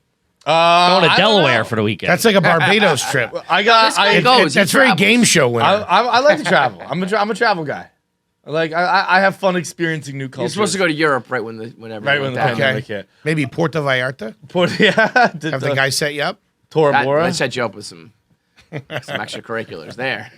S3: Going
S7: I
S3: to
S7: don't
S3: Delaware
S7: know.
S3: for the weekend.
S4: That's like a Barbados trip.
S7: I got.
S1: This guy
S7: I,
S1: goes.
S4: That's
S1: he
S4: very
S1: travels.
S4: game show winner.
S7: I like to travel. I'm a travel guy. I have fun experiencing new
S1: You're
S7: cultures.
S1: supposed to go to Europe whenever.
S7: Right when the
S1: that.
S7: pandemic hit.
S4: Maybe Puerto Vallarta.
S7: Have
S4: Have the guy set you up?
S1: That might
S7: Tora
S1: set you up with some extracurriculars there.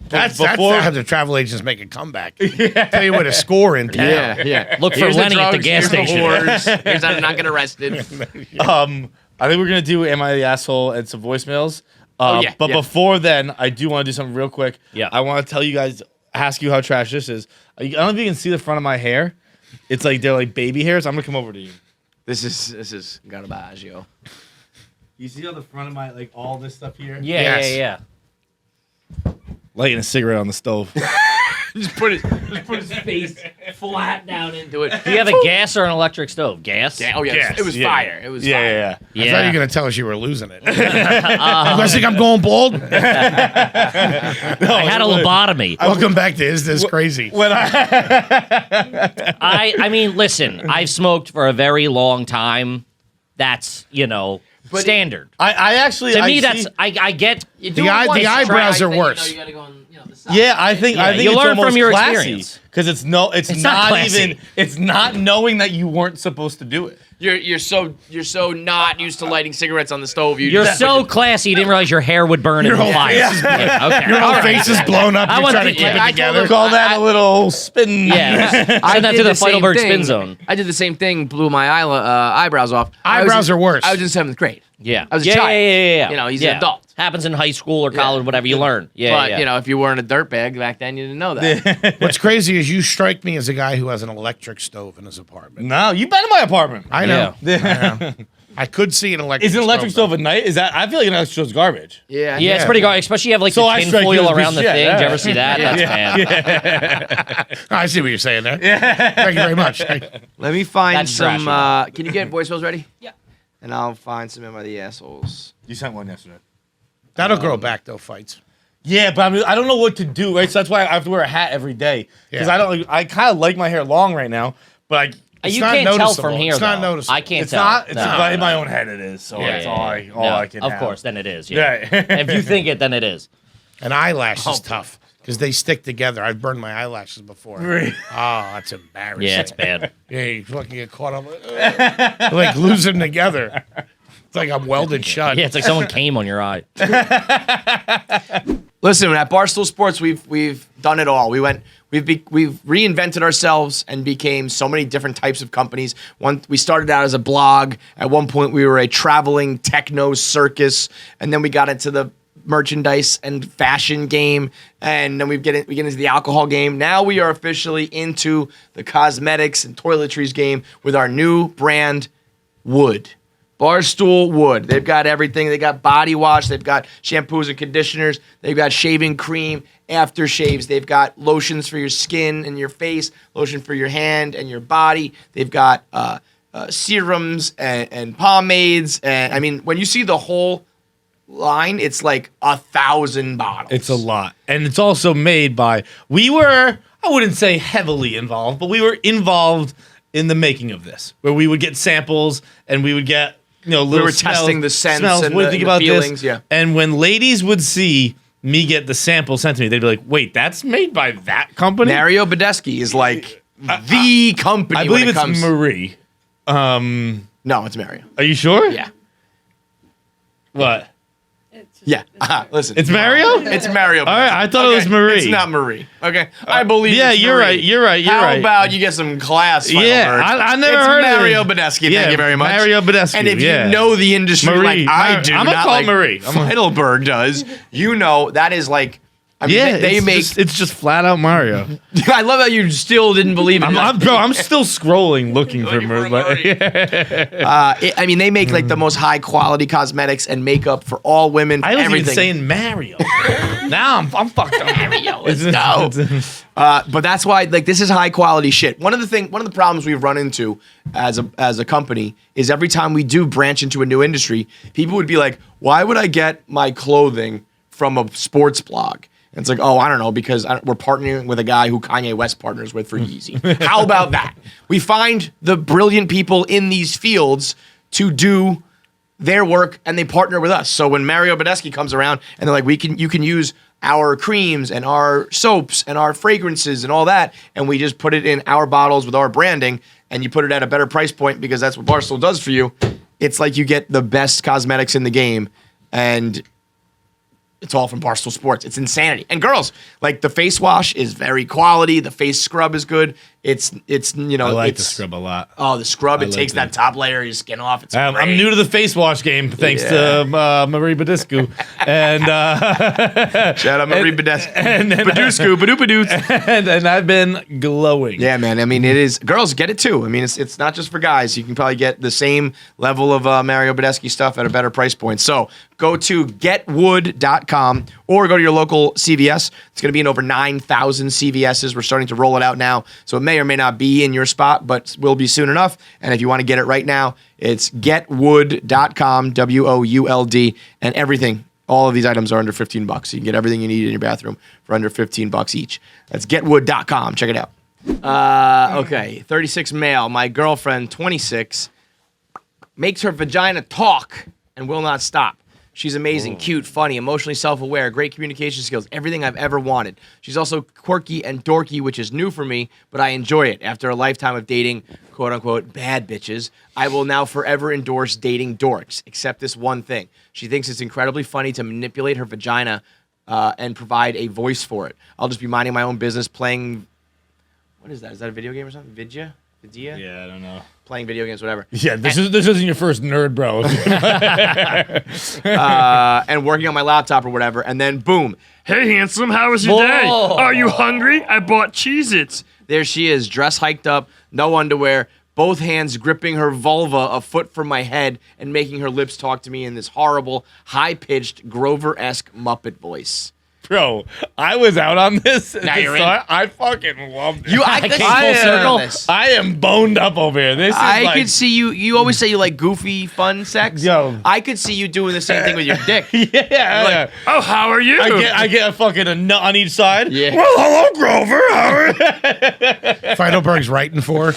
S4: That's
S7: before
S4: how the travel agents make a comeback. Tell you where to score in town.
S1: Yeah.
S3: Look for
S1: Here's
S3: Lenny at the
S1: drugs,
S3: gas
S1: here's
S3: station.
S1: whores, here's how to not get arrested.
S7: I think we're gonna do "Am I the Asshole" and some voicemails.
S1: yeah,
S7: But
S1: yeah.
S7: before then, I do want to do something real quick.
S3: Yeah.
S7: I want to tell you guys, ask you how trash this is. I don't know if you can see the front of my hair. It's like they're like baby hairs. I'm gonna come over to you.
S1: This is Garbaggio.
S7: You see on the front of my like all this stuff here?
S3: Yeah,
S4: Yes.
S3: yeah.
S7: Lighting a cigarette on the stove.
S1: Just put his face flat down into it.
S3: Do you have a gas or an electric stove? Gas?
S1: Yeah, oh yeah,
S7: Yes,
S1: it was
S7: yeah.
S1: fire. It was fire.
S7: Yeah.
S4: I thought you were going to tell us you were losing it. You guys think I'm going bald?
S3: I had a lobotomy.
S4: Welcome back to Is This Crazy?
S7: When
S3: I mean, listen, I've smoked for a very long time. That's, standard.
S7: I actually
S3: To
S7: I
S3: me,
S7: see-
S3: that's I get.
S1: You
S4: The
S1: do it
S4: eye-
S1: once,
S4: the
S1: try,
S4: eyebrows are
S1: then
S4: worse.
S1: You gotta go on, the side.
S7: Yeah, I think
S3: Yeah,
S7: it's
S3: you learn from
S7: almost
S3: your
S7: classy
S3: experience.
S7: because it's not
S3: classy.
S7: even it's not knowing that you weren't supposed to do it.
S1: You're so not used to lighting cigarettes on the stove.
S3: You're so classy, you didn't realize your hair would burn in the
S4: whole
S3: fire.
S4: face is
S3: Yeah, okay.
S4: Your
S3: All
S4: whole
S3: right.
S4: face is blown up.
S3: I
S4: You're
S3: want
S4: trying to
S3: the-
S4: keep
S3: yeah,
S4: it
S1: I told
S4: together.
S1: her-
S7: Call that a little spin.
S3: Yeah. Send that
S1: did
S3: to the
S1: the same
S3: Feidelberg
S1: thing.
S3: spin zone.
S1: I did the same thing. Blew my eyebrows off.
S4: Eyebrows are worse.
S1: I was in 7th grade.
S3: Yeah.
S1: I was a
S3: yeah,
S1: child.
S3: yeah.
S1: He's an adult.
S3: Happens in high school or college, whatever you learn. Yeah,
S1: But
S3: yeah.
S1: if you weren't a dirtbag back then, you didn't know that.
S4: What's crazy is you strike me as a guy who has an electric stove in his apartment.
S7: No, you've been in my apartment.
S4: I know.
S7: Yeah.
S4: I know. I could see an electric
S7: Is an electric
S4: stove.
S7: stove at night? Is that? I feel like an electric stove's garbage.
S1: Yeah.
S3: Yeah, it's pretty good. Especially you have like
S7: So I
S3: the
S7: strike you
S3: tinfoil
S7: as a
S3: around the
S7: piece of
S3: thing.
S7: shit,
S3: Did you
S7: yeah.
S3: ever see that? That's bad.
S4: I see what you're saying there. Thank you very much.
S1: Let me find
S3: That's
S1: some.
S3: trashy.
S1: Can you get voicemails ready? Yeah. And I'll find some Am I the Assholes.
S7: You sent one yesterday.
S4: That'll grow back though, fights.
S7: Yeah, but I don't know what to do, right? So that's why I have to wear a hat every day because
S4: Yeah.
S7: I kind of like my hair long right now, but
S4: It's
S3: You
S4: not
S3: can't tell
S4: noticeable.
S3: from here.
S4: It's not
S3: though.
S4: noticeable.
S3: I can't
S7: it's
S3: tell.
S7: not. It's
S3: No.
S7: but in my own head it is. So
S3: Yeah,
S7: that's
S3: yeah,
S7: all
S3: yeah.
S7: all
S3: No,
S7: I can.
S3: Of
S7: have.
S3: course, then it is. Yeah.
S7: Yeah.
S3: And if you think it, then it is.
S4: An eyelash is tough because they stick together. I've burned my eyelashes before.
S7: Really?
S4: Oh, that's embarrassing.
S3: Yeah, it's bad.
S4: Yeah, you fucking get caught up. Like lose them together. It's like I'm welded shut.
S3: Yeah, it's like someone came on your eye.
S1: Listen, at Barstool Sports, we've done it all. We've reinvented ourselves and became so many different types of companies. We started out as a blog. At one point, we were a traveling techno circus, and then we got into the merchandise and fashion game, and then we get into the alcohol game. Now we are officially into the cosmetics and toiletries game with our new brand, Wood. Barstool Wood. They've got everything. They got body wash. They've got shampoos and conditioners. They've got shaving cream, aftershaves. They've got lotions for your skin and your face, lotion for your hand and your body. They've got serums and pomades. And I mean, when you see the whole line, it's like 1,000 bottles.
S7: It's a lot, and it's also made by. I wouldn't say heavily involved, but we were involved in the making of this, where we would get samples and we would get. Little
S1: were
S7: smells,
S1: testing the scents
S7: smells.
S1: and
S7: What do you
S1: the
S7: think about
S1: feelings,
S7: this?
S1: yeah.
S7: And when ladies would see me get the sample sent to me, they'd be like, "Wait, that's made by that company?"
S1: Mario Badeschi is like the company
S7: I
S1: when
S7: believe
S1: it
S7: it's
S1: comes.
S7: Marie.
S1: No, it's Mario.
S7: Are you sure?
S1: Yeah.
S7: What?
S1: Yeah. Listen.
S7: It's Mario?
S1: It's Mario.
S7: All right, I thought it was Marie.
S1: It's not Marie. Okay. I believe
S7: Yeah,
S1: it's
S7: you're
S1: Marie.
S7: right. You're right. You're
S1: How
S7: right.
S1: about you get some class?
S7: Yeah, I never
S1: it's
S7: heard
S1: Mario
S7: of it.
S1: Badescu.
S7: Yeah,
S1: Thank you very much.
S7: Mario Badescu,
S1: And if
S7: yeah.
S1: you know the industry
S7: Marie.
S1: like I do,
S7: I'm gonna
S1: not
S7: call
S1: like
S7: Marie.
S1: Heidelberg does, you know that is like. I mean,
S7: Yeah,
S1: they make.
S7: it's just flat out Mario.
S1: I love how you still didn't believe it.
S7: I'm still scrolling looking for Marie.
S1: I mean, they make like the most high quality cosmetics and makeup for all women.
S7: I was
S1: everything.
S7: even saying Mario. Now I'm fucked up.
S1: Mario, let's go. But that's why like this is high quality shit. One of the problems we've run into as a company is every time we do branch into a new industry, people would be like, "Why would I get my clothing from a sports blog?" And it's like, oh, I don't know, because we're partnering with a guy who Kanye West partners with for Yeezy. How about that? We find the brilliant people in these fields to do their work, and they partner with us. So when Mario Badescu comes around, and they're like, you can use our creams and our soaps and our fragrances and all that, and we just put it in our bottles with our branding, and you put it at a better price point because that's what Barstool does for you. It's like you get the best cosmetics in the game, and it's all from Barstool Sports. It's insanity. And girls, like the face wash is very quality. The face scrub is good. It's you know.
S7: I like
S1: it's,
S7: the scrub a lot.
S1: Oh, the scrub! It
S7: like
S1: takes that top layer of your skin off. It's
S7: I'm
S1: great.
S7: new to the face wash game thanks to Marie Badescu. And
S1: Shout out Marie Badescu.
S7: and
S1: Badescu, Badoopadoots.
S7: and I've been glowing.
S1: Yeah, man. I mean, it is. Girls get it too. I mean, it's not just for guys. You can probably get the same level of Mario Badescu stuff at a better price point. So go to getwood.com or go to your local CVS. It's going to be in over 9,000 CVSs. We're starting to roll it out now. So it may or may not be in your spot, but will be soon enough. And if you want to get it right now, it's getwood.com, WOULD, and everything. All of these items are under $15. You can get everything you need in your bathroom for under $15 each. That's getwood.com. Check it out. Okay, 36 male. My girlfriend, 26, makes her vagina talk and will not stop. She's amazing, cute, funny, emotionally self-aware, great communication skills, everything I've ever wanted. She's also quirky and dorky, which is new for me, but I enjoy it. After a lifetime of dating, quote-unquote, bad bitches, I will now forever endorse dating dorks, except this one thing. She thinks it's incredibly funny to manipulate her vagina and provide a voice for it. I'll just be minding my own business, playing... What is that? Is that a video game or something? Vidya?
S7: Yeah, I don't know.
S1: Playing video games, whatever.
S7: Yeah, this isn't your first nerd, bro.
S1: And working on my laptop or whatever, and then boom. Hey, handsome, how was your day?
S3: Whoa.
S1: Are you hungry? I bought Cheez-Its. There she is, dress hiked up, no underwear, both hands gripping her vulva a foot from my head and making her lips talk to me in this horrible, high-pitched, Grover-esque Muppet voice.
S7: Bro, I was out on this. At
S1: Now
S7: the
S1: you're in.
S7: start. I fucking loved it.
S1: I
S3: came
S1: could
S3: full
S1: see
S3: circle.
S1: this.
S7: I am boned up over here. This is
S1: I
S7: like,
S1: could see you. You always say you like goofy, fun sex.
S7: Yo.
S1: I could see you doing the same thing with your dick.
S7: yeah.
S1: Oh, how are you?
S7: I get a fucking a nut on each side.
S1: Yeah.
S7: Well, hello, Grover. How are you?
S4: Heidelberg's writing for.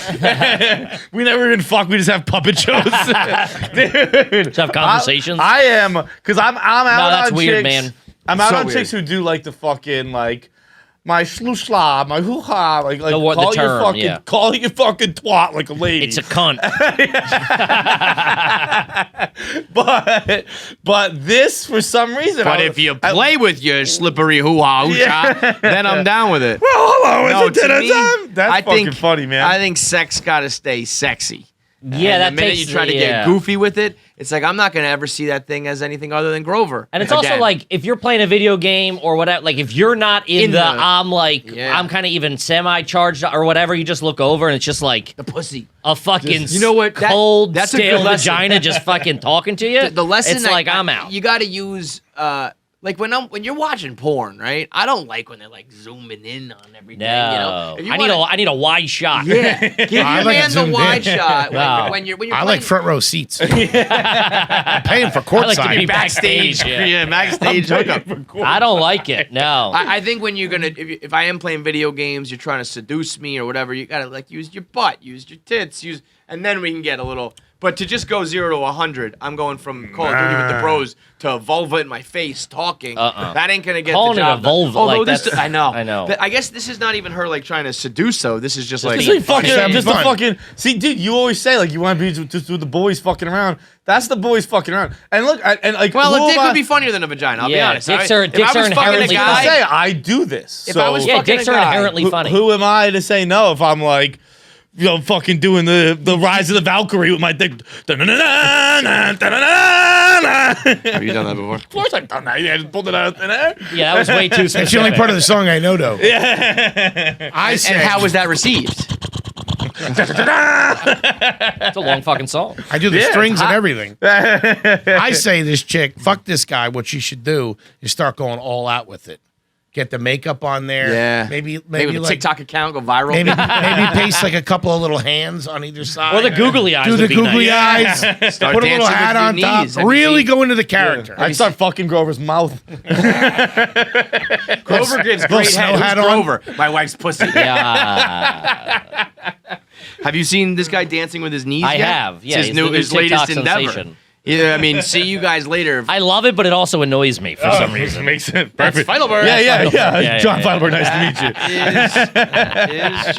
S7: We never even fuck. We just have puppet shows, dude.
S3: Just have conversations.
S7: I am because I'm out
S3: No, that's
S7: on
S3: weird,
S7: chicks.
S3: man.
S7: I'm out
S1: So
S7: on
S1: weird.
S7: chicks who do like the fucking like my shlushla, my hoo ha, like
S3: The
S7: call your
S3: term,
S7: fucking
S3: yeah.
S7: call your fucking twat like a lady.
S3: It's a cunt.
S7: but this for some reason.
S1: But if you play with your slippery hoo-ha,
S7: Yeah.
S1: then I'm down with it.
S7: well, hello,
S1: No,
S7: is it
S1: to
S7: dinner
S1: me,
S7: time? That's
S1: I
S7: fucking
S1: think-
S7: funny, man.
S1: I think sex gotta stay sexy.
S3: Yeah,
S1: And
S3: that
S1: the minute
S3: takes
S1: you try to get goofy with it, it's like I'm not gonna ever see that thing as anything other than Grover.
S3: And it's also
S1: Again.
S3: like if you're playing a video game or whatever, like if you're not in the
S1: Yeah.
S3: I'm kind of even semi-charged or whatever, you just look over and it's just like
S1: the pussy.
S3: a fucking
S1: You know what?
S3: cold,
S1: That's a
S3: stale
S1: good lesson.
S3: vagina just fucking talking to you.
S1: The lesson
S3: it's
S1: that-
S3: like I'm out.
S1: You gotta use like when you're watching porn, right? I don't like when they're like zooming in on everything.
S3: No,
S1: You know? If you
S3: I need a wide shot.
S1: Yeah, give your
S4: I like it
S1: man the
S4: zoomed
S1: wide
S4: in.
S1: shot
S3: Wow.
S1: when you're
S4: I
S1: playing
S4: like front row seats. I'm paying for
S3: I like to be
S4: courtside.
S3: backstage. Yeah.
S1: backstage hookup.
S3: I don't like it. No.
S1: I think when you're gonna, if I am playing video games, you're trying to seduce me or whatever, you gotta like use your butt, use your tits, and then we can get a little But to just go 0 to 100, I'm going from Call of Duty with the bros to vulva in my face talking. That ain't gonna get
S3: Calling
S1: the
S3: it
S1: job
S3: a vulva,
S1: done. Although
S3: like,
S1: this,
S3: that's-
S1: I know.
S3: I know.
S1: But I guess this is not even her like trying to seduce. So this is just like
S3: being
S7: Just fucking,
S3: funny.
S7: just a
S4: Fun.
S7: fucking. See, dude, you always say like you want to be just with the boys fucking around. That's the boys fucking around. And look, and like,
S1: well,
S7: who
S1: a dick
S7: am I-
S1: would be funnier than a vagina. I'll be
S3: Yeah,
S1: honest.
S3: dicks
S1: I-
S3: are-
S1: if
S3: dicks
S1: I
S3: are
S1: was fucking a
S3: inherently
S7: I
S1: guy,
S7: say I do this.
S1: If
S7: so
S1: I was
S3: Yeah,
S1: fucking
S3: dicks
S1: a
S3: are
S1: guy,
S3: inherently funny.
S7: who am I to say no if I'm like, you know, fucking doing the Rise of the Valkyrie with my dick?
S1: Have you done that before?
S7: Of course I've done that. Yeah, I just pulled it out of thin air.
S3: Yeah, that was way too specific.
S4: That's the only part of the song I know, though. Yeah. I said,
S1: And how was that received?
S3: It's a long fucking song.
S4: I do the strings and everything. I say this chick, fuck this guy. What she should do is start going all out with it. Get the makeup on there.
S1: Yeah.
S4: Maybe
S1: Maybe the
S4: like
S1: TikTok account go viral.
S4: maybe paste like a couple of little hands on either side.
S3: Or the googly eyes
S4: Do the
S3: would be
S4: googly
S3: nice.
S4: eyes.
S1: Start
S4: Put a little
S1: dancing
S4: hat
S1: with
S4: on
S1: your
S4: top.
S1: knees. Have you
S4: Really
S1: seen-
S4: go into the character.
S7: I'd start fucking Grover's mouth.
S1: Grover gives
S4: Little
S1: great
S4: snow
S1: head.
S4: hat
S1: Who's
S4: on.
S1: Grover? My wife's pussy.
S3: Yeah,
S1: Have you seen this guy dancing with his knees?
S3: I
S1: yet?
S3: have. Yeah,
S1: It's
S3: he's
S1: his,
S3: the new
S1: his latest
S3: TikTok
S1: endeavor.
S3: sensation.
S1: Yeah, I mean, see you guys later.
S3: I love it, but it also annoys me for some reason.
S7: Makes it
S1: That's
S7: perfect.
S1: Feidelberg.
S7: Yeah.
S3: Yeah,
S7: John
S3: yeah.
S7: Feidelberg, nice to meet you.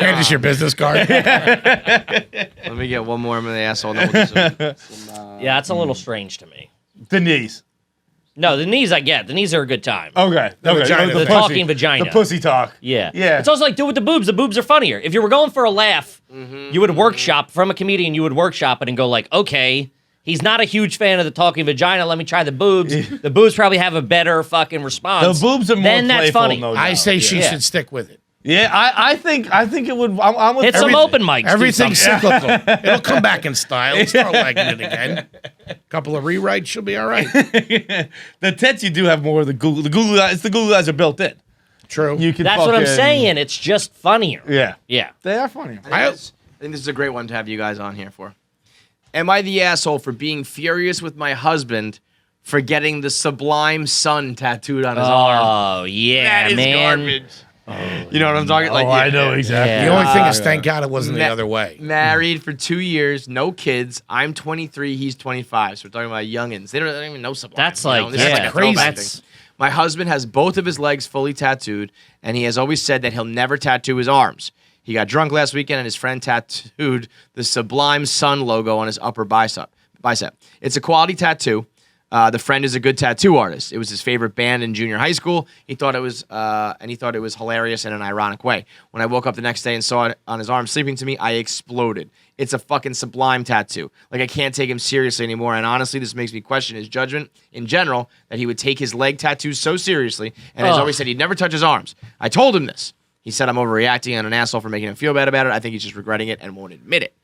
S4: Hand us your business card.
S1: Let me get one more of the asshole. Then we'll do some,
S3: Yeah, it's a little strange to me.
S7: The knees.
S3: No, the knees I get. The knees are a good time.
S7: Okay.
S4: vagina
S7: The
S4: thing.
S3: Talking vagina.
S7: The pussy talk.
S3: Yeah.
S7: Yeah.
S3: It's also like, do it with the boobs. The boobs are funnier. If you were going for a laugh, you would workshop from a comedian, you would workshop it and go like, okay, he's not a huge fan of the talking vagina. Let me try the boobs. The boobs probably have a better fucking response.
S7: The boobs are more
S3: Then that's
S7: playful,
S3: funny.
S7: no
S4: I
S7: doubt.
S4: say she
S3: Yeah.
S4: should stick with it.
S7: Yeah, I think it would. I'm with
S3: Hit some
S7: everything.
S3: open mics. do
S4: Everything's
S3: something.
S4: cyclical. It'll come back in style. Start liking it again. Couple of rewrites, she'll be all right.
S7: The tits you do have more of the Google. The Google eyes. The Google eyes are built in.
S4: True.
S7: You can.
S3: That's what I'm
S7: fucking-
S3: saying. It's just funnier.
S7: Yeah.
S3: Yeah.
S7: They are funny.
S1: I think this is a great one to have you guys on here for. Am I the asshole for being furious with my husband for getting the Sublime Sun tattooed on his arm?
S3: Oh, yeah,
S1: That is
S3: man.
S1: garbage. You know what I'm talking? Like,
S7: I know exactly.
S3: Yeah.
S4: The only thing is, thank God it wasn't the other way.
S1: Married for 2 years, no kids. I'm 23, he's 25. So we're talking about youngins. They don't even know Sublime.
S3: That's
S1: you know?
S3: like,
S1: This is
S3: yeah,
S1: like a throwback
S3: that's-
S1: thing. My husband has both of his legs fully tattooed, and he has always said that he'll never tattoo his arms. He got drunk last weekend, and his friend tattooed the Sublime Sun logo on his upper bicep. It's a quality tattoo. The friend is a good tattoo artist. It was his favorite band in junior high school. He thought it was hilarious in an ironic way. When I woke up the next day and saw it on his arm sleeping to me, I exploded. It's a fucking Sublime tattoo. Like, I can't take him seriously anymore. And honestly, this makes me question his judgment in general, that he would take his leg tattoos so seriously, and has always said he'd never touch his arms. I told him this. He said I'm overreacting and an asshole for making him feel bad about it. I think he's just regretting it and won't admit it.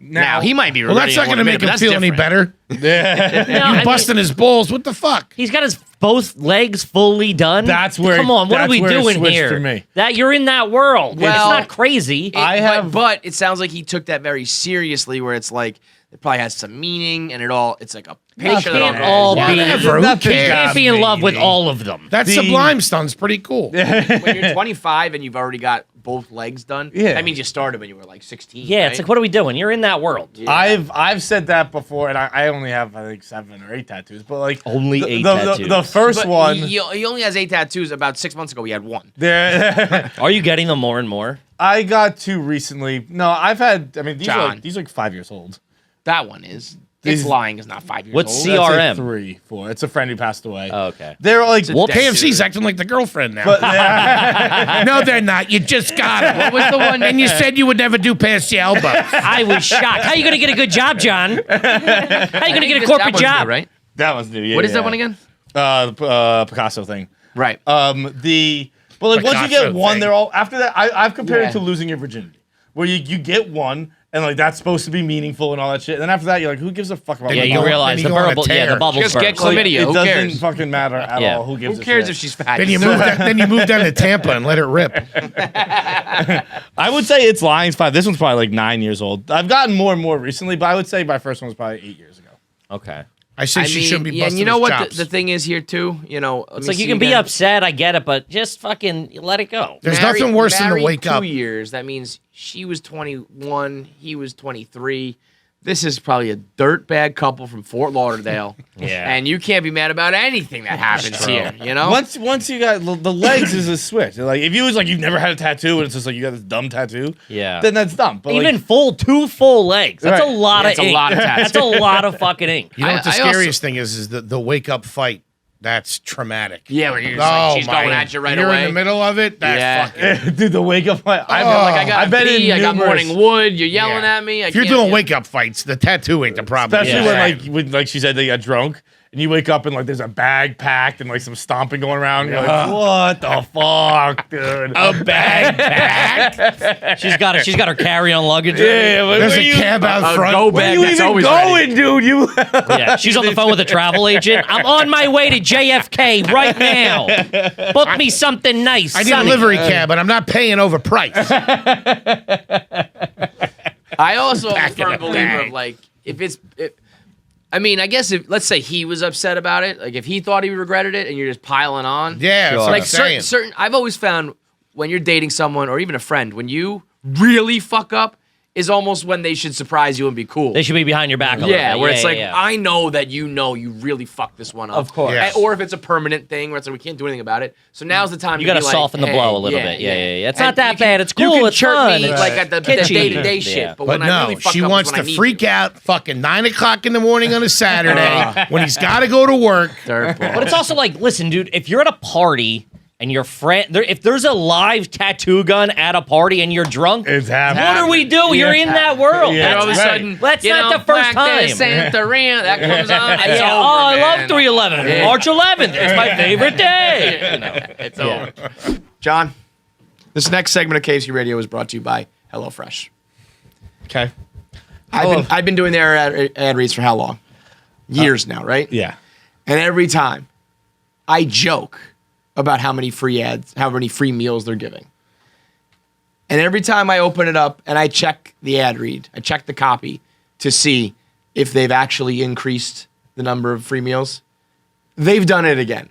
S1: Now he might be
S4: Well,
S1: regretting
S4: that's not
S1: it.
S4: going to make him feel any better.
S3: No, I mean,
S4: Busting his balls. What the fuck?
S3: he's got his both legs fully done.
S7: That's where-
S3: Come on, what are
S7: that's
S3: we
S7: where it
S3: doing
S7: switched
S3: here?
S7: for me.
S3: That you're in that world.
S1: Well,
S3: it's not crazy.
S1: But it sounds like he took that very seriously, where it's like it probably has some meaning, and it's like a picture that
S3: can't all be.
S4: Whatever, who
S3: You
S4: cares?
S3: can't be in love with all of them.
S4: That Sublime Stun's pretty cool.
S1: when you're 25 and you've already got both legs done.
S7: Yeah.
S1: That means you started when you were like 16.
S3: Yeah,
S1: right?
S3: it's like, what are we doing? You're in that world.
S7: I've said that before, and I only have, I think, 7 or 8 tattoos. But like
S3: Only
S7: the,
S3: 8
S7: the,
S3: tattoos.
S7: The first
S1: But
S7: one.
S1: He only has 8 tattoos. About 6 months ago, he had 1.
S7: There,
S3: Are you getting them more and more?
S7: I got 2 recently. No, I've had. I mean, these
S1: John.
S7: are like 5 years old.
S1: That one is.
S7: These-
S1: It's lying. Is not 5 years
S3: What's
S1: old.
S3: C-
S7: That's like
S3: CRM.
S7: 3, 4. It's a friend who passed away.
S3: Oh, okay.
S7: They're like.
S1: Well,
S4: KFC's acting like the girlfriend now.
S7: But
S4: no, they're not. You just got it. What was the one? And you said you would never do past the elbow.
S3: I was shocked. How are you going to get a good job, John? How are you going to get a corporate job?
S1: Right?
S7: that one's new. Yeah,
S1: What is
S7: yeah.
S1: that one again?
S7: The Picasso thing.
S1: Right.
S7: But like once you
S4: Picasso
S7: get one,
S4: thing.
S7: they're all after that. I've compared
S1: Yeah.
S7: it to losing your virginity, where you get one and like that's supposed to be meaningful and all that shit. And then after that, you're like, who gives a fuck about?
S3: Yeah,
S7: my
S3: you
S7: bubble?
S3: realize
S4: then
S3: the
S4: you go on a
S3: bubble. Yeah,
S4: tear.
S3: the bubbles
S1: Just get
S3: burst.
S1: chlamydia.
S7: It
S1: Who
S7: doesn't
S1: cares?
S7: fucking matter at
S3: Yeah.
S7: all. Who gives
S1: Who
S7: a
S1: cares
S7: shit?
S1: if she's fat?
S4: Then you move down to Tampa and let it rip.
S7: I would say it's Lions 5. This one's probably like 9 years old. I've gotten more and more recently, but I would say my first one was probably 8 years ago.
S3: Okay.
S4: I say
S1: I
S4: she
S1: mean,
S4: shouldn't be
S1: yeah,
S4: busting
S1: and you know
S4: his
S1: what
S4: chops.
S1: the thing is here too. You know,
S3: It's like you can be upset. I get it, but just fucking let it go.
S4: There's nothing worse than to wake up.
S1: 2 years. That means she was 21. He was 23. this is probably a dirtbag couple from Fort Lauderdale.
S3: Yeah.
S1: And you can't be mad about anything that happens here, you know?
S7: Once you got the legs is a switch. Like if you was like you've never had a tattoo and it's just like you got this dumb tattoo,
S3: Yeah.
S7: then that's dumb. But
S3: Even
S7: like,
S3: two full legs. That's
S7: Right.
S3: a lot
S1: That's
S3: of
S1: a
S3: ink.
S1: lot of tats.
S3: That's a lot of fucking ink.
S4: You know what the
S1: I also-
S4: scariest thing is the wake up fight. That's traumatic.
S1: Yeah, where you're just like, she's going at you right
S4: You're
S1: away.
S4: in the middle of it. That's
S1: Yeah.
S4: fucking.
S7: dude, the wake up fight.
S1: I've been like, I got
S7: I've been
S1: pee,
S7: in
S1: I got
S7: numerous-
S1: morning wood, you're yelling
S4: Yeah.
S1: at me.
S4: If you're doing wake up fights, the tattoo ain't the problem.
S7: Especially
S3: Yeah.
S7: when like she said they got drunk and you wake up and like there's a bag packed and like some stomping going around. You're like, what the fuck, dude?
S4: a bag pack.
S3: She's got her carry-on luggage.
S7: Yeah, but
S4: There's
S7: where
S4: a
S7: you-
S4: cab out
S1: a
S4: front.
S1: go
S7: Where
S1: bag
S7: you
S1: that's
S7: even
S1: always
S7: going,
S1: ready.
S7: dude? You
S3: Yeah, she's on the phone with a travel agent. I'm on my way to JFK right now. Book me something nice.
S4: I need a
S3: sunny.
S4: livery cab, but I'm not paying overpriced.
S1: I also am a
S4: Back in
S1: firm
S4: the
S1: believer
S4: bag.
S1: of like, I mean, I guess if, let's say he was upset about it, like if he thought he regretted it and you're just piling on.
S4: Yeah, that's what
S1: Like
S4: I'm saying.
S1: certain, I've always found when you're dating someone or even a friend, when you really fuck up, is almost when they should surprise you and be cool.
S3: They should be behind your back a little
S1: Yeah,
S3: bit.
S1: where it's like,
S3: yeah.
S1: I know that you really fucked this one up.
S3: Of course.
S4: Yes.
S1: Or if it's a permanent thing where it's like, we can't do anything about it. So now's the time
S3: You
S1: to
S3: got to
S1: be like,
S3: soften the
S1: hey,
S3: blow a little bit. Yeah. It's
S1: And
S3: not that
S1: you can-
S3: bad. It's
S1: You
S3: cool.
S1: can
S3: It's
S1: chirp
S3: fun.
S1: me
S3: It's
S1: like at the
S3: kitschy.
S1: day-to-day
S3: Yeah.
S1: shit. But
S4: But
S1: when I
S4: no,
S1: really fuck
S4: she
S1: up is
S4: wants
S1: when I
S4: to
S1: need
S4: freak
S1: you.
S4: out fucking 9 o'clock in the morning on a Saturday when he's got to go to work.
S1: Dirtball.
S3: But it's also like, listen, dude, if you're at a party and your friend, if there's a live tattoo gun at a party and you're drunk,
S7: It's happening.
S3: what are we doing? You're in that world.
S7: Yeah,
S1: And all of a
S7: right.
S1: sudden,
S3: That's
S1: you
S3: not
S1: know,
S3: the first
S1: Black Day
S3: time.
S1: Santa Rina, that comes on. It's
S3: Yeah.
S1: over,
S3: Oh, I
S1: man.
S3: love 3/11.
S1: Yeah.
S3: March 11th. It's my favorite day.
S1: You know, it's over. John, this next segment of KFC Radio is brought to you by HelloFresh.
S7: Okay.
S1: I've been doing their ad reads for how long? Years now, right?
S7: Yeah.
S1: And every time I joke about how many free meals they're giving. And every time I open it up and I check the ad read, I check the copy to see if they've actually increased the number of free meals. They've done it again.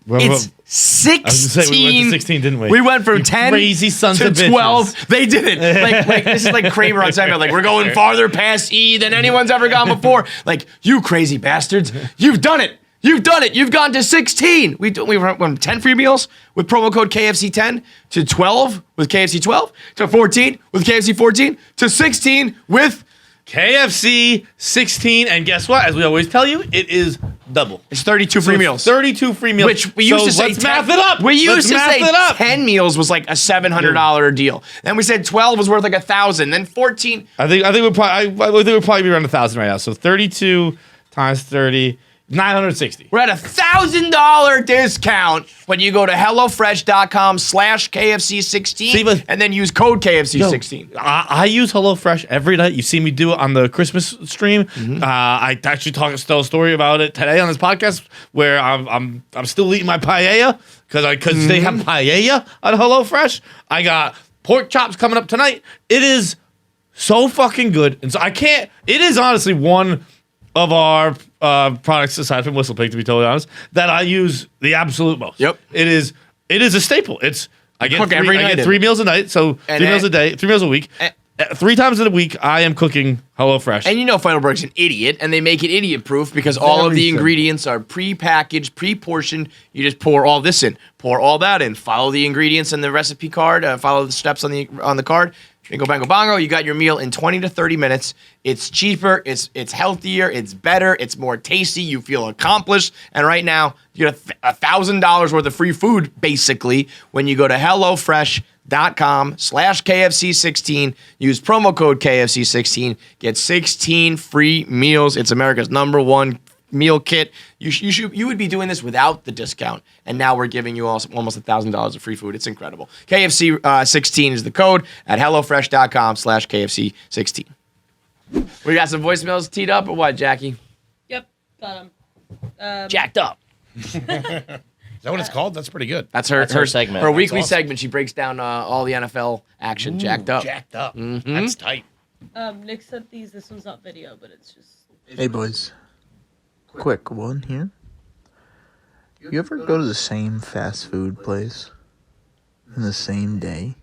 S1: It's 16.
S7: I was gonna say, we went to 16, didn't we?
S1: We went from
S7: You
S1: 10
S7: crazy sons
S1: to
S7: of bitches.
S1: 12. They did it. Like this is like Kramer on Seinfeld. Like, we're going farther past E than anyone's ever gone before. Like, you crazy bastards. You've done it. You've done it. You've gone to 16. We went from 10 free meals with promo code KFC10 to 12 with KFC 12 to 14 with KFC 14 to 16 with
S7: KFC 16, and guess what? As we always tell you, it is double.
S1: it's 32 free
S7: So
S1: meals.
S7: 32 free meals.
S1: Which we used
S7: So
S1: to say
S7: let's math it up.
S1: We used
S7: Let's
S1: to
S7: math
S1: say
S7: it up.
S1: 10 meals was like a $700 deal. Then we said 12 was worth like $1,000. Then 14.
S7: I think we'll probably be around 1,000 right now. So 32 times 30, 960.
S1: We're at $1,000 discount when you go to HelloFresh.com/KFC16
S7: See, but-
S1: and then use code KFC16.
S7: I use HelloFresh every night. You see me do it on the Christmas stream.
S1: Mm-hmm.
S7: I actually tell a story about it today on this podcast where I'm still eating my paella because they have
S1: Mm-hmm.
S7: paella on HelloFresh. I got pork chops coming up tonight. It is so fucking good, and so I can't. It is honestly one of our products aside from Whistlepig, to be totally honest, that I use the absolute most.
S1: Yep.
S7: It is a staple. I
S1: cook every night
S7: get
S1: in
S7: 3 meals a night, so
S1: And
S7: 3 meals a day, 3 meals a week. 3 times in a week, I am cooking HelloFresh.
S1: And you know Feidelberg's an idiot, and they make it idiot-proof because all of the
S7: Everything.
S1: ingredients are pre-packaged, pre-portioned. You just pour all this in, pour all that in, follow the ingredients in the recipe card, follow the steps on the card. Bingo, bango, bongo. You got your meal in 20 to 30 minutes. It's cheaper. It's healthier. It's better. It's more tasty. You feel accomplished. And right now, you get $1,000 worth of free food, basically, when you go to HelloFresh.com/KFC16. Use promo code KFC16. Get 16 free meals. It's America's #1 meal kit. You would be doing this without the discount, and now we're giving you almost $1,000 of free food. It's incredible. KFC 16 is the code at HelloFresh.com/KFC16. We got some voicemails teed up or what, Jackie?
S5: Yep, got him.
S3: Jacked up.
S4: Is that what it's called? That's pretty good.
S1: That's her
S3: segment.
S1: Her
S3: That's
S1: weekly
S4: awesome.
S1: segment. She breaks down all the NFL action. Jacked up.
S4: Jacked up.
S1: Mm-hmm.
S4: That's tight.
S5: Nick sent these. This one's not video, but it's just.
S6: Hey boys, quick one here. You ever go to the same fast food place in the same day?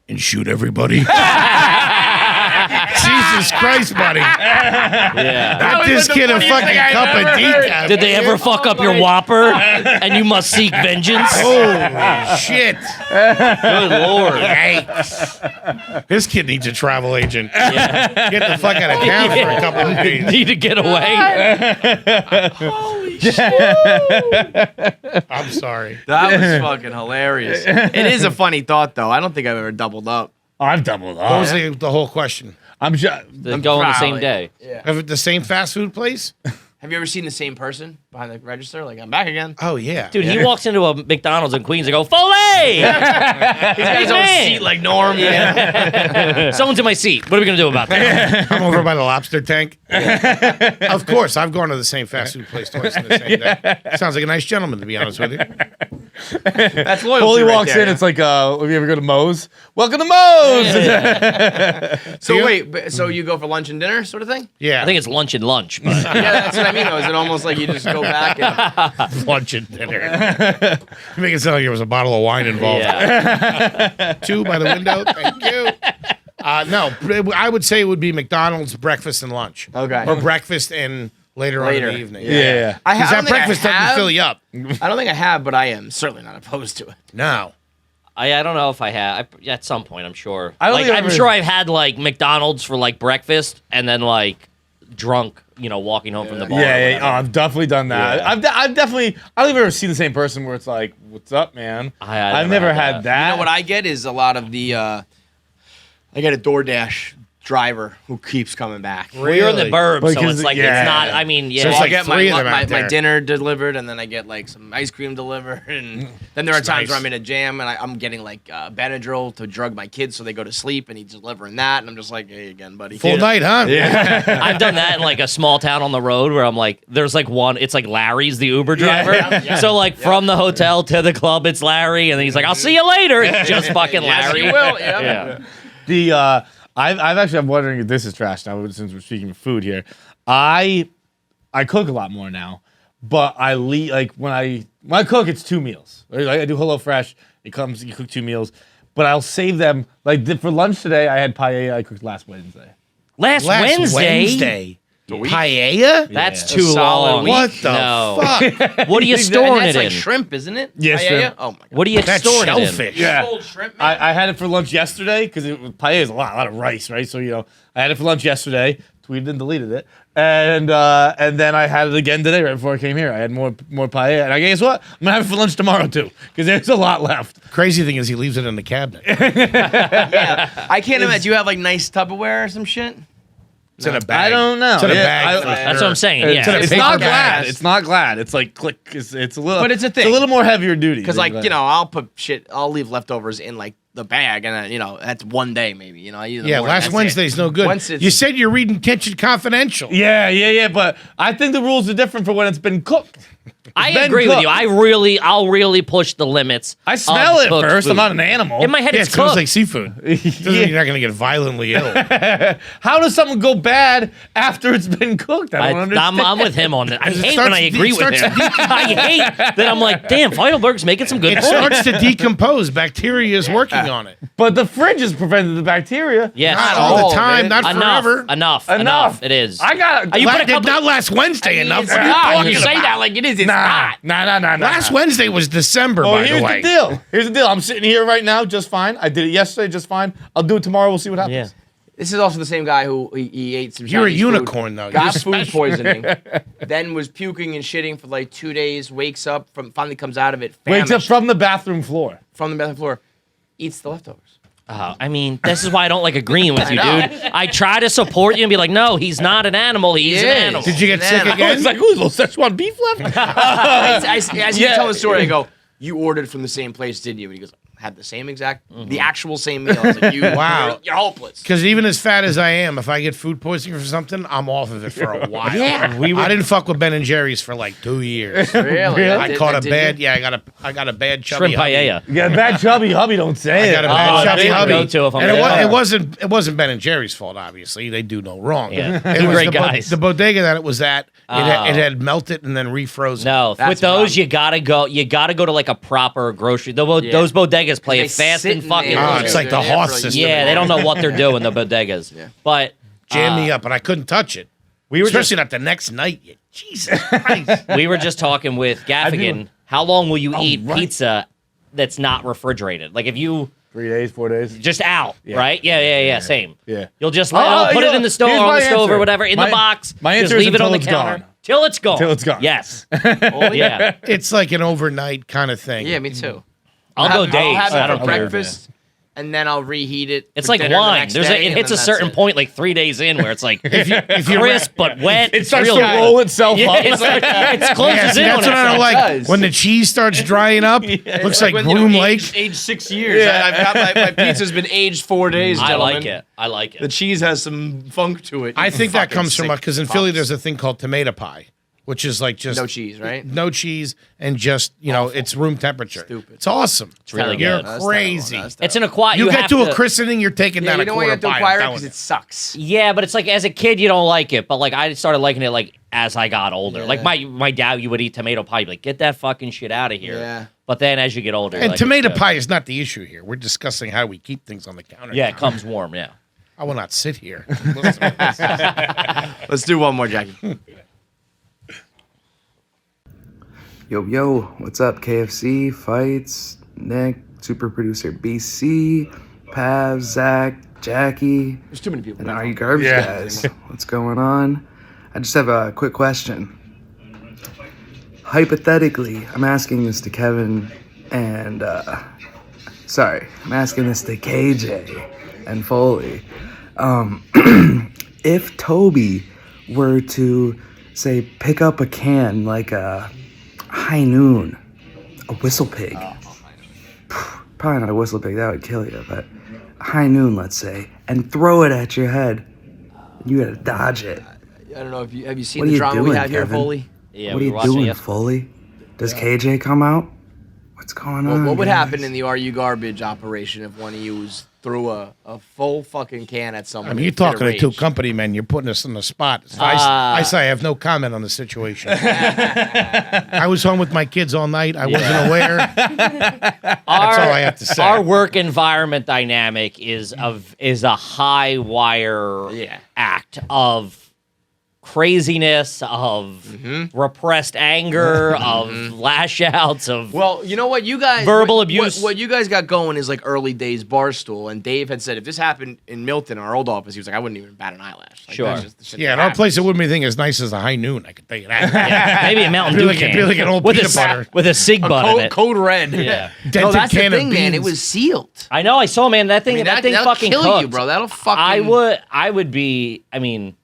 S4: And shoot everybody. Jesus Christ, buddy.
S3: Yeah.
S4: Get this kid a fucking cup of decaf.
S3: Did they ever fuck up your Whopper? And you must seek vengeance?
S4: Holy shit.
S3: Good Lord.
S4: Yikes. This kid needs a travel agent. Get the fuck out of town for a couple of days.
S3: Need to get away.
S1: Holy shit.
S4: I'm sorry.
S1: That was fucking hilarious. It is a funny thought, though. I don't think I've ever doubled up.
S7: I've doubled
S4: What
S7: up.
S4: was the whole question?
S7: I'm just.
S3: They go on the same day.
S4: Of the same fast food place?
S1: Have you ever seen the same person behind the register? Like, I'm back again.
S4: Oh, yeah.
S3: Dude, he walks into a McDonald's in Queens and go, Filet!
S1: He's got his own seat like Norm.
S3: Someone's in my seat. What are we going to do about that?
S4: I'm over by the lobster tank. Of course, I've gone to the same fast food place twice in the same day. Sounds like a nice gentleman, to be honest with you.
S1: That's loyalty.
S7: Foley
S1: right
S7: walks
S1: there,
S7: in,
S1: yeah.
S7: it's like, if you ever go to Moe's, welcome to Moe's!
S1: So wait, so you go for lunch and dinner sort of thing?
S4: Yeah.
S3: I think it's lunch and lunch. But
S1: Yeah, that's what I mean, though. Is it almost like you just go back and...
S4: lunch and dinner. You make it sound like there was a bottle of wine involved.
S3: yeah.
S4: Two by the window. Thank you. No, I would say it would be McDonald's breakfast and lunch.
S1: Okay.
S4: Or breakfast and later on in
S1: Later.
S4: the evening.
S7: Yeah.
S1: I
S4: Because
S1: don't
S4: that
S1: think I
S4: breakfast doesn't
S1: have.
S4: fill you up.
S1: I don't think I have, but I am certainly not opposed to it.
S4: No.
S3: I don't know if I have. At some point, I'm sure.
S7: I don't
S3: Like,
S7: think I've
S3: I'm
S7: ever-
S3: sure I've had like McDonald's for like breakfast and then like drunk, walking home from the bar. or
S7: Yeah,
S3: whatever.
S7: I've definitely done that.
S3: Yeah.
S7: I've definitely, I don't even ever see the same person where it's like, what's up, man?
S3: I've
S7: never
S3: never
S7: had
S3: had
S7: that.
S1: You know what I get is a lot of the... I get a DoorDash driver who keeps coming back.
S3: Well, you're in the burbs, so
S7: Because-
S3: it's like
S7: yeah.
S3: it's not. I mean, yeah.
S4: So it's
S1: Well, I
S4: like
S1: get
S4: three of
S1: my,
S4: them
S1: my,
S4: out there.
S1: my dinner delivered, and then I get like some ice cream delivered, and then there are times
S4: nice.
S1: where I'm in a jam and I'm getting like Benadryl to drug my kids so they go to sleep, and he's delivering that, and I'm just like, hey, again, buddy.
S4: Full night, huh?
S3: I've done that in like a small town on the road where I'm like, there's like one. It's like Larry's the Uber driver. So like from the hotel to the club, it's Larry, and then he's like, I'll see you later. It's just fucking Larry.
S1: You will, yeah.
S7: The I'm wondering if this is trash now since we're speaking of food here. I cook a lot more now, but I when I cook it's 2 meals. Like I do HelloFresh, you cook 2 meals, but I'll save them. Like for lunch today, I had paella I cooked last Wednesday.
S3: Last Wednesday.
S4: Paella?
S3: That's
S1: Yeah.
S3: too
S1: A solid
S3: long.
S1: week.
S4: What the
S3: No.
S4: fuck?
S3: What are you
S1: And
S3: storing
S1: that's
S3: it
S1: like
S3: in?
S1: shrimp, isn't it?
S7: Yes,
S1: Paella?
S7: shrimp.
S1: Oh my god.
S3: What are you
S4: That's
S3: storing it in?
S4: shellfish.
S7: Yeah.
S1: Cold shrimp, man.
S7: I had it for lunch yesterday because paella is a lot of rice, right? So I had it for lunch yesterday, tweeted and deleted it, and then I had it again today right before I came here. I had more paella, and I guess what? I'm gonna have it for lunch tomorrow too because there's a lot left.
S4: Crazy thing is he leaves it in the cabinet.
S1: Yeah. I can't imagine. Do you have like nice Tupperware or some shit?
S4: It's in a bag.
S7: I don't know.
S4: It's in a
S7: Yeah,
S4: bag. for
S3: That's
S4: sure.
S3: what I'm saying.
S7: It's,
S3: Yeah.
S7: it's
S4: paper
S7: not
S4: bag.
S7: glad. It's not glad. It's like click. It's a little.
S1: But it's a
S7: It's
S1: thing.
S7: a little more heavier duty.
S1: Because like I'll put shit. I'll leave leftovers in like the bag, and then, that's one day maybe. I use
S4: Yeah, last Wednesday's no good.
S1: Once it's-
S4: You said you're reading Kitchen Confidential.
S7: Yeah. But I think the rules are different for when it's been cooked.
S3: I
S7: been
S3: agree with
S7: cooked.
S3: you. I'll really push the limits.
S7: I smell
S3: of
S7: it
S3: cooked
S7: first.
S3: food.
S7: I'm not an animal.
S3: In my head,
S4: Yeah,
S3: it's
S4: it smells
S3: cooked.
S4: like seafood. Doesn't mean you're not going to get violently ill.
S7: How does something go bad after it's been cooked? I don't understand.
S3: I'm with him on that. I
S4: Because it
S3: hate
S4: starts
S3: when I
S4: to-
S3: agree
S4: it
S3: with
S4: starts
S3: him. I hate that I'm like, damn, Feidelberg's making some good
S4: It
S3: points.
S4: starts to decompose. Bacteria is working on it.
S7: But the fridge has prevented the bacteria.
S3: Yes.
S4: Not
S1: all
S4: all
S1: of
S4: the
S1: it.
S4: time, not
S3: enough,
S4: forever.
S3: enough. It is.
S7: I got.
S3: You put a
S4: Did
S3: couple-
S4: not last Wednesday enough.
S1: It's
S4: What are you
S1: not.
S4: talking
S1: You say
S4: about?
S1: that like it is. It's
S7: Nah.
S1: not.
S4: Last Wednesday was December,
S7: Oh,
S4: by
S7: here's
S4: the way.
S7: the deal. Here's the deal. I'm sitting here right now just fine. I did it yesterday just fine. I'll do it tomorrow. We'll see what happens.
S3: Yeah.
S1: This is also the same guy who he ate some.
S4: You're a
S1: Chinese
S4: unicorn,
S1: food,
S4: though.
S1: Got
S4: You're
S1: food
S4: special.
S1: poisoning, then was puking and shitting for like 2 days. Wakes up finally comes out of it.
S7: Wakes up
S1: famished
S7: from the bathroom floor.
S1: from the bathroom floor, eats the leftovers.
S3: I mean, this is why I don't like agreeing with you,
S1: I know.
S3: dude. I try to support you and be like, no, he's not an animal. He's an
S1: is.
S3: animal.
S4: Did you get sick
S1: Banana.
S7: I
S4: again?
S7: was like, ooh, little Szechuan beef left?
S1: As you
S7: Yeah.
S1: tell the story, I go, "You ordered from the same place, didn't you?" And he goes, "Had the same exact, the actual same meal." I was like, "You,
S4: Wow.
S1: you're hopeless."
S4: Because even as fat as I am, if I get food poisoning for something, I'm off of it for a while.
S1: Yeah.
S4: I didn't fuck with Ben and Jerry's for like 2 years.
S1: Really?
S4: I caught a bad. Yeah, I got a bad chubby.
S3: Shrimp
S4: hubby.
S3: paella.
S7: You got a bad chubby hubby, don't say
S4: I
S7: it.
S4: got a bad chubby
S3: that's my
S4: hubby.
S3: go-to if I'm
S4: And
S3: there.
S4: it wasn't Ben and Jerry's fault. Obviously, they do no wrong.
S3: Yeah.
S4: It
S3: Two
S4: was
S3: great
S4: the
S3: guys.
S4: the bodega that it was at.
S3: Oh.
S4: It had melted and then refrozen.
S3: No,
S1: That's
S3: with those
S1: the
S3: you gotta go. You gotta go to like a proper grocery.
S1: Yeah.
S3: Those bodegas play
S1: They
S3: it fast
S1: sit
S3: and
S1: in
S3: fucking.
S1: there.
S4: Oh, it's like the
S1: They're there
S4: Hoss
S1: for, like,
S4: system.
S3: Yeah, they don't know what they're doing. The bodegas,
S1: Yeah.
S3: but
S4: jammed me up, and I couldn't touch it.
S3: We were
S4: Especially not the next night. Jesus Christ.
S3: we were just talking with Gaffigan. How long will you eat
S4: right.
S3: pizza that's not refrigerated? Like if you
S7: 3 days, 4 days.
S3: just out, right? Yeah. Same.
S7: Yeah.
S3: You'll just
S7: Oh,
S3: put
S7: you
S3: it
S7: know,
S3: in the stove
S7: here's
S3: or on
S7: my
S3: the stove
S7: answer.
S3: or whatever in the box.
S7: My
S3: just
S7: answer is
S3: leave it on the
S7: until it's
S3: counter
S7: gone.
S3: till it's gone.
S7: Till it's gone.
S3: Yes. Yeah.
S4: It's like an overnight kind of thing.
S1: Yeah, me too.
S3: I'll go days.
S1: I'll have
S3: I
S1: it
S3: don't
S1: for
S3: care.
S1: breakfast, and then I'll reheat it.
S3: It's
S1: for
S3: like
S1: dinner the
S3: wine.
S1: next
S3: It
S1: day, and
S3: hits a
S1: then
S3: certain
S1: that's it.
S3: point, like 3 days in, where it's like
S4: if you
S3: crisp but wet.
S7: It starts
S3: real
S7: to
S3: good.
S7: roll itself
S3: Yeah,
S7: up.
S3: it closes
S4: Yeah, see,
S3: in
S4: that's
S3: on
S4: what I don't
S3: itself.
S4: like.
S1: does.
S4: When the cheese starts drying up, looks like
S1: when,
S4: Groom Lake.
S1: Age 6 years. I've got my pizza's been aged 4 days,
S3: I
S1: gentlemen.
S3: like it. I like it.
S1: The cheese has some funk to it.
S4: I think that
S1: Fucking
S4: comes from
S1: sick
S4: because in Philly
S1: pups.
S4: there's a thing called tomato pie, which is like just
S1: no cheese, right?
S4: no cheese and just it's room temperature.
S1: Stupid.
S4: It's awesome.
S3: It's really
S4: You're
S3: good.
S1: That's
S4: crazy.
S1: terrible. That's
S3: It's an
S1: terrible.
S3: acquired.
S4: You get
S3: have
S4: to a christening, you're taking
S1: Yeah,
S4: down
S1: you
S4: a
S1: know why you
S4: quarter
S1: have to
S4: pie.
S1: acquire it?
S4: I'm
S1: Because
S4: telling
S1: it sucks.
S3: Yeah, but it's like as a kid you don't like it, but like I started liking it like as I got older.
S1: Yeah.
S3: Like my dad, you would eat tomato pie, you'd be like get that fucking shit out of here.
S1: Yeah.
S3: But then as you get older,
S4: you.
S3: you're
S4: And
S3: like,
S4: tomato
S3: it's good.
S4: pie is not the issue here. We're discussing how we keep things on the counter.
S3: Yeah, it comes warm. Yeah.
S4: I will not sit here.
S1: Let's do one more, Jackie.
S8: Yo, what's up, KFC, Fights, Nick, Super Producer BC, Pav, Zach, Jackie,
S1: There's too many people.
S8: and Are You Garbage
S4: Yeah.
S8: Guys? What's going on? I just have a quick question. Hypothetically, I'm asking this to Kevin and, I'm asking this to KJ and Foley. If Toby were to, say, pick up a can like a High Noon, a Whistlepig. Probably not a Whistlepig, that would kill you, but a High Noon, let's say, and throw it at your head. You gotta dodge it.
S1: I don't know if you have you seen
S8: What are
S1: the
S8: you
S1: drama we
S8: doing,
S1: have here,
S8: Kevin?
S1: Foley.
S3: Yeah.
S8: What are
S3: we
S8: you
S3: were watching
S8: doing,
S3: yesterday.
S8: Foley? Does KJ come out? What's going on?
S1: What would
S8: guys?
S1: happen in the Are You Garbage operation if one of you threw a full fucking can at someone?
S4: I mean,
S1: in
S4: you're
S1: a fit of
S4: talking to two
S1: rage?
S4: company men. You're putting us on the spot. I say I have no comment on the situation. I was home with my kids all night. I wasn't aware. That's all I have to say.
S3: Our work environment dynamic is a high wire act of craziness, of repressed anger, of lash outs, of
S1: Well, you know what, you guys
S3: Verbal
S1: what-
S3: abuse.
S1: What you guys got going is like early days Barstool, and Dave had said if this happened in Milton, our old office, he was like, I wouldn't even bat an eyelash. Like,
S3: Sure.
S1: that's just the shit
S4: Yeah,
S1: that
S4: in our
S1: happens.
S4: place, it wouldn't be anything as nice as a High Noon. I can tell you that.
S3: yeah, maybe a Mountain
S4: Be
S3: Dew
S4: like-
S3: can
S4: be like an old
S3: with
S4: peanut
S3: a
S4: butter.
S3: with a sig bun in it.
S1: Code red.
S3: Yeah.
S1: No,
S4: Dented
S1: that's the
S4: can of
S1: thing, man. It
S4: beans.
S1: was sealed.
S3: I know. I saw, man. That thing. that thing
S1: that'll
S3: fucking
S1: kill
S3: cooked.
S1: you, bro. That'll fucking.
S3: I would be. I mean,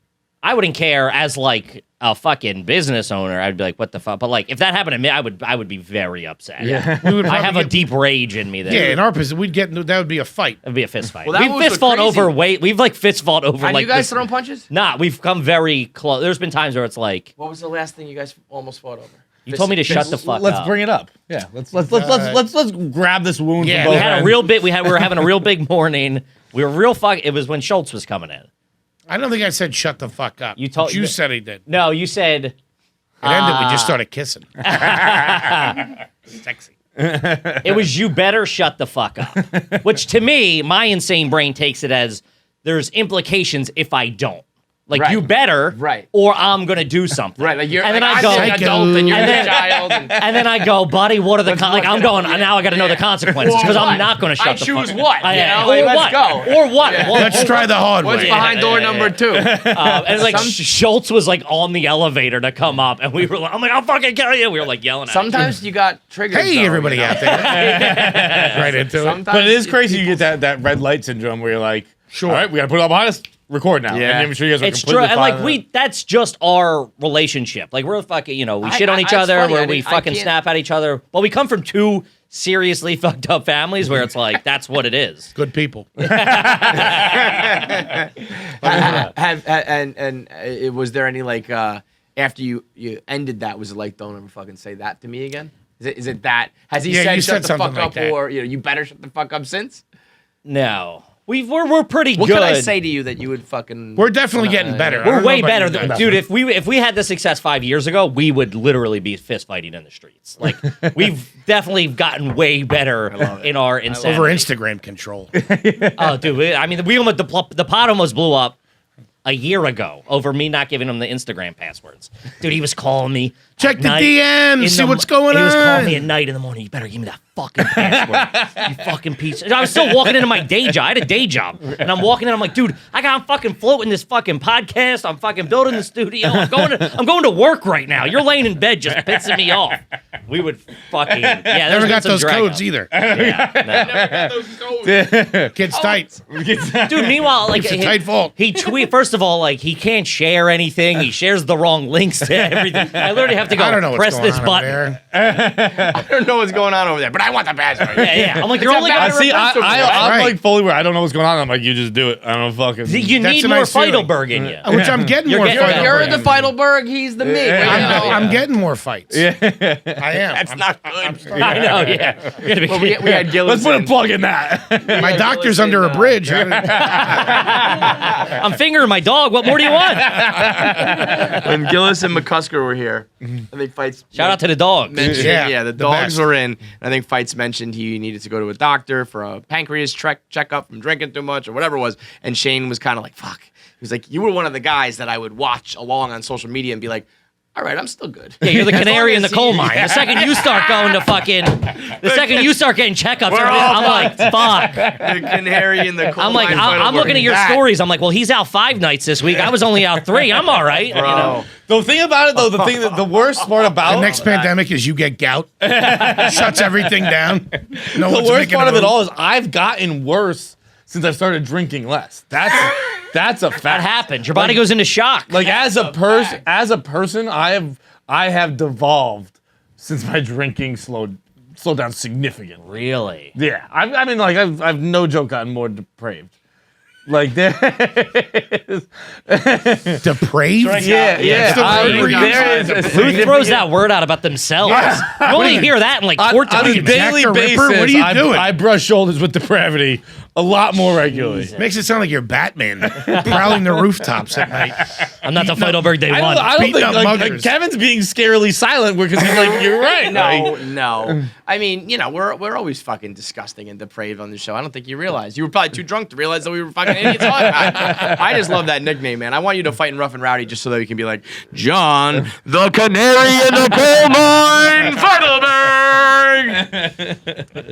S3: I wouldn't care as like a fucking business owner. I'd be like, what the fuck? But like, if that happened to me, I would be very upset. Yeah.
S4: We would
S3: I have
S4: probably
S3: a deep rage in me. There.
S4: Yeah, in our position, we'd get that would be a fight.
S3: It'd be a fist fight.
S1: Well, that
S3: We've
S1: was
S3: fist
S1: the
S3: fought
S1: crazy-
S3: over weight. We've like fist fought over
S1: Have
S3: like
S1: you guys
S3: this-
S1: thrown punches?
S3: Nah, we've come very close. There's been times where it's like,
S1: What was the last thing you guys almost fought over?
S3: you told me to shut the fuck
S7: Let's
S3: up.
S7: bring it up. Yeah, let's grab this wound.
S4: Yeah,
S7: from
S3: We
S7: both
S3: had a
S7: ends.
S3: real big. We were having a real big morning. We were real fuck. It was when Schultz was coming in.
S4: I don't think I said shut the fuck up.
S3: You told-
S4: You said he did.
S3: No, you said
S4: It ended. We just started kissing. Sexy.
S3: it was you better shut the fuck up. Which to me, my insane brain takes it as there's implications if I don't. Like
S1: Right.
S3: you better,
S1: Right.
S3: or I'm gonna do something.
S1: Right, like you're.
S3: And then
S1: like,
S3: I go,
S1: I'm an adult and you're
S3: and
S1: a
S3: then-
S1: child. And,
S3: and then I go, buddy, what are the like? I'm going now. I got to know the consequences because I'm not going to shut
S1: I
S3: the
S1: choose
S3: fuck
S1: what,
S3: I,
S1: you know?
S3: or
S1: Like,
S3: what?
S1: let's go.
S3: Or what?
S4: Let's try the hard
S1: What's
S4: way.
S1: behind door number 2?
S3: And like Schultz was like on the elevator to come up, and we were like, I'm like, I'll fucking kill you. We were like yelling at him.
S1: Sometimes you got triggers.
S4: Hey,
S1: though,
S4: everybody
S1: you know?
S4: out there. Right into it.
S1: Sometimes
S7: But it is crazy. You get that red light syndrome where you're like,
S4: Sure.
S7: all right, we got to put it all behind us. Record now.
S1: Yeah.
S7: And I'm sure you guys are
S3: It's true,
S7: completely
S3: and like
S7: fine.
S3: that's just our relationship. Like we're fucking, we shit on each
S1: it's
S3: other,
S1: funny,
S3: where
S1: I
S3: we
S1: didn't- I
S3: fucking
S1: can't-
S3: snap at each other. But we come from two seriously fucked up families where it's like that's what it is.
S4: Good people.
S1: Was there any like after you ended that? Was it like don't ever fucking say that to me again? Is it that? Has he
S4: Yeah,
S1: said
S4: you
S1: shut
S4: said
S1: the
S4: something
S1: fuck
S4: like
S1: up
S4: that.
S1: or you better shut the fuck up since?
S3: No, we're pretty
S1: What
S3: good.
S1: could I say to you that you would fucking?
S4: We're definitely getting better. I
S3: We're
S4: don't know
S3: way
S4: about
S3: better,
S4: you guys.
S3: dude. If we had the success 5 years ago, we would literally be fist fighting in the streets. Like we've definitely gotten way better in our insanity.
S4: Over Instagram control.
S3: Oh, dude, we almost the pot almost blew up. a year ago over me not giving him the Instagram passwords. Dude, he was calling me.
S4: Check
S3: at
S4: the
S3: night,
S4: DM,
S3: in
S4: see
S3: the-
S4: what's going
S3: He was calling me
S4: on.
S3: at night in the morning. You better give me that fucking password. You fucking piece. I was still walking into my day job. I had a day job. And I'm walking in, I'm like, dude, I'm fucking floating this fucking podcast. I'm fucking building the studio. I'm going to work right now. You're laying in bed just pissing me off. We would fucking
S4: Never got those codes either.
S3: Yeah, no.
S4: Kids tight.
S3: Dude, meanwhile, like
S4: It's a tight vault.
S3: he tweet. First of all, like he can't share anything. He shares the wrong links to everything. I literally have to go
S4: I don't know what's
S3: press
S4: going
S3: this
S4: on
S3: button.
S4: over there.
S1: I don't know what's going on over there, but I want the password.
S3: Yeah. I'm like, you're only
S7: I
S3: gonna
S7: see. I'm
S4: Right.
S7: like fully where I don't know what's going on. I'm like, you just do it. I don't fucking.
S3: You
S4: That's
S3: need
S4: a
S3: more
S4: nice feeling.
S3: Feidelberg in you.
S4: Which I'm getting
S3: You're
S4: more
S3: getting
S4: fight.
S3: better.
S1: You're the Feidelberg, he's the me.
S4: I'm getting more fights. I am.
S1: That's not good.
S3: I know. Yeah. You're gonna be-
S1: Well, we had Gillis.
S7: Let's put a plug in that.
S4: My doctor's under a bridge.
S3: I'm fingering my dog. What more do you want?
S1: When Gillis and McCusker were here, I think Fights
S3: Shout out to the dog.
S1: mentioned,
S4: Yeah,
S1: the
S4: the
S1: dogs
S4: best.
S1: were in. And I think Fights mentioned he needed to go to a doctor for a pancreas checkup from drinking too much or whatever it was. And Shane was kind of like, fuck. He was like, you were one of the guys that I would watch along on social media and be like, all right, I'm still good.
S3: Yeah, you're the
S1: As
S3: canary
S1: long
S3: in the
S1: as
S3: coal
S1: he-
S3: mine. The second you start going to fucking, the second you start getting checkups,
S1: We're all
S3: I'm like, fuck.
S1: The canary in the coal
S3: I'm like,
S1: mine
S3: I'm
S1: Feidelberg.
S3: looking at your
S1: That,
S3: stories. I'm like, well, he's out 5 nights this week. I was only out 3. I'm all right. You know?
S1: Bro.
S7: The thing about it, though, the worst part about
S4: The next pandemic is you get gout. Shuts everything down. No
S7: the
S4: one's
S7: worst
S4: making
S7: part
S4: a
S7: of it
S4: move.
S7: all is I've gotten worse since I started drinking less. That's a fact.
S3: That happens. Your body goes into shock.
S7: Like as a person, I have devolved since my drinking slowed down significantly.
S3: Really?
S7: Yeah, I mean, like I've no joke gotten more depraved. Like there,
S4: Depraved?
S7: yeah.
S4: That's the word we're
S7: There
S4: using.
S7: is a
S3: Who throws
S7: significant-
S3: that word out about themselves? You only hear that in like court
S7: on a
S3: documents.
S7: daily
S4: Jack the
S7: basis.
S4: Ripper? What are you doing?
S7: I brush shoulders with depravity a lot more regularly.
S4: Makes it sound like you're Batman prowling the rooftops at night.
S3: I'm not the Feidelberg day one.
S7: I don't
S4: Beating
S7: think
S4: up
S7: like
S4: muggers.
S7: Kevin's being scarily silent because he's like, you're right.
S1: No,
S7: Like,
S1: no. I mean, we're always fucking disgusting and depraved on the show. I don't think you realize. You were probably too drunk to realize that we were fucking idiots all the time. I just love that nickname, man. I want you to fight in Rough and Rowdy just so that you can be like, John, the canary in the coal mine, Feidelberg.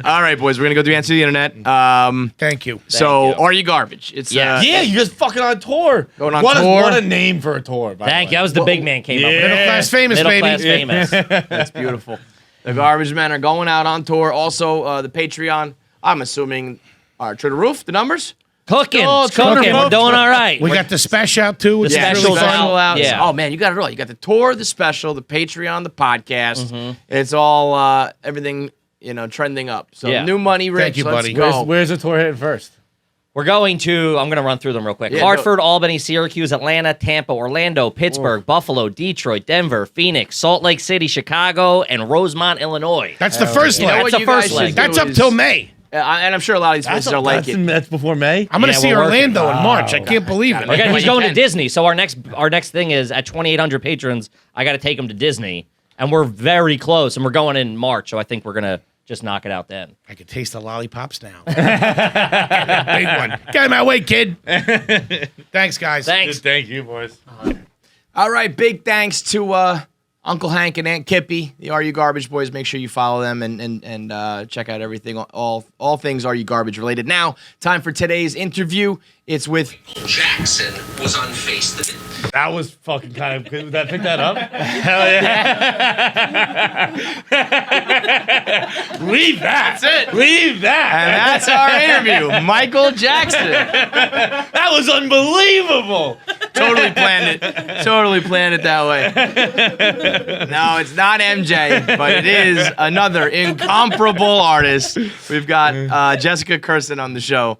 S1: All right, boys, we're going to go do Answer the Internet.
S4: Thank you.
S1: So, Are You Garbage? It's
S3: Yeah.
S7: yeah, you guys fucking on tour.
S1: Going on
S7: what
S1: tour.
S7: What a name for a tour. By
S3: Thank
S7: the
S3: you.
S7: way.
S3: That was the big man came up with
S4: Middle
S3: it.
S4: class famous,
S3: Middle
S4: baby.
S3: class famous.
S1: That's beautiful. The Garbage Men are going out on tour. Also, the Patreon, I'm assuming, are to the roof, the numbers?
S3: Cooking.
S1: Oh,
S3: It's cooking.
S1: cooking.
S3: We're doing all right.
S4: We got the special out too. Which
S3: The
S4: is really
S3: special's
S4: fun.
S3: out. Yeah.
S1: Oh man, you got it all. You got the tour, the special, the Patreon, the podcast. It's all everything trending up. So
S3: Yeah.
S1: new money, Rich.
S4: Thank you,
S1: let's
S4: buddy.
S1: go.
S7: Where's the tour heading first?
S3: We're going to, I'm going to run through them real quick.
S1: Yeah,
S3: Hartford, Albany, Syracuse, Atlanta, Tampa, Orlando, Pittsburgh, Buffalo, Detroit, Denver, Phoenix, Salt Lake City, Chicago, and Rosemont, Illinois.
S4: That's the first
S1: You know
S4: leg.
S1: what
S3: That's the
S1: you guys
S3: first
S1: should
S3: leg.
S1: do
S4: That's up
S1: is-
S4: till May.
S1: and I'm sure a lot of these places are like it.
S7: That's before May.
S4: I'm gonna
S3: Yeah,
S4: see
S3: we're working.
S4: Orlando in March. I can't believe it.
S3: Again,
S1: Well,
S3: he's
S1: you
S3: going to
S1: can.
S3: Disney, so our next thing is at 2,800 patrons, I got to take him to Disney, and we're very close, and we're going in March, so I think we're going to just knock it out then.
S4: I can taste the lollipops now. Big one. Get him out way, kid. Thanks, guys.
S3: Thanks.
S7: Thank you, boys.
S1: All right, big thanks to Uncle Hank and Aunt Kippy, the Are You Garbage Boys. Make sure you follow them and check out everything, all things Are You Garbage related. Now, time for today's interview. It's with
S9: Jackson was unfaced.
S7: That was fucking kind of. Did I pick that up? Hell yeah! Leave that.
S1: That's it.
S7: Leave that.
S1: And that's our interview, Michael Jackson.
S7: That was unbelievable.
S1: Totally planned it that way. No, it's not MJ, but it is another incomparable artist. We've got Jessica Kirson on the show,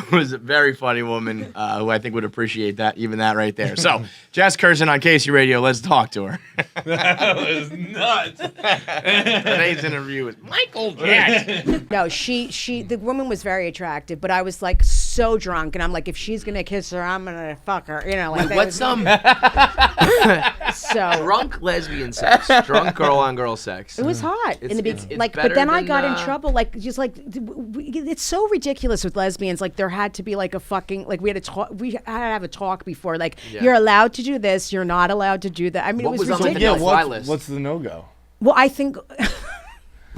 S1: who is a very funny woman, who I think would appreciate that right there. So, Jess Kirson on KC Radio, let's talk to her.
S7: That was nuts.
S1: Today's interview is Michael Jackson.
S10: No, the woman was very attractive, but I was like so drunk, and I'm like, if she's gonna kiss her, I'm gonna fuck her, like that
S1: What's
S10: was- so
S1: drunk lesbian sex? Drunk girl on girl sex.
S10: it was hot in the
S1: it's
S10: like, but
S1: better
S10: then I
S1: than,
S10: got in trouble, like just like it's so ridiculous with lesbians. lesbians, like there had to be like a fucking like we had to have a talk before. Like you're allowed to do this, you're not allowed to do that. I mean,
S1: What
S10: it was
S1: was on, like, the
S10: ridiculous.
S1: no-fly list?
S7: What's the no-go?
S10: Well, I think.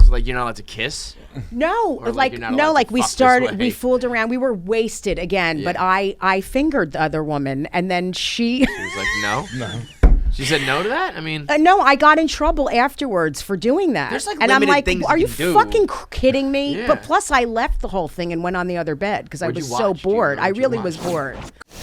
S1: So, like, you're not allowed to kiss?
S10: No,
S1: Or, like,
S10: like
S1: you're not
S10: no,
S1: allowed
S10: like
S1: to
S10: we
S1: fuck this
S10: started,
S1: way.
S10: we fooled around. We were wasted again, but I fingered the other woman, and then she.
S1: She was like, no. She said no to that? I mean,
S10: No, I got in trouble afterwards for doing that.
S1: There's, like,
S10: and I'm
S1: limited
S10: like,
S1: things
S10: are
S1: you
S10: you
S1: can do.
S10: fucking kidding me?
S1: Yeah.
S10: But plus, I left the whole thing and went on the other bed because I
S1: What'd
S10: was
S1: you
S10: so
S1: watch? Do you
S10: bored.
S1: know
S10: I
S1: what you
S10: really
S1: watched?
S10: was bored.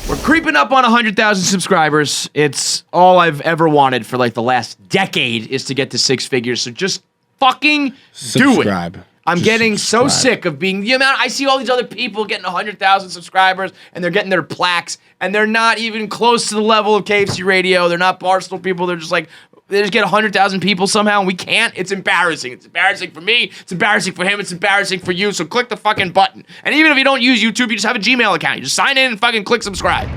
S1: we're creeping up on 100,000 subscribers. It's all I've ever wanted for like the last decade is to get to 6 figures. So just fucking do it. I'm getting so sick of being the amount. I see all these other people getting 100,000 subscribers and they're getting their plaques and they're not even close to the level of KFC Radio. They're not Barstool people. They're just like, they just get 100,000 people somehow and we can't. It's embarrassing. It's embarrassing for me. It's embarrassing for him. It's embarrassing for you. So click the fucking button. And even if you don't use YouTube, you just have a Gmail account. You just sign in and fucking click subscribe.